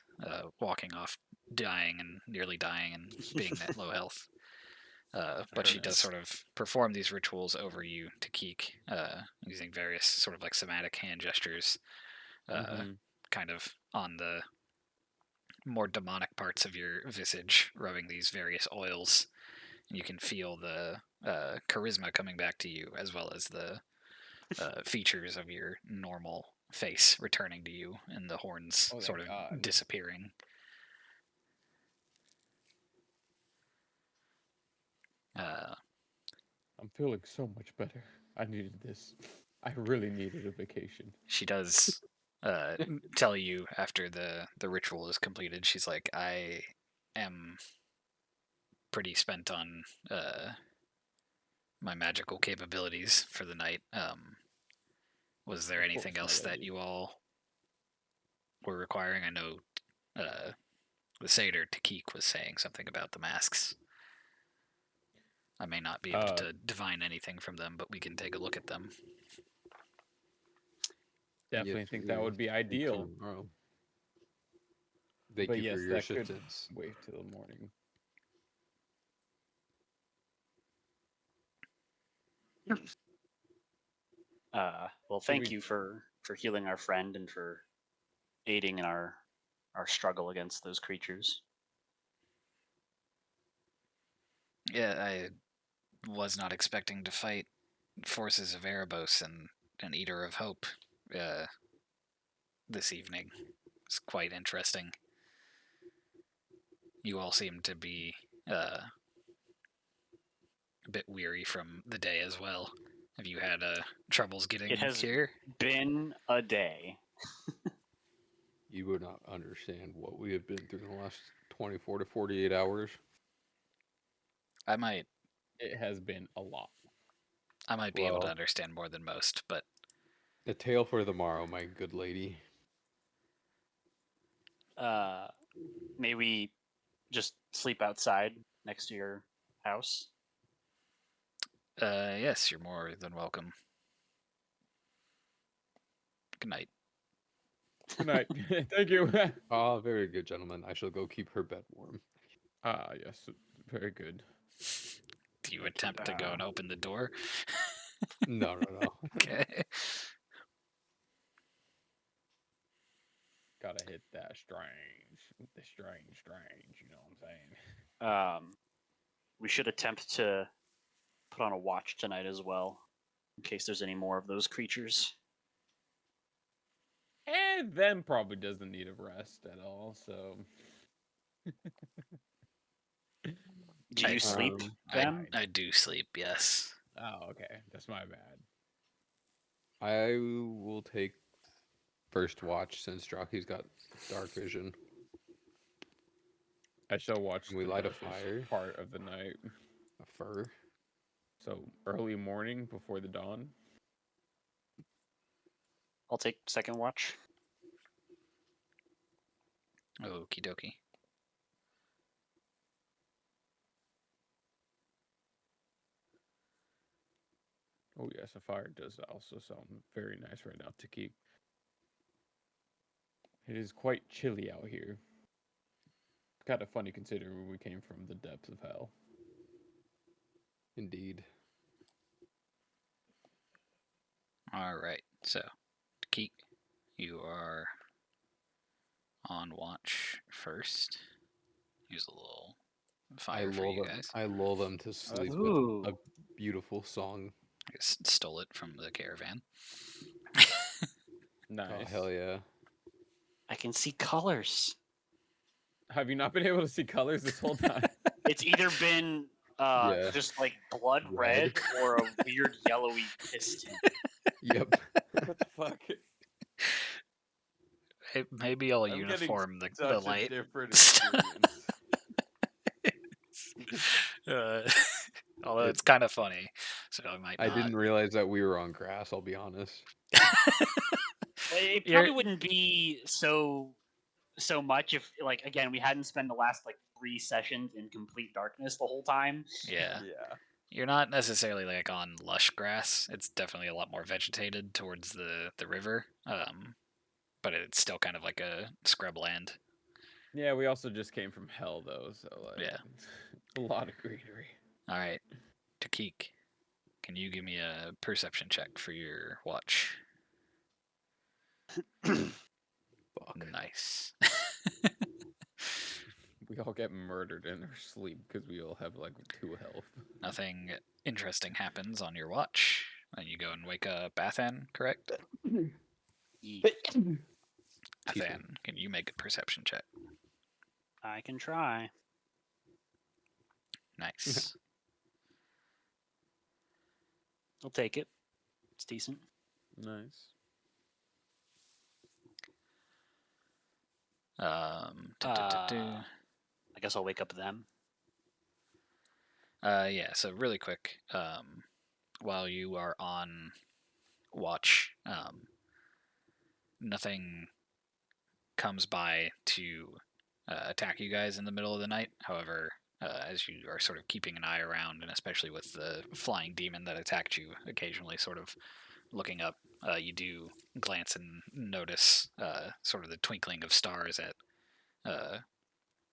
walking off, dying and nearly dying and being at low health. But she does sort of perform these rituals over you, Takik, using various sort of like somatic hand gestures, kind of on the more demonic parts of your visage, rubbing these various oils. And you can feel the charisma coming back to you, as well as the features of your normal face returning to you, and the horns sort of disappearing. I'm feeling so much better. I needed this. I really needed a vacation. She does tell you after the ritual is completed. She's like, I am pretty spent on my magical capabilities for the night. Was there anything else that you all were requiring? I know the satyr Takik was saying something about the masks. I may not be able to divine anything from them, but we can take a look at them. Definitely think that would be ideal. Thank But you yes, for your that could assistance. wait till the morning. Well, thank you for healing our friend and for aiding in our struggle against those creatures. Yeah, I was not expecting to fight forces of Erebos and an Eater of Hope this evening. It's quite interesting. You all seem to be a bit weary from the day as well. Have you had troubles getting It has here? been a day. You would not understand what we have been through in the last 24 to 48 hours. I might It has been a lot. be able to understand more than most, but A tale for the morrow, my good lady. May we just sleep outside next to your house? yes, you're more than welcome. Good night. Good night. Thank you. Ah, very good, gentlemen. I shall go keep her bed warm. Yes. Very good. Do you attempt to go and open the door? No. Okay. Gotta hit that the strange. You know what I'm saying? We should attempt to put on a watch tonight as well, in case there's any more of those creatures. And them probably doesn't need a rest at all. So Do you sleep, them? I do sleep, yes. Oh, okay. That's my bad. I will take first watch since Drocky's got dark vision. I shall watch Can we the light a darkest fire? part of the night. A fur. So early morning before the dawn. I'll take second watch. Okie dokie. Oh yes, a fire does also sound very nice right now, Tiki. It is quite chilly out here. Kind of funny considering we came from the depths of hell. Indeed. All right, so Keek, you are on watch first. Use a little fire for you guys. I lull them to sleep with Ooh. a beautiful song. I just stole it from the caravan. Nice. Oh hell yeah! I can see colors. Have you not been able to see colors this whole time? It's either been Yeah. just like blood Red. red or a weird yellowy piston. Yep. What the fuck? Maybe I'll I'm getting uniform the Such a light. different experience. Although it's kind of funny, so I might I not. didn't realize that we were on grass. I'll be honest. It You're- probably wouldn't be so much if, like, again, we hadn't spent the last like 3 sessions in complete darkness the whole time. Yeah. Yeah. You're not necessarily like on lush grass. It's definitely a lot more vegetated towards the river. But it's still kind of like a scrub land. Yeah, we also just came from hell though, so like Yeah. a lot of greenery. All right, Takik, can you give me a perception check for your watch? Fuck. Nice. We all get murdered in our sleep because we all have like 2 health. Nothing interesting happens on your watch, and you go and wake up Athan, correct? Ye- Athan, can you make a perception check? I can try. Nice. I'll take it. It's decent. Nice. I guess I'll wake up them. Yeah, so really quick, while you are on watch, nothing comes by to attack you guys in the middle of the night. However, as you are sort of keeping an eye around, and especially with the flying demon that attacked you occasionally sort of looking up, you do glance and notice sort of the twinkling of stars at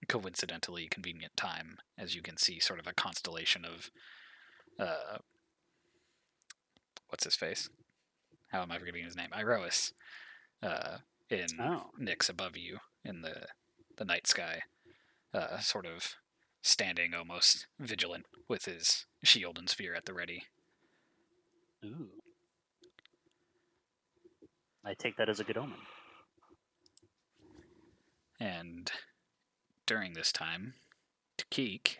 coincidentally convenient time, as you can see sort of a constellation of what's his face? How am I forgetting his name? Iroas. In Oh. Nyx above you in the night sky, sort of standing almost vigilant with his shield and spear at the ready. Ooh. I take that as a good omen. And during this time, Takik,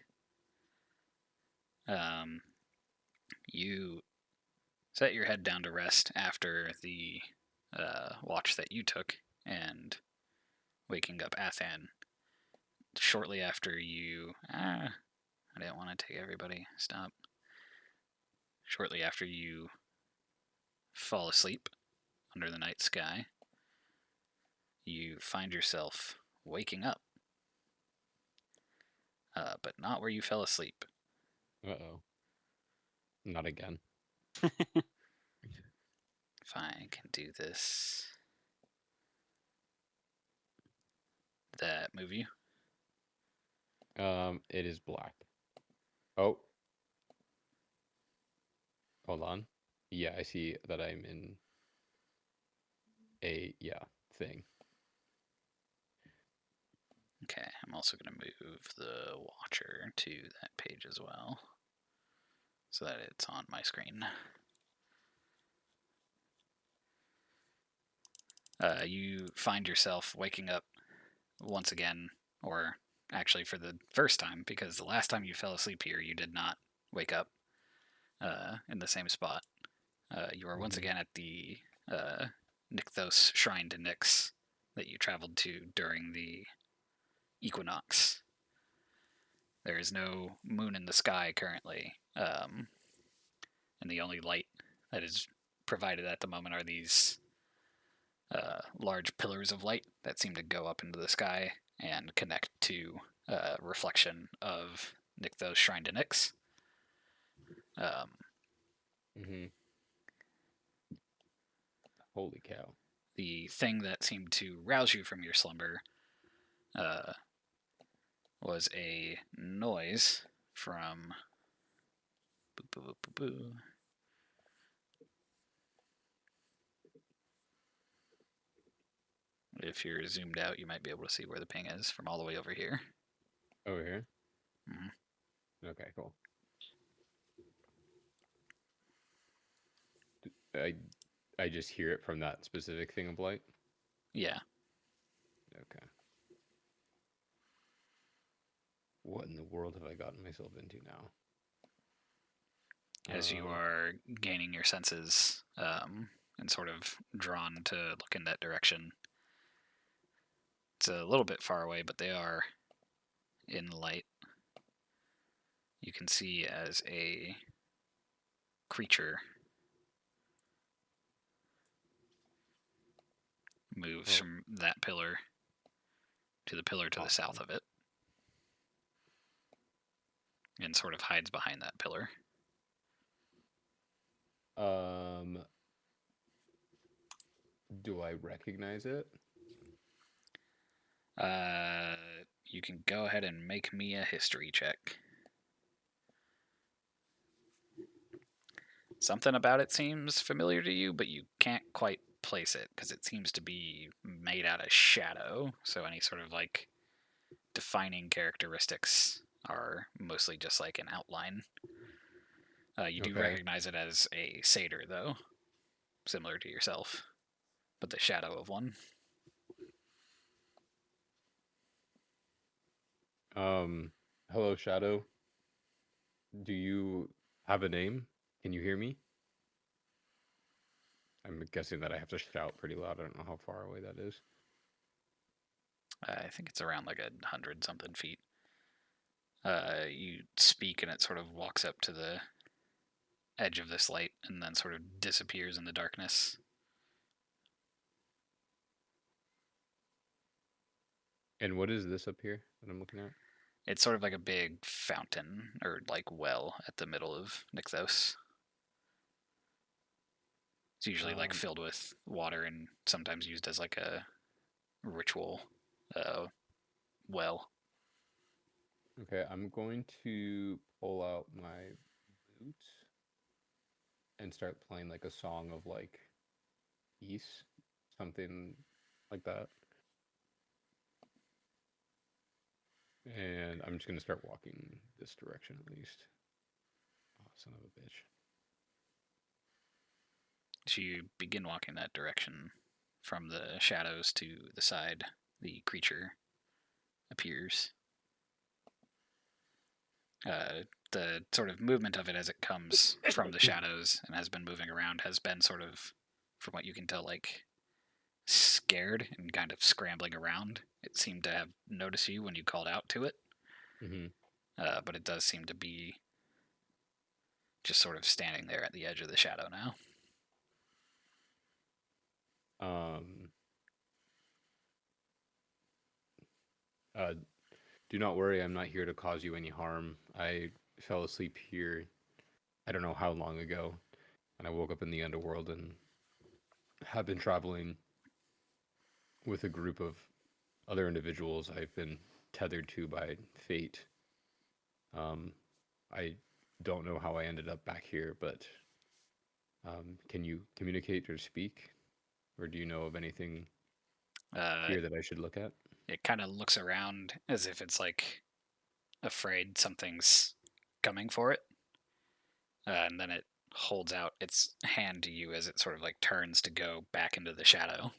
you set your head down to rest after the watch that you took, and waking up Athan shortly after you. I didn't want to take everybody. Stop. Shortly after you fall asleep under the night sky, you find yourself waking up, but not where you fell asleep. Uh-oh. Not again. If I can do this. Did that move you? It is black. Oh. Hold on. Yeah, I see that I'm in a thing. Okay, I'm also going to move the Watcher to that page as well, so that it's on my screen. You find yourself waking up once again, or actually for the first time, because the last time you fell asleep here, you did not wake up in the same spot. You are once again at the Nykthos Shrine to Nyx that you traveled to during the equinox. There is no moon in the sky currently, and the only light that is provided at the moment are these large pillars of light that seem to go up into the sky and connect to reflection of Nykthos Shrine to Nyx. Holy cow. The thing that seemed to rouse you from your slumber was a noise from. If you're zoomed out, you might be able to see where the ping is from all the way over here. Over here? Mm-hmm. Okay, cool. I just hear it from that specific thing of light? Yeah. Okay. What in the world have I gotten myself into now? As you are gaining your senses and sort of drawn to look in that direction. It's a little bit far away, but they are in light. You can see as a creature moves from that pillar to the pillar to the south of it and sort of hides behind that pillar. Do I recognize it? You can go ahead and make me a history check. Something about it seems familiar to you, but you can't quite place it because it seems to be made out of shadow. So any sort of like defining characteristics are mostly just like an outline. You do recognize it as a satyr, though, similar to yourself, but the shadow of one. Hello, Shadow. Do you have a name? Can you hear me? I'm guessing that I have to shout pretty loud. I don't know how far away that is. I think it's around like 100-something feet. You speak and it sort of walks up to the edge of this light and then sort of disappears in the darkness. And what is this up here that I'm looking at? It's sort of like a big fountain or like well at the middle of Nykthos. It's usually like filled with water and sometimes used as like a ritual well. Okay, I'm going to pull out my boots and start playing like a song of like peace, something like that. And I'm just gonna start walking this direction at least. Oh, son of a bitch. So you begin walking that direction. From the shadows to the side, the creature appears. The sort of movement of it as it comes from the shadows and has been moving around has been sort of, from what you can tell, like scared and kind of scrambling around. It seemed to have noticed you when you called out to it. But it does seem to be just sort of standing there at the edge of the shadow now. Do not worry, I'm not here to cause you any harm. I fell asleep here, I don't know how long ago, and I woke up in the underworld and have been traveling with a group of other individuals I've been tethered to by fate. I don't know how I ended up back here, but can you communicate or speak? Or do you know of anything here that I should look at? It kind of looks around as if it's like afraid something's coming for it, and then it holds out its hand to you as it sort of like turns to go back into the shadow.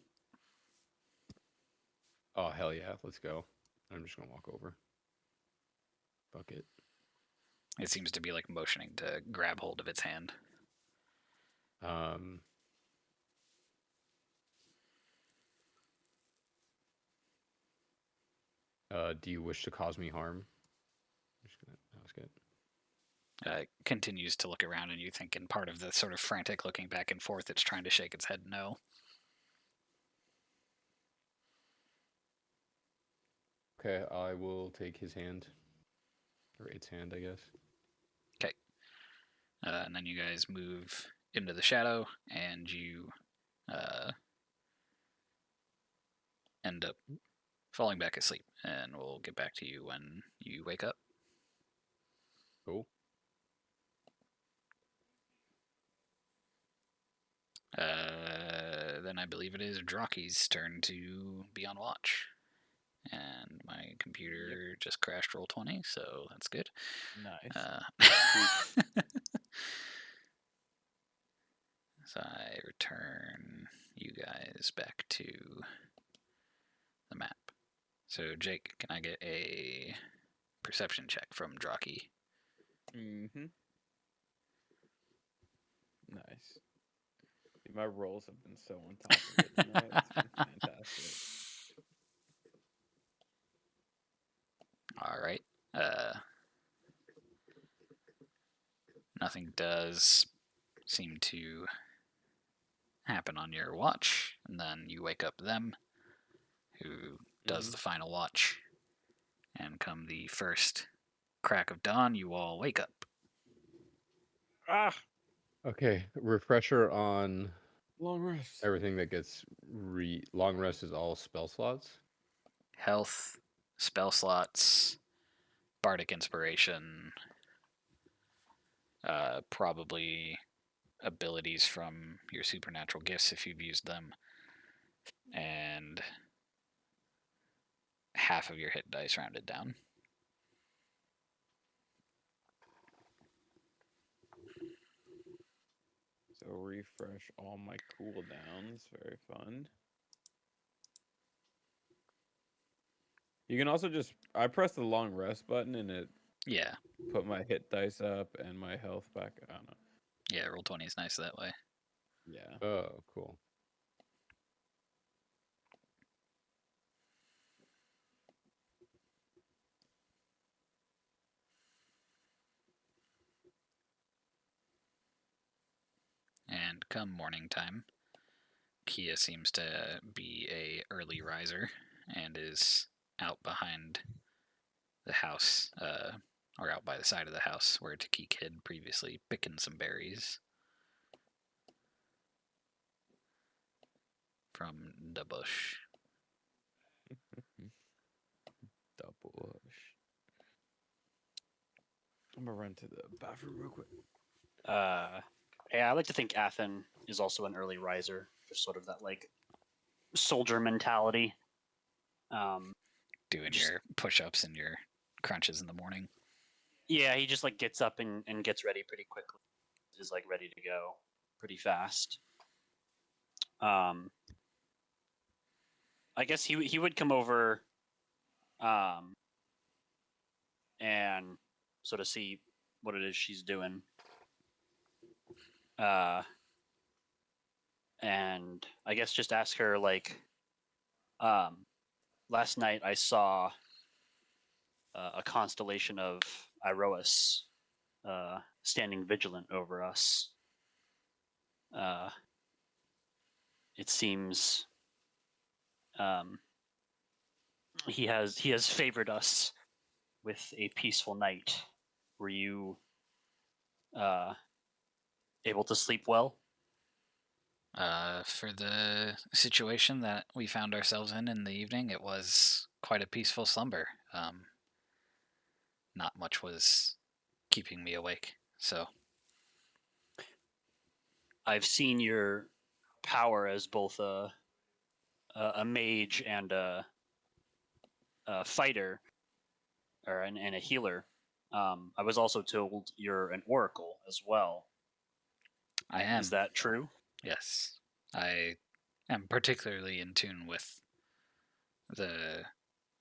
Oh hell yeah, let's go. I'm just gonna walk over. Fuck it. It seems to be like motioning to grab hold of its hand. Um. Do you wish to cause me harm? That was good. It continues to look around, and you think in part of the sort of frantic looking back and forth, it's trying to shake its head no. Okay, I will take his hand. Or its hand, I guess. Okay. And then you guys move into the shadow, and you end up falling back asleep. And we'll get back to you when you wake up. Cool. Then I believe it is Drocky's turn to be on watch. And my computer just crashed Roll20, so that's good. Nice. So I return you guys back to the map. So Jake, can I get a perception check from Drocky? Mm-hmm. Nice. Dude, my rolls have been so on top of it tonight. It's been fantastic. All right. Nothing does seem to happen on your watch, and then you wake up them, who does the final watch, and come the first crack of dawn, you all wake up. Ah! Okay, refresher on Long rest. everything that gets long rest is all spell slots. Health, spell slots, bardic inspiration, probably abilities from your supernatural gifts if you've used them, and half of your hit dice rounded down. So refresh all my cooldowns. Very fun. You can also just I pressed the long rest button and it Yeah, put my hit dice up and my health back. I don't know. yeah, Roll20 is nice that way. Yeah. Oh, cool. And come morning time, Kia seems to be a early riser and is out behind the house, or out by the side of the house where Takik hid previously, picking some berries from the bush. Double push. I'm gonna run to the bathroom real quick. Yeah, I like to think Athen is also an early riser, just sort of that like soldier mentality. Doing Just- your push-ups and your crunches in the morning. Yeah, he just like gets up and gets ready pretty quickly. Is like ready to go pretty fast. I guess he would come over, and sort of see what it is she's doing. And I guess just ask her like, last night I saw a constellation of Iroas standing vigilant over us. It seems he has favored us with a peaceful night. Were you able to sleep well? For the situation that we found ourselves in the evening, it was quite a peaceful slumber. Not much was keeping me awake, so I've seen your power as both a mage and fighter and a healer. I was also told you're an oracle as well. I am. Is that true? Yes. I am particularly in tune with the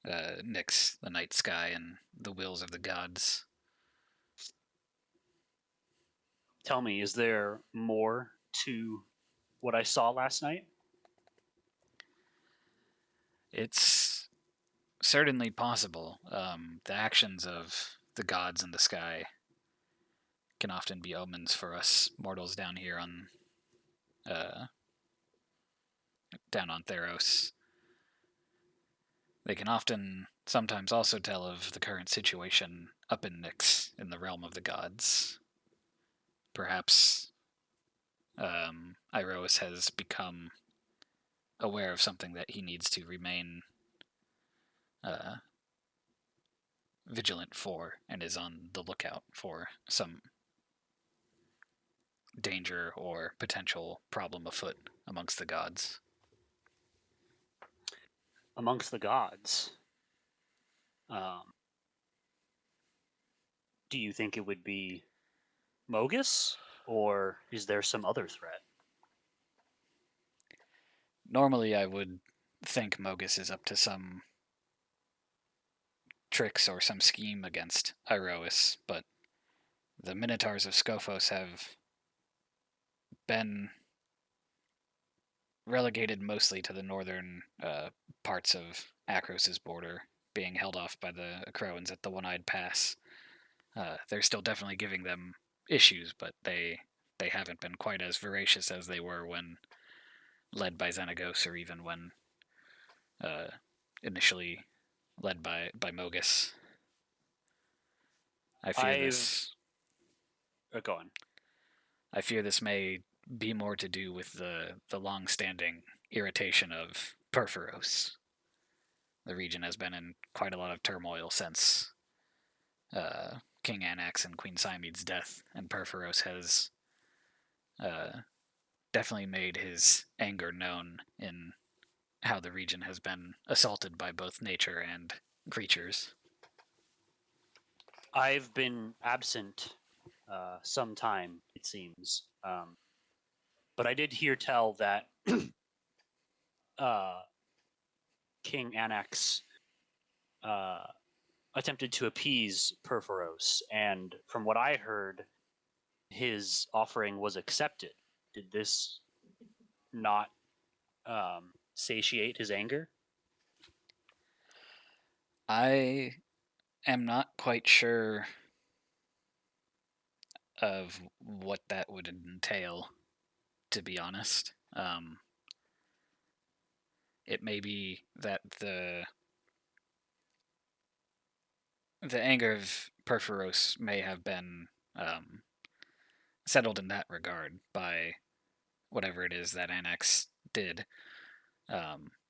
Nyx, the night sky, and the wills of the gods. Tell me, is there more to what I saw last night? It's certainly possible. The actions of the gods in the sky can often be omens for us mortals down here on down on Theros. They can often sometimes also tell of the current situation up in Nyx in the realm of the gods. Perhaps Iroas has become aware of something that he needs to remain vigilant for, and is on the lookout for some danger or potential problem afoot amongst the gods. Amongst the gods, do you think it would be Mogus, or is there some other threat? Normally, I would think Mogus is up to some tricks or some scheme against Iroas, but the Minotaurs of Scophos have been relegated mostly to the northern parts of Akros's border, being held off by the Croans at the One-Eyed Pass. They're still definitely giving them issues, but they haven't been quite as voracious as they were when led by Xenagos, or even when initially led by Mogus. I fear this. Go on. I fear this may be more to do with the long-standing irritation of Perforos. The region has been in quite a lot of turmoil since King Anax and Queen Siemede's death, and Perforos has definitely made his anger known in how the region has been assaulted by both nature and creatures. I've been absent some time, it seems. But I did hear tell that King Anax attempted to appease Perforos, and from what I heard, his offering was accepted. Did this not satiate his anger? I am not quite sure of what that would entail, to be honest. It may be that the anger of Perforos may have been settled in that regard by whatever it is that Anax did.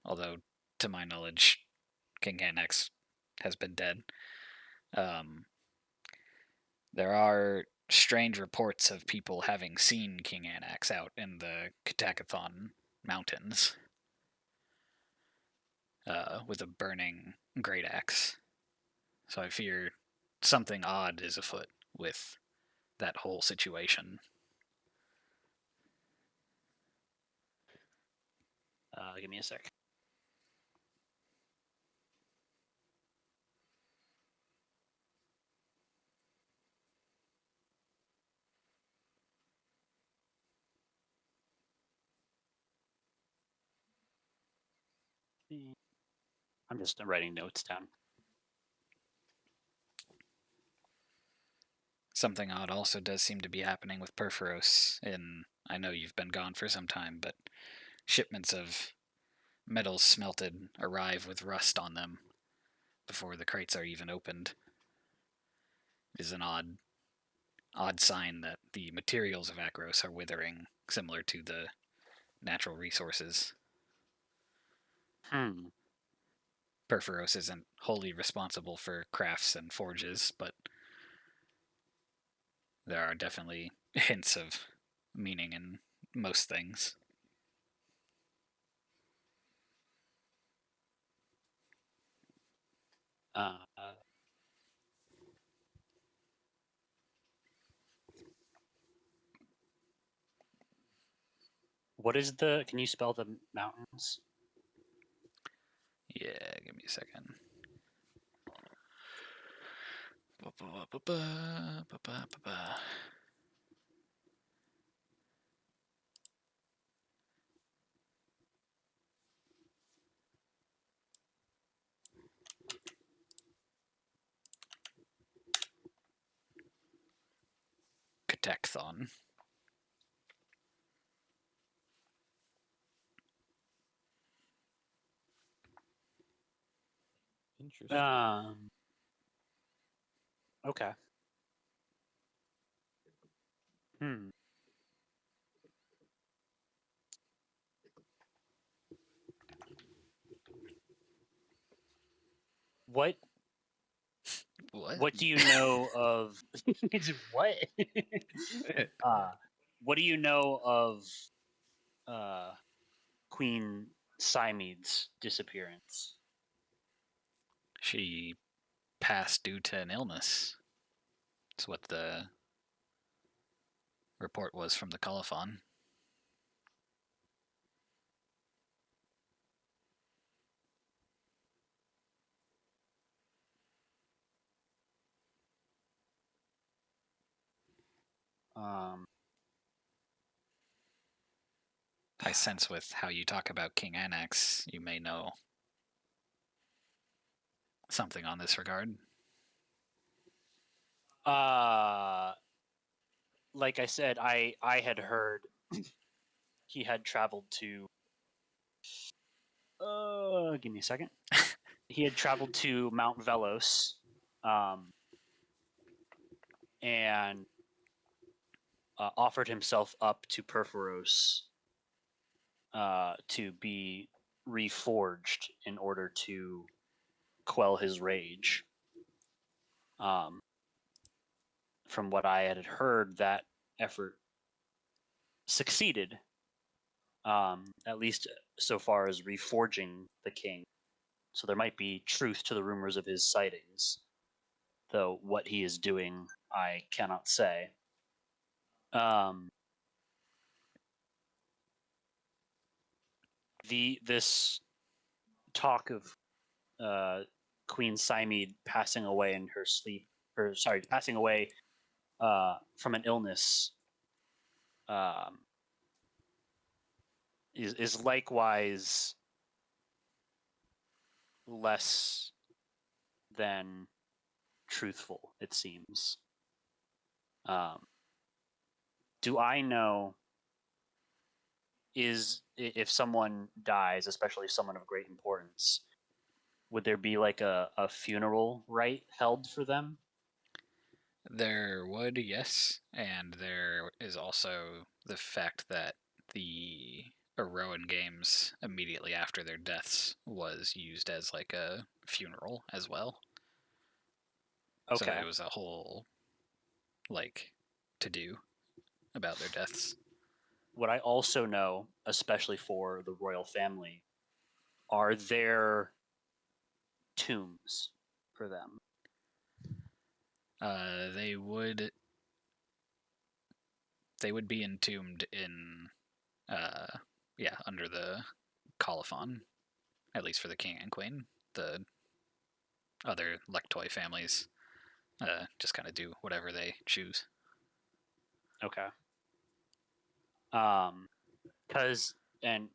Although, to my knowledge, King Anax has been dead. There are strange reports of people having seen King Anax out in the Katakathon Mountains with a burning great axe. So I fear something odd is afoot with that whole situation. Give me a sec. I'm just writing notes down. Something odd also does seem to be happening with Perforos. I know you've been gone for some time, but shipments of metals smelted arrive with rust on them before the crates are even opened. It is an odd sign that the materials of Akros are withering, similar to the natural resources. Perforos isn't wholly responsible for crafts and forges, but there are definitely hints of meaning in most things. Uh, what is the? Can you spell the mountains? Yeah, give me a second. Catechthon. Interesting. Okay. Hmm. What What? do you know of what? What do you know of Queen Simede's disappearance? She passed due to an illness. That's what the report was from the colophon. Um, I sense with how you talk about King Annex, you may know something on this regard. Like I said, I had heard he had traveled to. Give me a second. He had traveled to Mount Velos, and offered himself up to Perforos to be reforged in order to quell his rage. From what I had heard, that effort succeeded, at least so far as reforging the king. So there might be truth to the rumors of his sightings, though what he is doing, I cannot say. This talk of Queen Simede passing away in her sleep, or sorry, passing away from an illness, um, is likewise less than truthful. It seems. Do I know if someone dies, especially someone of great importance, would there be like a funeral rite held for them? There would, yes. And there is also the fact that the Erroan games immediately after their deaths was used as like a funeral as well. So Okay. it was a whole like to do about their deaths. What I also know, especially for the royal family, are there tombs for them? They would be entombed in under the colophon, at least for the king and queen. The other Lectoi families just kind of do whatever they choose. Okay. Because and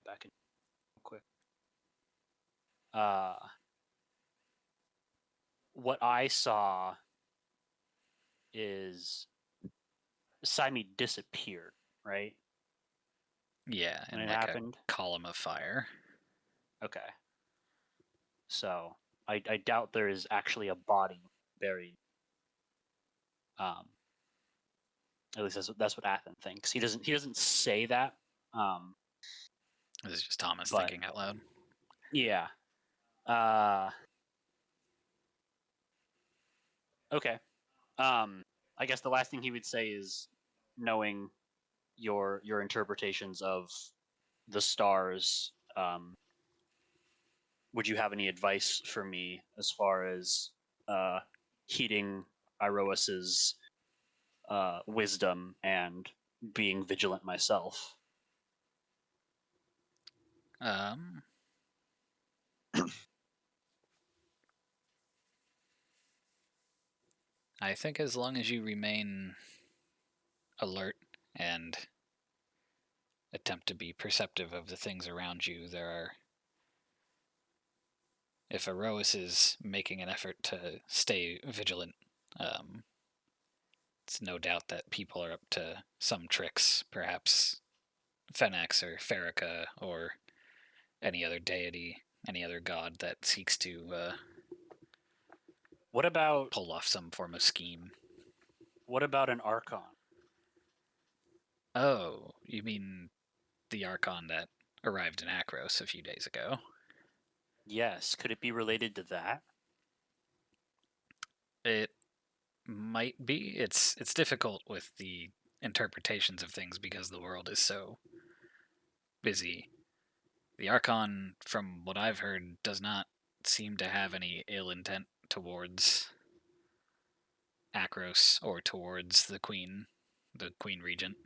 back in real quick. What I saw is Simon disappeared, right? Yeah, When and it like happened. a column of fire. Okay. So I doubt there is actually a body buried. At least that's what Athen thinks. He doesn't say that. This is just Thomas But thinking out loud. yeah. Okay. I guess the last thing he would say is, knowing your interpretations of the stars, would you have any advice for me as far as heeding Iroas's wisdom and being vigilant myself? I think as long as you remain alert and attempt to be perceptive of the things around you, if Erois is making an effort to stay vigilant, it's no doubt that people are up to some tricks, perhaps Fenax or Farrakha or any other deity, any other god that seeks to What about pull off some form of scheme. an Archon? Oh, you mean the Archon that arrived in Akros a few days ago? Yes, could it be related to that? It might be. It's difficult with the interpretations of things because the world is so busy. The Archon, from what I've heard, does not seem to have any ill intent towards Akros or towards the Queen Regent.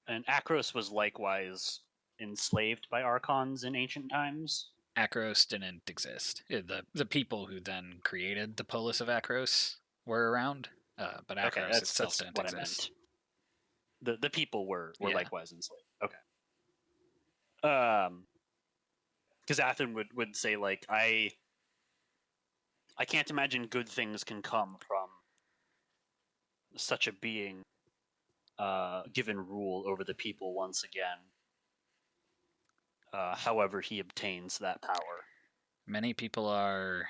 And Akros was likewise enslaved by Archons in ancient times? Akros didn't exist. The people who then created the polis of Akros were around, but Okay, Akros itself didn't what exist. I meant. The people were Yeah. likewise enslaved. Okay. Because Athen would say, like, I can't imagine good things can come from such a being given rule over the people once again. However he obtains that power. Many people are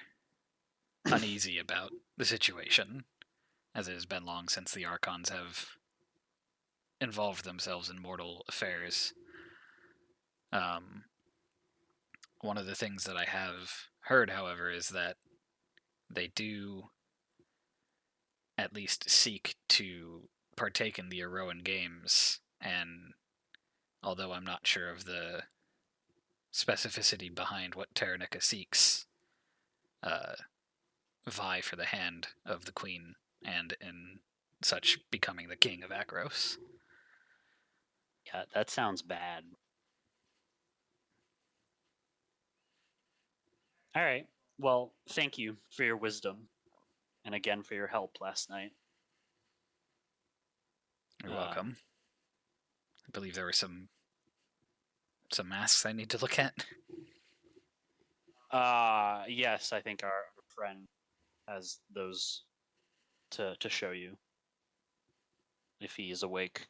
uneasy about the situation, as it has been long since the Archons have involved themselves in mortal affairs. One of the things that I have heard, however, is that they do at least seek to partake in the Eroan Games, and although I'm not sure of the specificity behind what Terranica seeks, vie for the hand of the Queen, and in such becoming the King of Akros. Yeah, that sounds bad. All right. Well, thank you for your wisdom, and again for your help last night. You're welcome. I believe there were some masks I need to look at. Yes, I think our friend has those to show you if he is awake.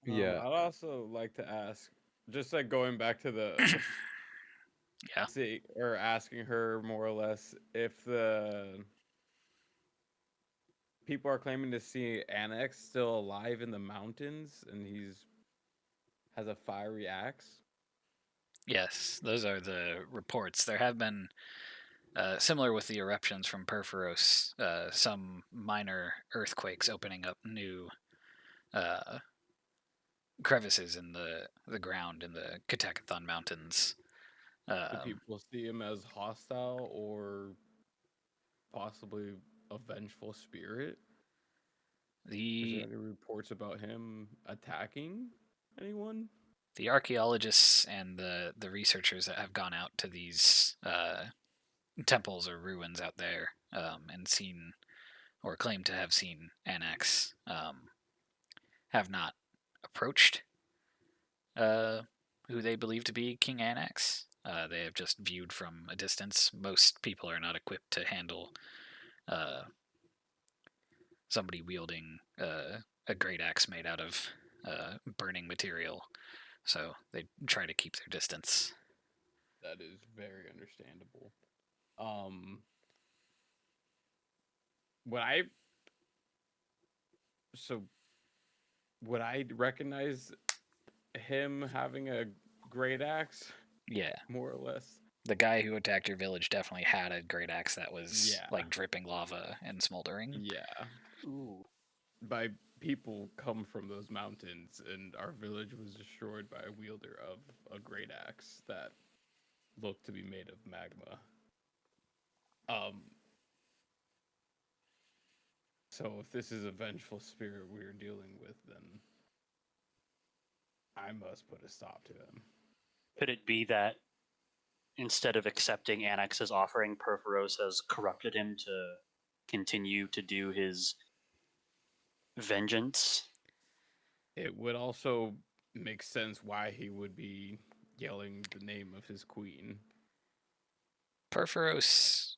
Yeah. I'd also like to ask, just like going back to the Yeah. see or asking her more or less if the people are claiming to see Annex still alive in the mountains and has a fiery axe. Yes, those are the reports. There have been, similar with the eruptions from Perforos, some minor earthquakes opening up new crevices in the ground in the Katakathon Mountains. Do people see him as hostile or possibly a vengeful spirit? Is there The any reports about him attacking anyone? the archaeologists and the researchers that have gone out to these temples or ruins out there and seen or claim to have seen Annex have not approached who they believe to be King Annex. They have just viewed from a distance. Most people are not equipped to handle somebody wielding a great axe made out of burning material, so they try to keep their distance. That is very understandable. Would I so would I recognize him having a great axe, Yeah, more or less? the guy who attacked your village definitely had a great axe that was Yeah. like dripping lava and smoldering. Yeah. Ooh. by people come from those mountains, and our village was destroyed by a wielder of a great axe that looked to be made of magma. Um, so if this is a vengeful spirit we're dealing with, then I must put a stop to him. Could it be that instead of accepting Annex's offering, Perforos has corrupted him to continue to do his vengeance? It would also make sense why he would be yelling the name of his queen. Perforos,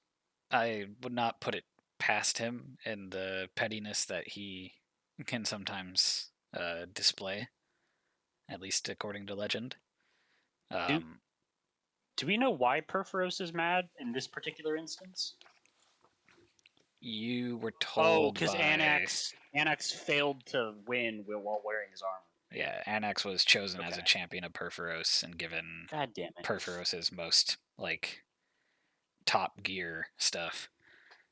I would not put it past him in the pettiness that he can sometimes display, at least according to legend. Do we know why Perforos is mad in this particular instance? You were Oh, told because by... Annex failed to win while wearing his armor. Yeah, Annex was chosen as a Okay. champion of Perforos and given God damn it. Perforos's most, like, top gear stuff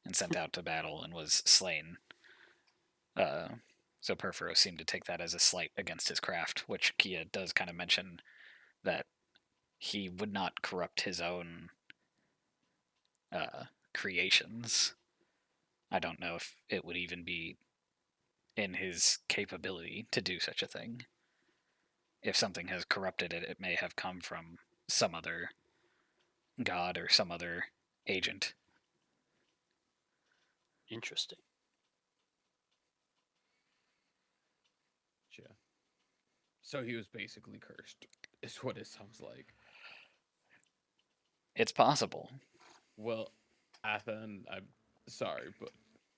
and sent out to battle and was slain. So Perforos seemed to take that as a slight against his craft, which Kia does kind of mention that he would not corrupt his own creations. I don't know if it would even be in his capability to do such a thing. If something has corrupted it, it may have come from some other god or some other agent. Interesting. Yeah. So he was basically cursed, is what it sounds like. It's possible. Well, Athen, I'm sorry, but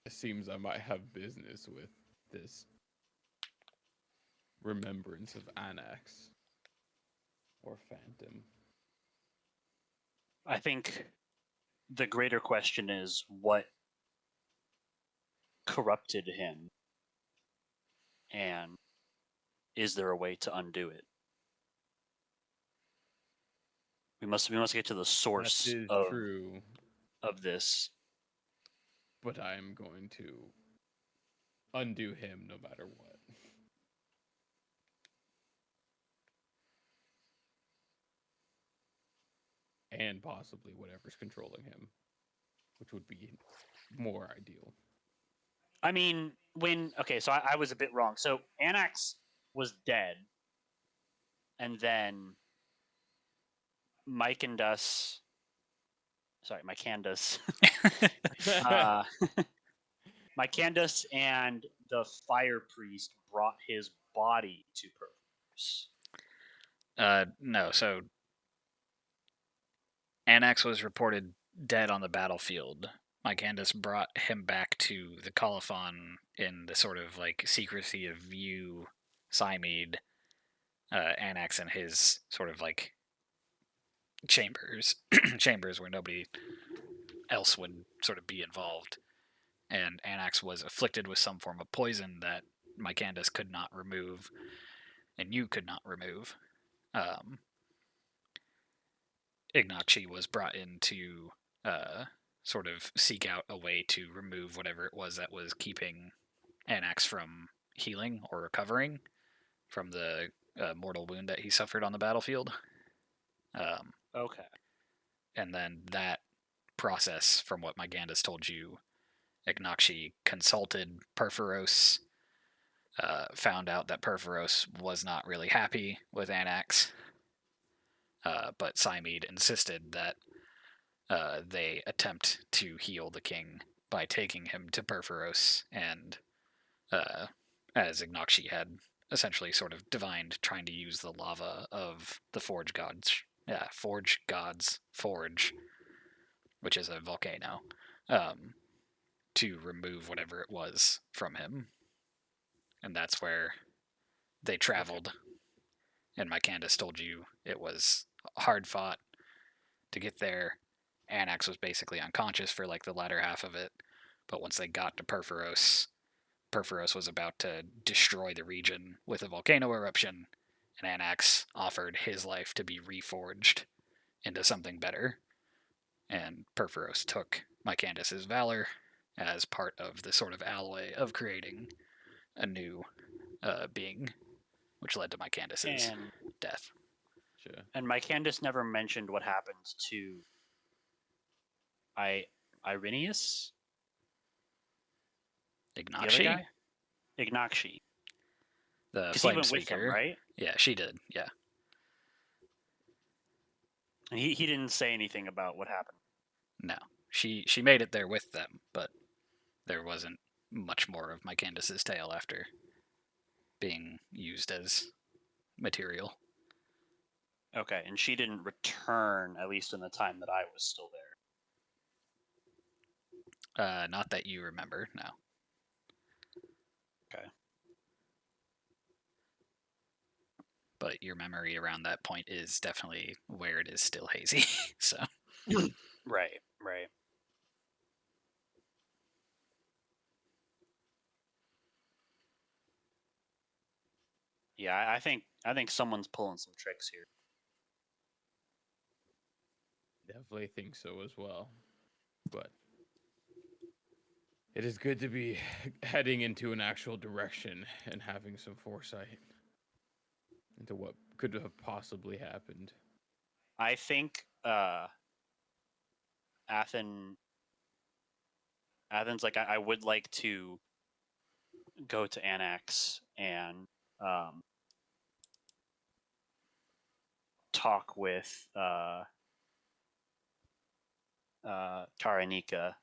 it seems I might have business with this remembrance of Annex or Phantom. I think the greater question is what corrupted him, and is there a way to undo it? We must get to the source That is true, of this. but I am going to undo him no matter what. And possibly whatever's controlling him, which would be more ideal. I mean, so I was a bit wrong. So Annex was dead, and then Mycandus, Mycandus and the Fire Priest brought his body to Perverse. No, so Annex was reported dead on the battlefield. Mycandus brought him back to the Colophon in the sort of like secrecy of view, Cymede, Annex and his sort of like chambers, chambers where nobody else would sort of be involved. And Annex was afflicted with some form of poison that Mycandus could not remove, and you could not remove. Ignaci was brought in to sort of seek out a way to remove whatever it was that was keeping Annex from healing or recovering from the mortal wound that he suffered on the battlefield. Okay. And then that process, from what Mycandus told you, Ignaci consulted Perforos, found out that Perforos was not really happy with Annex, but Cymede insisted that they attempt to heal the king by taking him to Perforos, and as Ignaci had essentially sort of divined, trying to use the lava of the Forge God's Forge, which is a volcano, to remove whatever it was from him. And that's where they traveled. Okay. And Mycandus told you it was hard fought to get there. Annex was basically unconscious for like the latter half of it. But once they got to Perforos, Perforos was about to destroy the region with a volcano eruption, and Annex offered his life to be reforged into something better. And Perforos took Mycandus's valor as part of the sort of alloy of creating a new being, which led to my Candace's And death. Sure. and my Candace never mentioned what happened to Irenaeus, the other Ignakshi, guy, Ignakshi, the because he flame went with them, speaker. right? Yeah, she did. Yeah. And he didn't say anything about what happened. No, she made it there with them, but there wasn't much more of my Candace's tale after being used as material. Okay, and she didn't return, at least in the time that I was still there. Not that you remember, no. Okay. But your memory around that point is definitely where it is still hazy. So Right, right. Yeah, I think someone's pulling some tricks here. Definitely think so as well. But it is good to be heading into an actual direction and having some foresight into what could have possibly happened. I think Athens, like I would like to go to Annex and talk with Taranika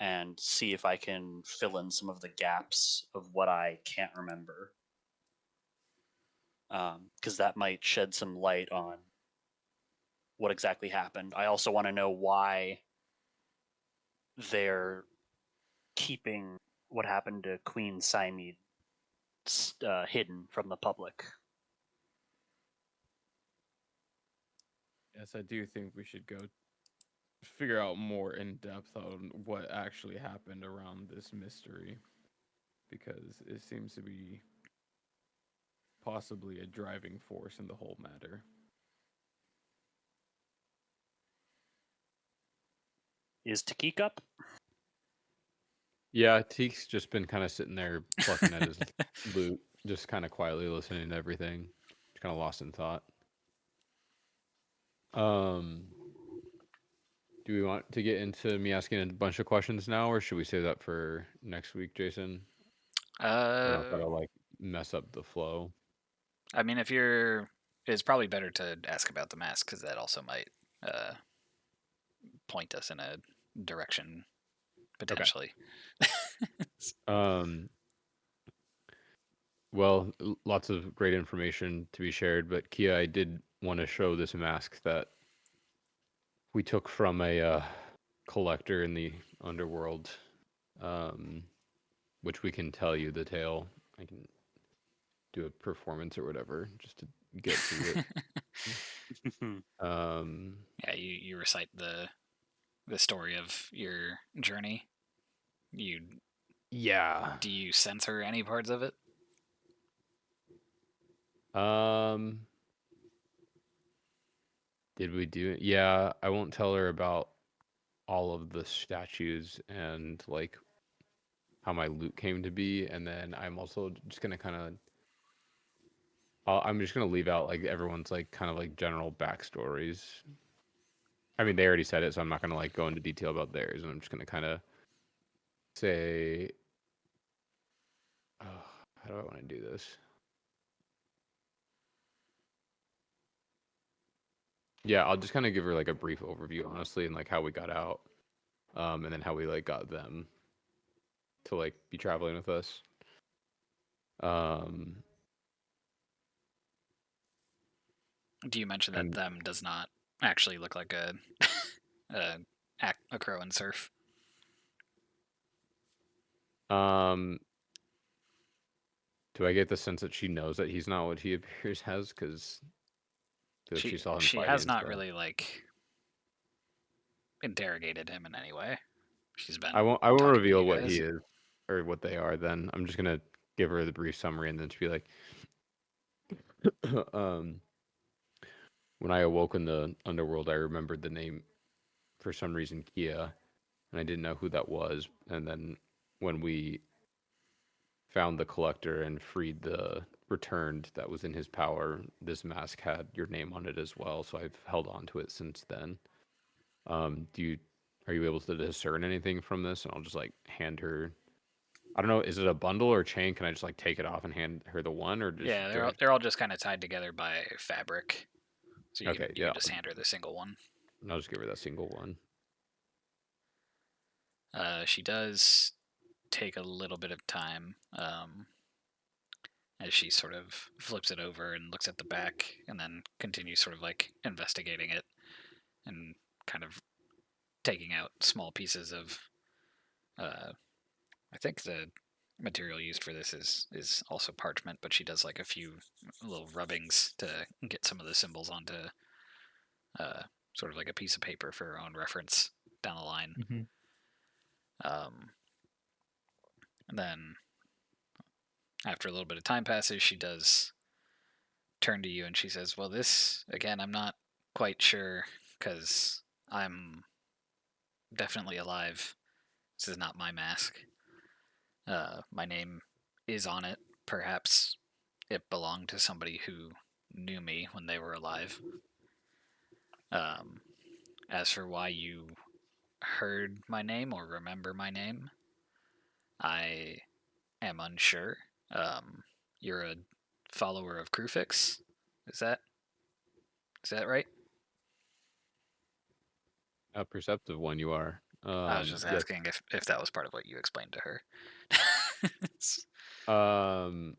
and see if I can fill in some of the gaps of what I can't remember. Because that might shed some light on what exactly happened. I also want to know why they're keeping what happened to Queen Siamede hidden from the public. Yes, I do think we should go figure out more in depth on what actually happened around this mystery, because it seems to be possibly a driving force in the whole matter. Is Takik up? Yeah, Teek's just been kind of sitting there plucking at his loot, just kind of quietly listening to everything. Just kind of lost in thought. Do we want to get into me asking a bunch of questions now, or should we save that for next week, Jason? I don't know if that'll like mess up the flow. I mean, it's probably better to ask about the mask because that also might point us in a direction potentially. Well, lots of great information to be shared, but Kia, I did want to show this mask that we took from a collector in the underworld, which we can tell you the tale. I can do a performance or whatever just to get to it. Yeah, you recite the story of your journey. Yeah. Do you censor any parts of it? Did we do it? Yeah, I won't tell her about all of the statues and like how my loot came to be, and then I'm also just gonna kind of I'm just gonna leave out like everyone's like kind of like general backstories. I mean, they already said it, so I'm not gonna like go into detail about theirs, and I'm just gonna kind of say, oh, how do I want to do this? Yeah, I'll just kind of give her like a brief overview, honestly, and like how we got out, and then how we like got them to like be traveling with us. Do you mention that And them does not actually look like a a crow and surf? Do I get the sense that she knows that he's not what he appears as? Because she saw him She fighting has and not stuff. really like interrogated him in any way. She's been I won't talking to reveal you what guys. he is or what they are. Then I'm just gonna give her the brief summary, and then she'll be like, when I awoke in the underworld, I remembered the name for some reason, Kia, and I didn't know who that was. And then when we found the collector and freed the returned that was in his power, this mask had your name on it as well. So I've held on to it since then. Are you able to discern anything from this? And I'll just like hand her. I don't know. Is it a bundle or a chain? Can I just like take it off and hand her the one, or just Yeah, do I? they're all just kind of tied together by fabric, so Okay, you yeah. can just hand her the single one. I'll just give her that single one. She does take a little bit of time as she sort of flips it over and looks at the back, and then continues sort of like investigating it and kind of taking out small pieces of. I think the material used for this is also parchment, but she does like a few little rubbings to get some of the symbols onto sort of like a piece of paper for her own reference down the line. Mm-hmm. And then after a little bit of time passes, she does turn to you and she says, well, this, again, I'm not quite sure because I'm definitely alive. This is not my mask. My name is on it. Perhaps it belonged to somebody who knew me when they were alive. As for why you heard my name or remember my name, I am unsure. You're a follower of Crewfix, is that right? A perceptive one you are. I was just Yes. asking if that was part of what you explained to her. Trying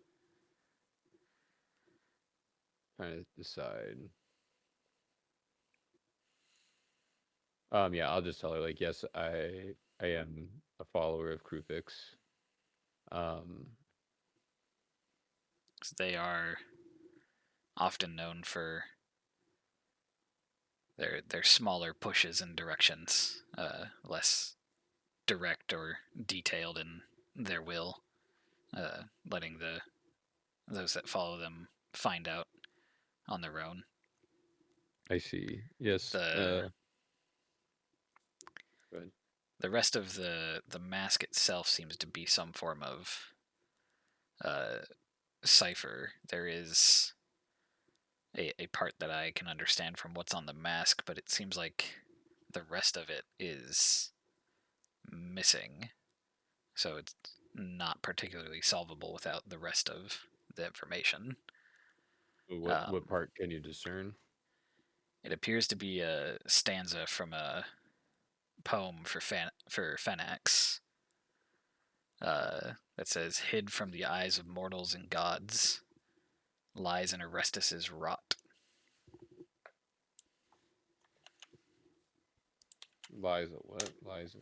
to decide. Yeah, I'll just tell her like, yes, I am a follower of Crufix. They are often known for their smaller pushes and directions, less direct or detailed in their will, letting those that follow them find out on their own. I see. Yes. The Go ahead. the rest of the mask itself seems to be some form of cipher. There is a part that I can understand from what's on the mask, but it seems like the rest of it is missing. So it's not particularly solvable without the rest of the information. What part can you discern? It appears to be a stanza from a poem for Fenax that says, "Hid from the eyes of mortals and gods, lies in Orestes' rot." Liza, what? Liza.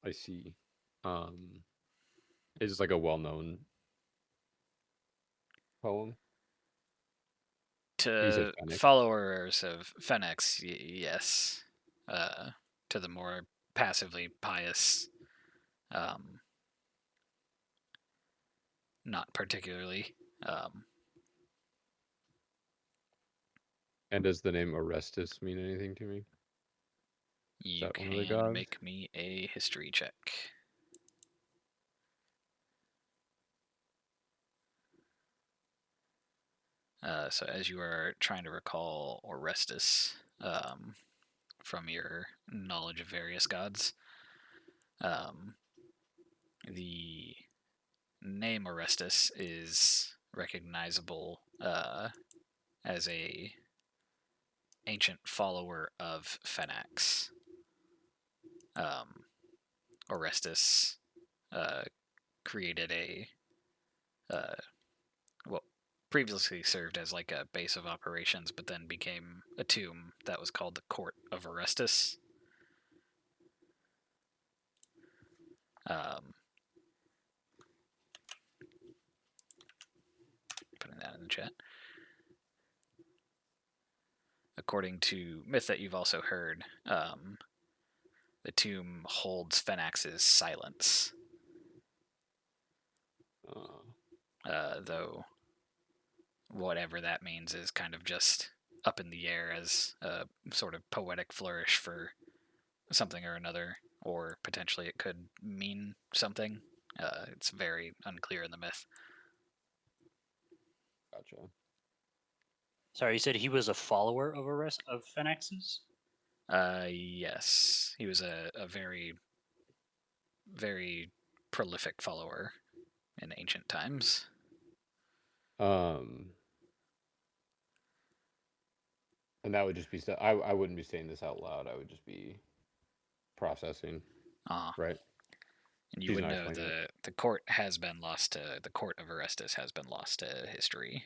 I see. Is this like a well-known poem? To Fennec. followers of Fenax, yes. To the more passively pious, not particularly. And does the name Orestes mean anything to me? You that one of the can gods? make me a history check. So as you are trying to recall Orestes from your knowledge of various gods, the name Orestes is recognizable as a ancient follower of Fenax. Orestes created a what previously served as like a base of operations, but then became a tomb that was called the Court of Orestes. Putting that in the chat. According to myth that you've also heard, the tomb holds Fenax's silence. Though whatever that means is kind of just up in the air as a sort of poetic flourish for something or another, or potentially it could mean something. It's very unclear in the myth. Gotcha. Sorry, you said he was a follower of Phoenix's? Yes, he was a very, very prolific follower in ancient times. And that would just be stuff. I wouldn't be saying this out loud. I would just be processing, right? And you She's would not know explaining it. the court has been lost to the court of Orestes has been lost to history.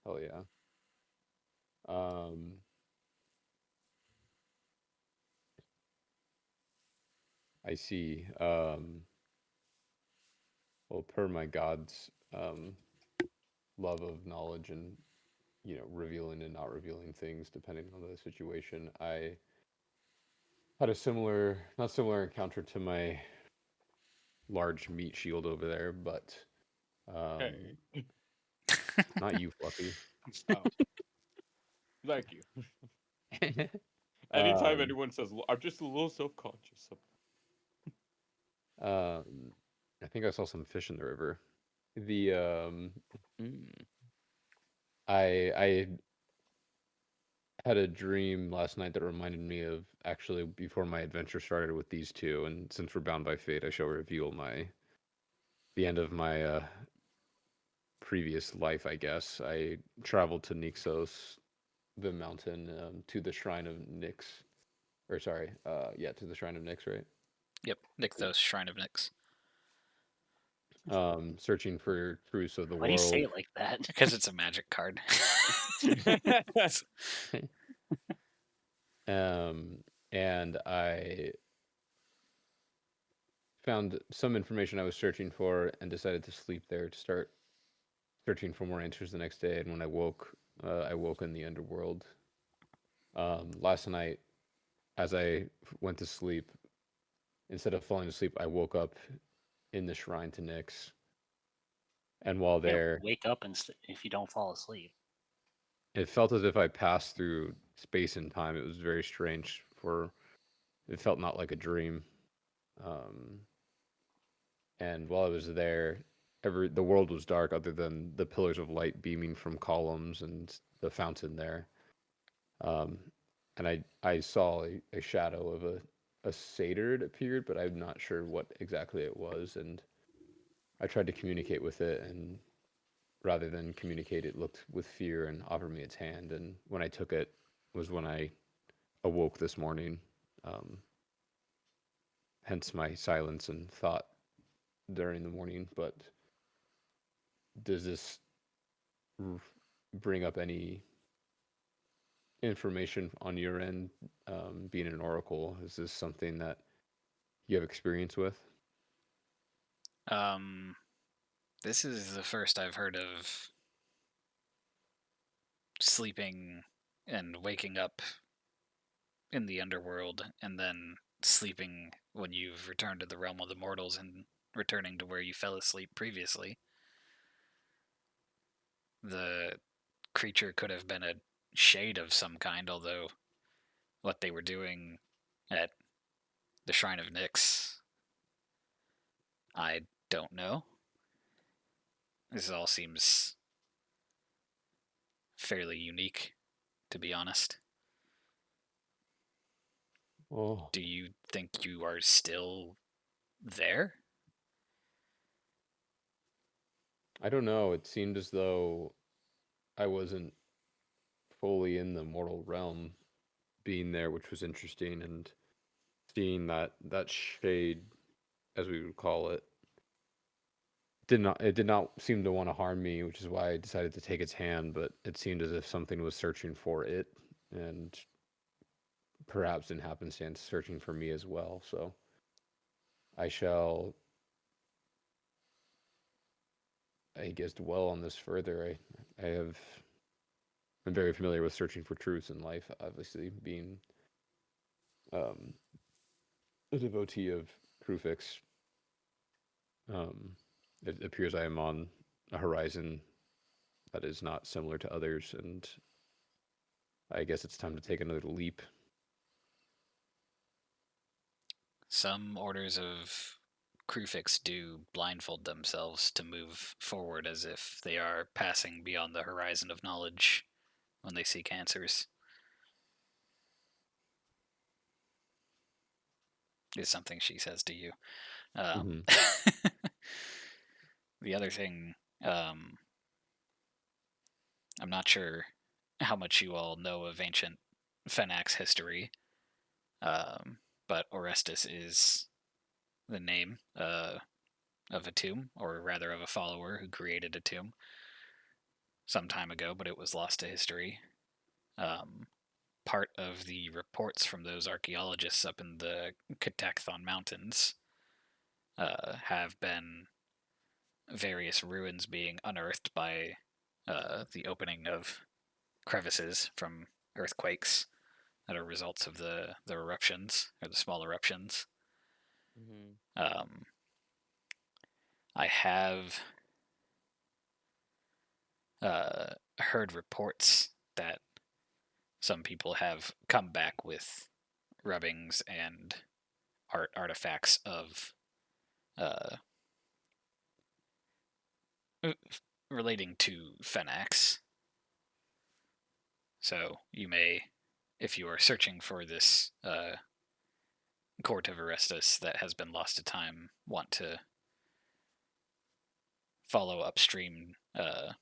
Oh yeah. I see. Well, per my God's love of knowledge and revealing and not revealing things depending on the situation, I had a not similar encounter to my large meat shield over there, but Hey. not you, Fluffy. Oh, thank you. Anytime anyone says, I'm just a little self-conscious. I think I saw some fish in the river. The I had a dream last night that reminded me of actually before my adventure started with these two, and since we're bound by fate, I shall reveal the end of my previous life, I guess. I traveled to Nixos, the mountain, to the shrine of Nyx, or sorry, to the shrine of Nyx, right? Yep, Nykthos, Shrine of Nyx. Searching for truths of the Why do you say world. it like that? Because it's a magic card. And I found some information I was searching for and decided to sleep there to start searching for more answers the next day. And when I woke in the underworld. Last night, as I went to sleep, instead of falling asleep, I woke up in the shrine to Nyx. And while You can't there, wake up if you don't fall asleep. it felt as if I passed through space and time. It was very strange. It felt not like a dream. Um, and while I was there, the world was dark, other than the pillars of light beaming from columns and the fountain there. Um, and I saw a shadow of a satyr that appeared, but I'm not sure what exactly it was. And I tried to communicate with it, and rather than communicate, it looked with fear and offered me its hand. And when I took it was when I awoke this morning. Um, Hence my silence and thought during the morning. But does this bring up any information on your end? Being an oracle, is this something that you have experience with? This is the first I've heard of sleeping and waking up in the underworld and then sleeping when you've returned to the realm of the mortals and returning to where you fell asleep previously. The creature could have been a shade of some kind, although what they were doing at the Shrine of Nyx, I don't know. This all seems fairly unique, to be honest. Well, Do you think you are still there? I don't know. It seemed as though I wasn't fully in the mortal realm being there, which was interesting, and seeing that shade, as we would call it, did not seem to want to harm me, which is why I decided to take its hand. But it seemed as if something was searching for it, and perhaps in happenstance searching for me as well. So I shall, I guess, dwell on this further. I'm very familiar with searching for truths in life, obviously being um, a devotee of Krufix. It appears I am on a horizon that is not similar to others, and I guess it's time to take another leap. Some orders of Crufix do blindfold themselves to move forward as if they are passing beyond the horizon of knowledge when they seek answers. Is something she says to you. The other thing, I'm not sure how much you all know of ancient Fenax history, but Orestes is the name of a tomb, or rather of a follower who created a tomb some time ago, but it was lost to history. Part of the reports from those archaeologists up in the Catacthon Mountains have been various ruins being unearthed by the opening of crevices from earthquakes that are results of the eruptions, or the small eruptions. I have heard reports that some people have come back with rubbings and artifacts of relating to Fenax. So you may, if you are searching for this court of Orestes that has been lost to time, want to follow upstream of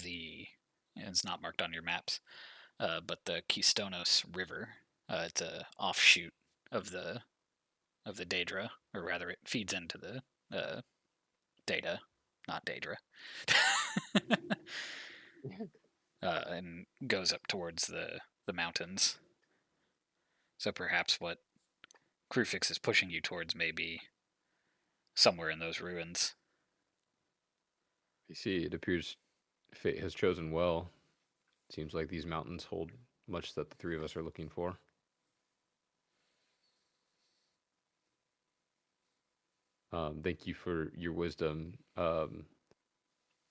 the, it's not marked on your maps, but the Kistonos River. It's a offshoot of the Daedra, or rather, it feeds into the Data, not Daedra, and goes up towards the mountains. So perhaps what Crufix is pushing you towards may be somewhere in those ruins. I see. It appears fate has chosen well. Seems like these mountains hold much that the three of us are looking for. Thank you for your wisdom.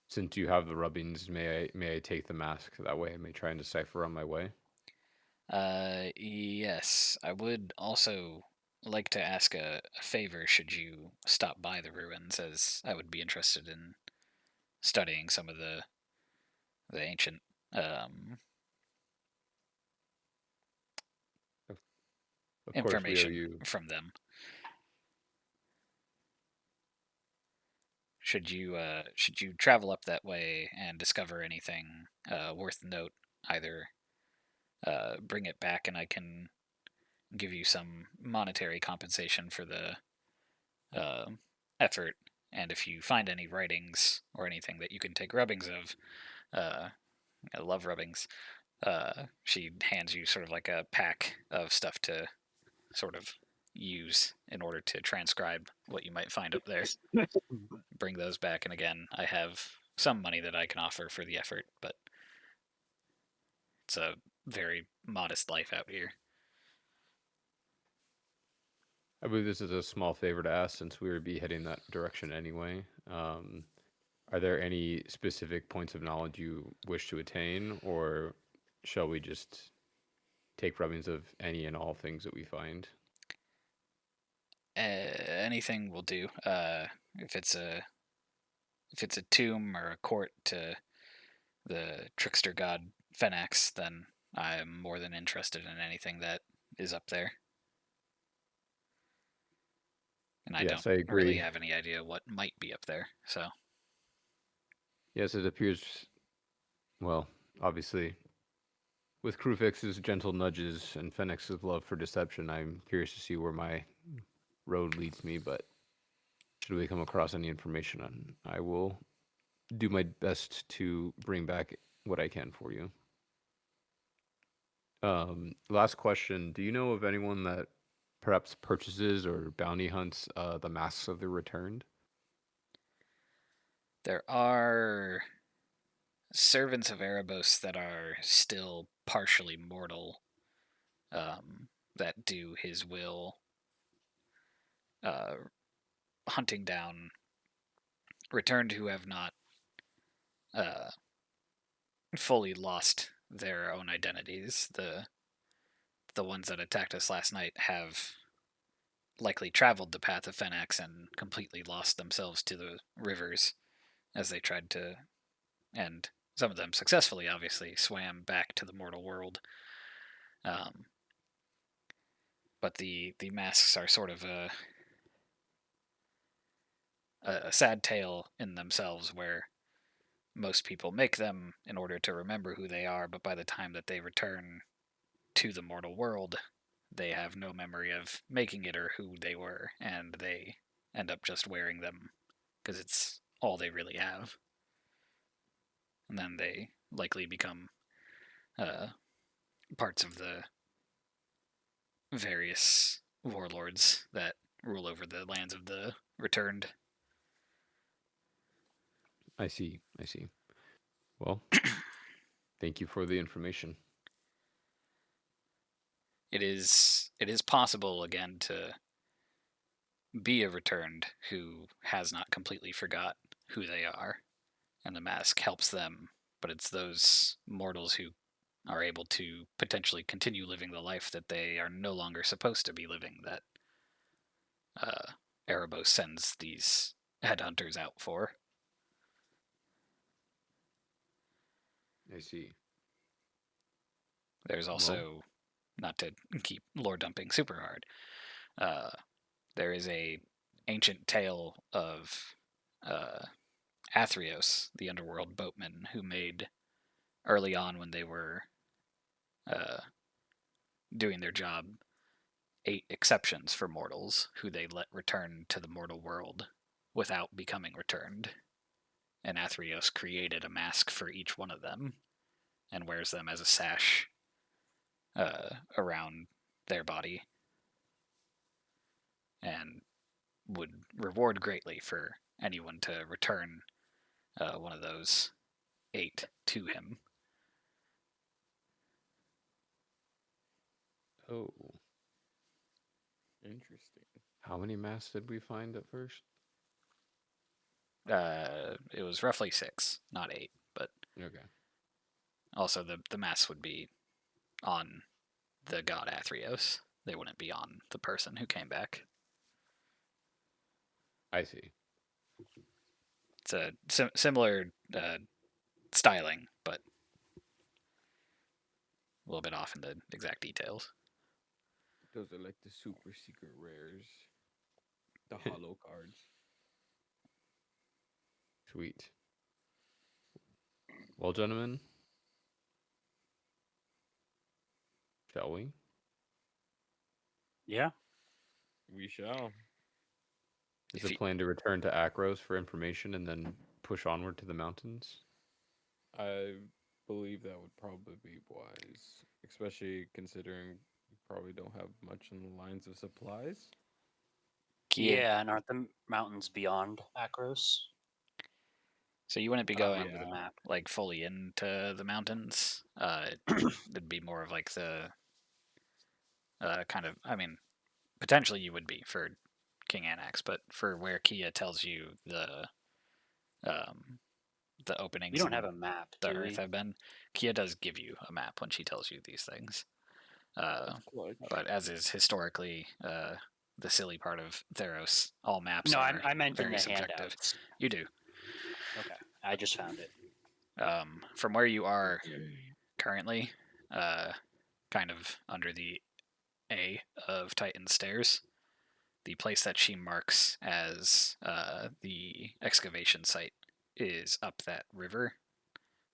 Since you have the rubbings, may I take the mask? That way I may try and decipher on my way. Yes. I would also like to ask a favor should you stop by the ruins, as I would be interested in studying some of the ancient Of course, we owe information you. from them. Should you travel up that way and discover anything worth note, either bring it back and I can give you some monetary compensation for the effort, and if you find any writings or anything that you can take rubbings of, I love rubbings. She hands you sort of like a pack of stuff to sort of use in order to transcribe what you might find up there. Bring those back, and again, I have some money that I can offer for the effort, but it's a very modest life out here. I believe this is a small favor to ask since we would be heading that direction anyway. Are there any specific points of knowledge you wish to attain, or shall we just take rubbings of any and all things that we find? Anything will do. If it's a tomb or a court to the trickster god Fenax, then I'm more than interested in anything that is up there. And I Yes, don't I agree. really have any idea what might be up there. So Yes, it appears. Well, obviously, with Crufix's gentle nudges and Fenix's love for deception, I'm curious to see where my road leads me. But should we come across any information on, I will do my best to bring back what I can for you. Last question: do you know of anyone that perhaps purchases or bounty hunts the masks of the returned? there are servants of Erebos that are still partially mortal, that do his will, hunting down returned who have not fully lost their own identities. The ones that attacked us last night have likely traveled the path of Fenax and completely lost themselves to the rivers as they tried to, and some of them successfully, obviously, swam back to the mortal world. But the masks are sort of a sad tale in themselves, where most people make them in order to remember who they are, but by the time that they return to the mortal world, they have no memory of making it or who they were, and they end up just wearing them because it's all they really have. And then they likely become parts of the various warlords that rule over the lands of the returned. I see. I see. Well, thank you for the information. It is possible again to be a returned who has not completely forgot who they are, and the mask helps them, but it's those mortals who are able to potentially continue living the life that they are no longer supposed to be living that Erebos sends these headhunters out for. I see. There's also, not to keep lore dumping super hard, there is a ancient tale of Athreos, the underworld boatman, who made early on when they were doing their job 8 exceptions for mortals who they let return to the mortal world without becoming returned. And Athreos created a mask for each one of them and wears them as a sash around their body, and would reward greatly for anyone to return one of those 8 to him. Oh, Interesting. how many masks did we find at first? It was roughly 6, not 8, but Okay. also the masks would be on the god Athreos. They wouldn't be on the person who came back. I see. It's a similar styling, but a little bit off in the exact details. Those are like the super secret rares. The hollow cards. Sweet. Well, gentlemen, shall we? Yeah. We shall. Is If the you- plan to return to Akros for information and then push onward to the mountains? I believe that would probably be wise, especially considering we probably don't have much in the lines of supplies. Kia, Yeah, and aren't the mountains beyond Akros? so you wouldn't be I don't going remember the map. like fully into the mountains. It'd be more of like the kind of. I mean, potentially you would be for King Anax, but for where Kia tells you um, the openings We don't in have a map, the do Earth we? have been, Kia does give you a map when she tells you these things. That's clutch. But as is historically the silly part of Theros, all maps No, are I meant in very the subjective. handouts. You do. Okay, I just found it. From where you are currently, kind of under the A of Titan Stairs, the place that she marks as the excavation site is up that river,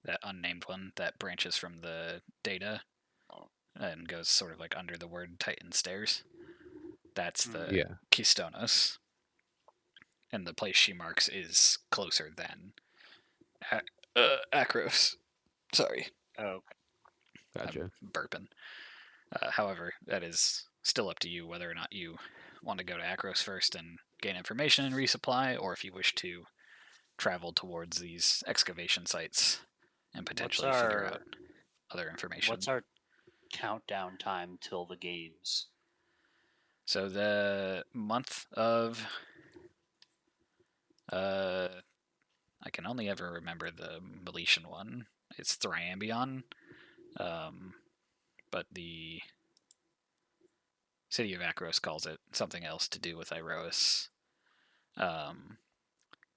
that unnamed one that branches from the data and goes sort of like under the word Titan Stairs. That's the Yeah. Kistonos. And the place she marks is closer than Akros. Sorry, Oh, Gotcha. I'm burping. However, that is still up to you whether or not you want to go to Akros first and gain information and resupply, or if you wish to travel towards these excavation sites and potentially figure out other information. what's our countdown time till the games? So the month of I can only ever remember the Meletian one. It's Thryambion. But the city of Akros calls it something else to do with Iroas.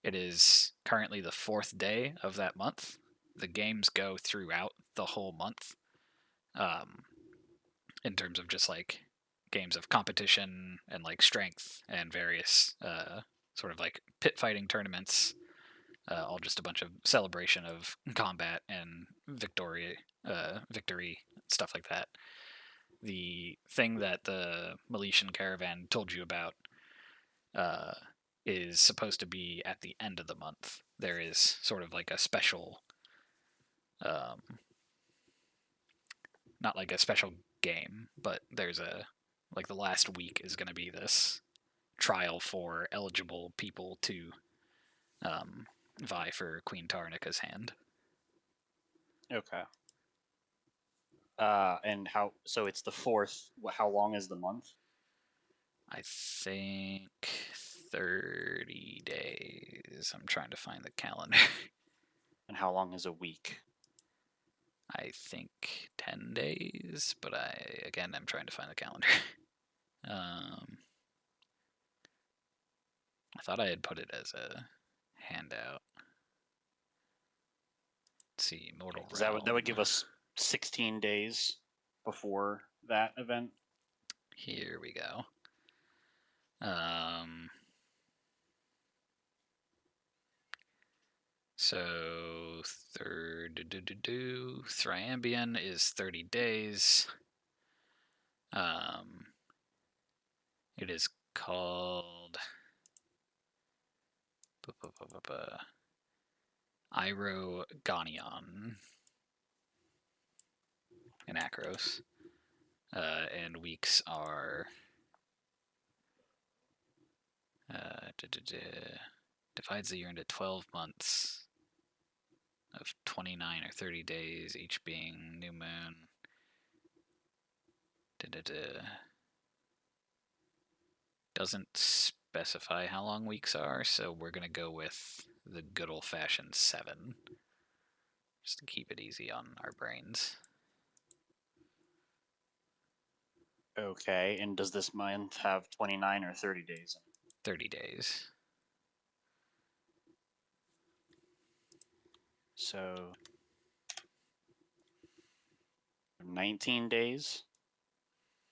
It is currently the 4th day of that month. The games go throughout the whole month, in terms of just like games of competition and like strength and various sort of like pit fighting tournaments, all just a bunch of celebration of combat and victory, stuff like that. The thing that the Meletian caravan told you about is supposed to be at the end of the month. There is sort of like a special, not like a special game, but there's a, like the last week is going to be this trial for eligible people to vie for Queen Tarnica's hand. Okay. And how? So it's the 4th. How long is the month? I think 30 days. I'm trying to find the calendar. And how long is a week? I think 10 days, but I'm trying to find the calendar. I thought I had put it as a handout. Let's see, Mortal Realm. That would give us 16 days before that event. Here we go. So Thryambion is 30 days. It is called Irogonion in Akros. And weeks are divides the year into 12 months of 29 or 30 days, each being new moon. Doesn't specify how long weeks are, so we're going to go with the good old-fashioned 7, just to keep it easy on our brains. Okay, and does this month have 29 or 30 days? 30 days. So 19 days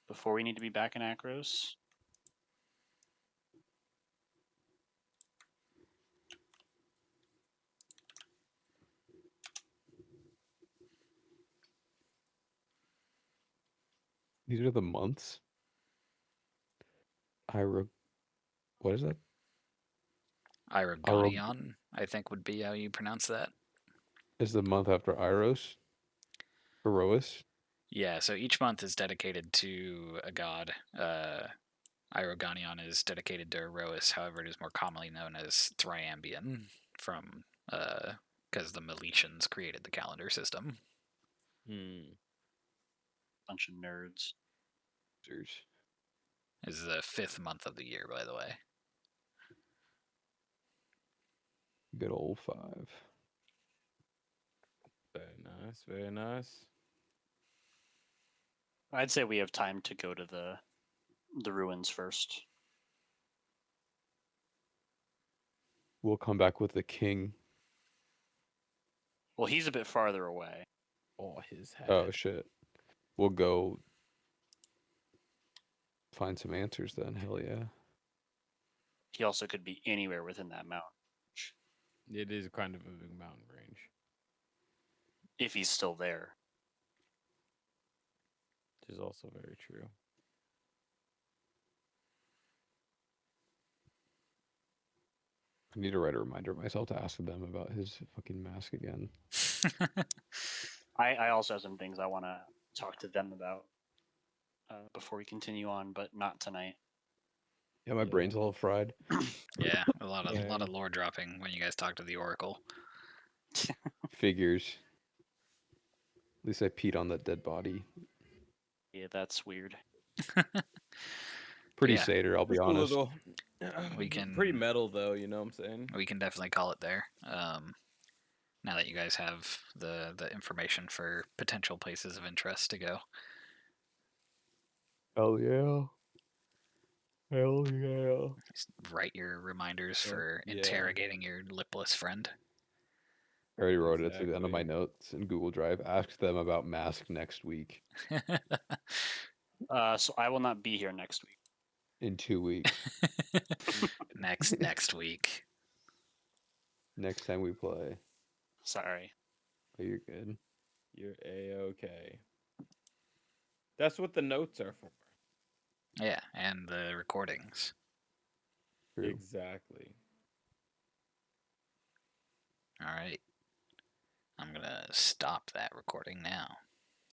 before we need to be back in Akros. These are the months. What is that? Irogonion, I think would be how you pronounce that. Is the month after Iros? Erois? Yeah, so each month is dedicated to a god. Irogonion is dedicated to Erois, however, it is more commonly known as Thryambion, from because the Meletians created the calendar system. Bunch of nerds. Is the 5th month of the year, by the way. Good old 5. Very nice, very nice. I'd say we have time to go to the ruins first. We'll come back with the king. Well, he's a bit farther away. Oh, his head. Oh shit. We'll go find some answers then. Hell yeah. He also could be anywhere within that mountain. It is kind of a big mountain range. If he's still there. Which is also very true. I need to write a reminder myself to ask them about his fucking mask again. I also have some things I want to talk to them about before we continue on, but not tonight. Yeah, my brain's all fried. Yeah, a lot of lore dropping when you guys talk to the Oracle. Figures. At least I peed on that dead body. Yeah, that's weird. Pretty Yeah. satyr, I'll be Just a honest. little. We can- Pretty metal though, you know what I'm saying? We can definitely call it there. Now that you guys have the information for potential places of interest to go. Hell yeah. Hell yeah. Just write your reminders Oh, for yeah. interrogating your lipless friend. I already wrote it at the end of my Exactly. notes in Google Drive. Ask them about Mask next week. So I will not be here next week. In 2 weeks. next week. Next time we play. Sorry. Oh, you're good. You're A-okay. That's what the notes are for. Yeah, and the recordings. True. Exactly. All right. I'm going to stop that recording now.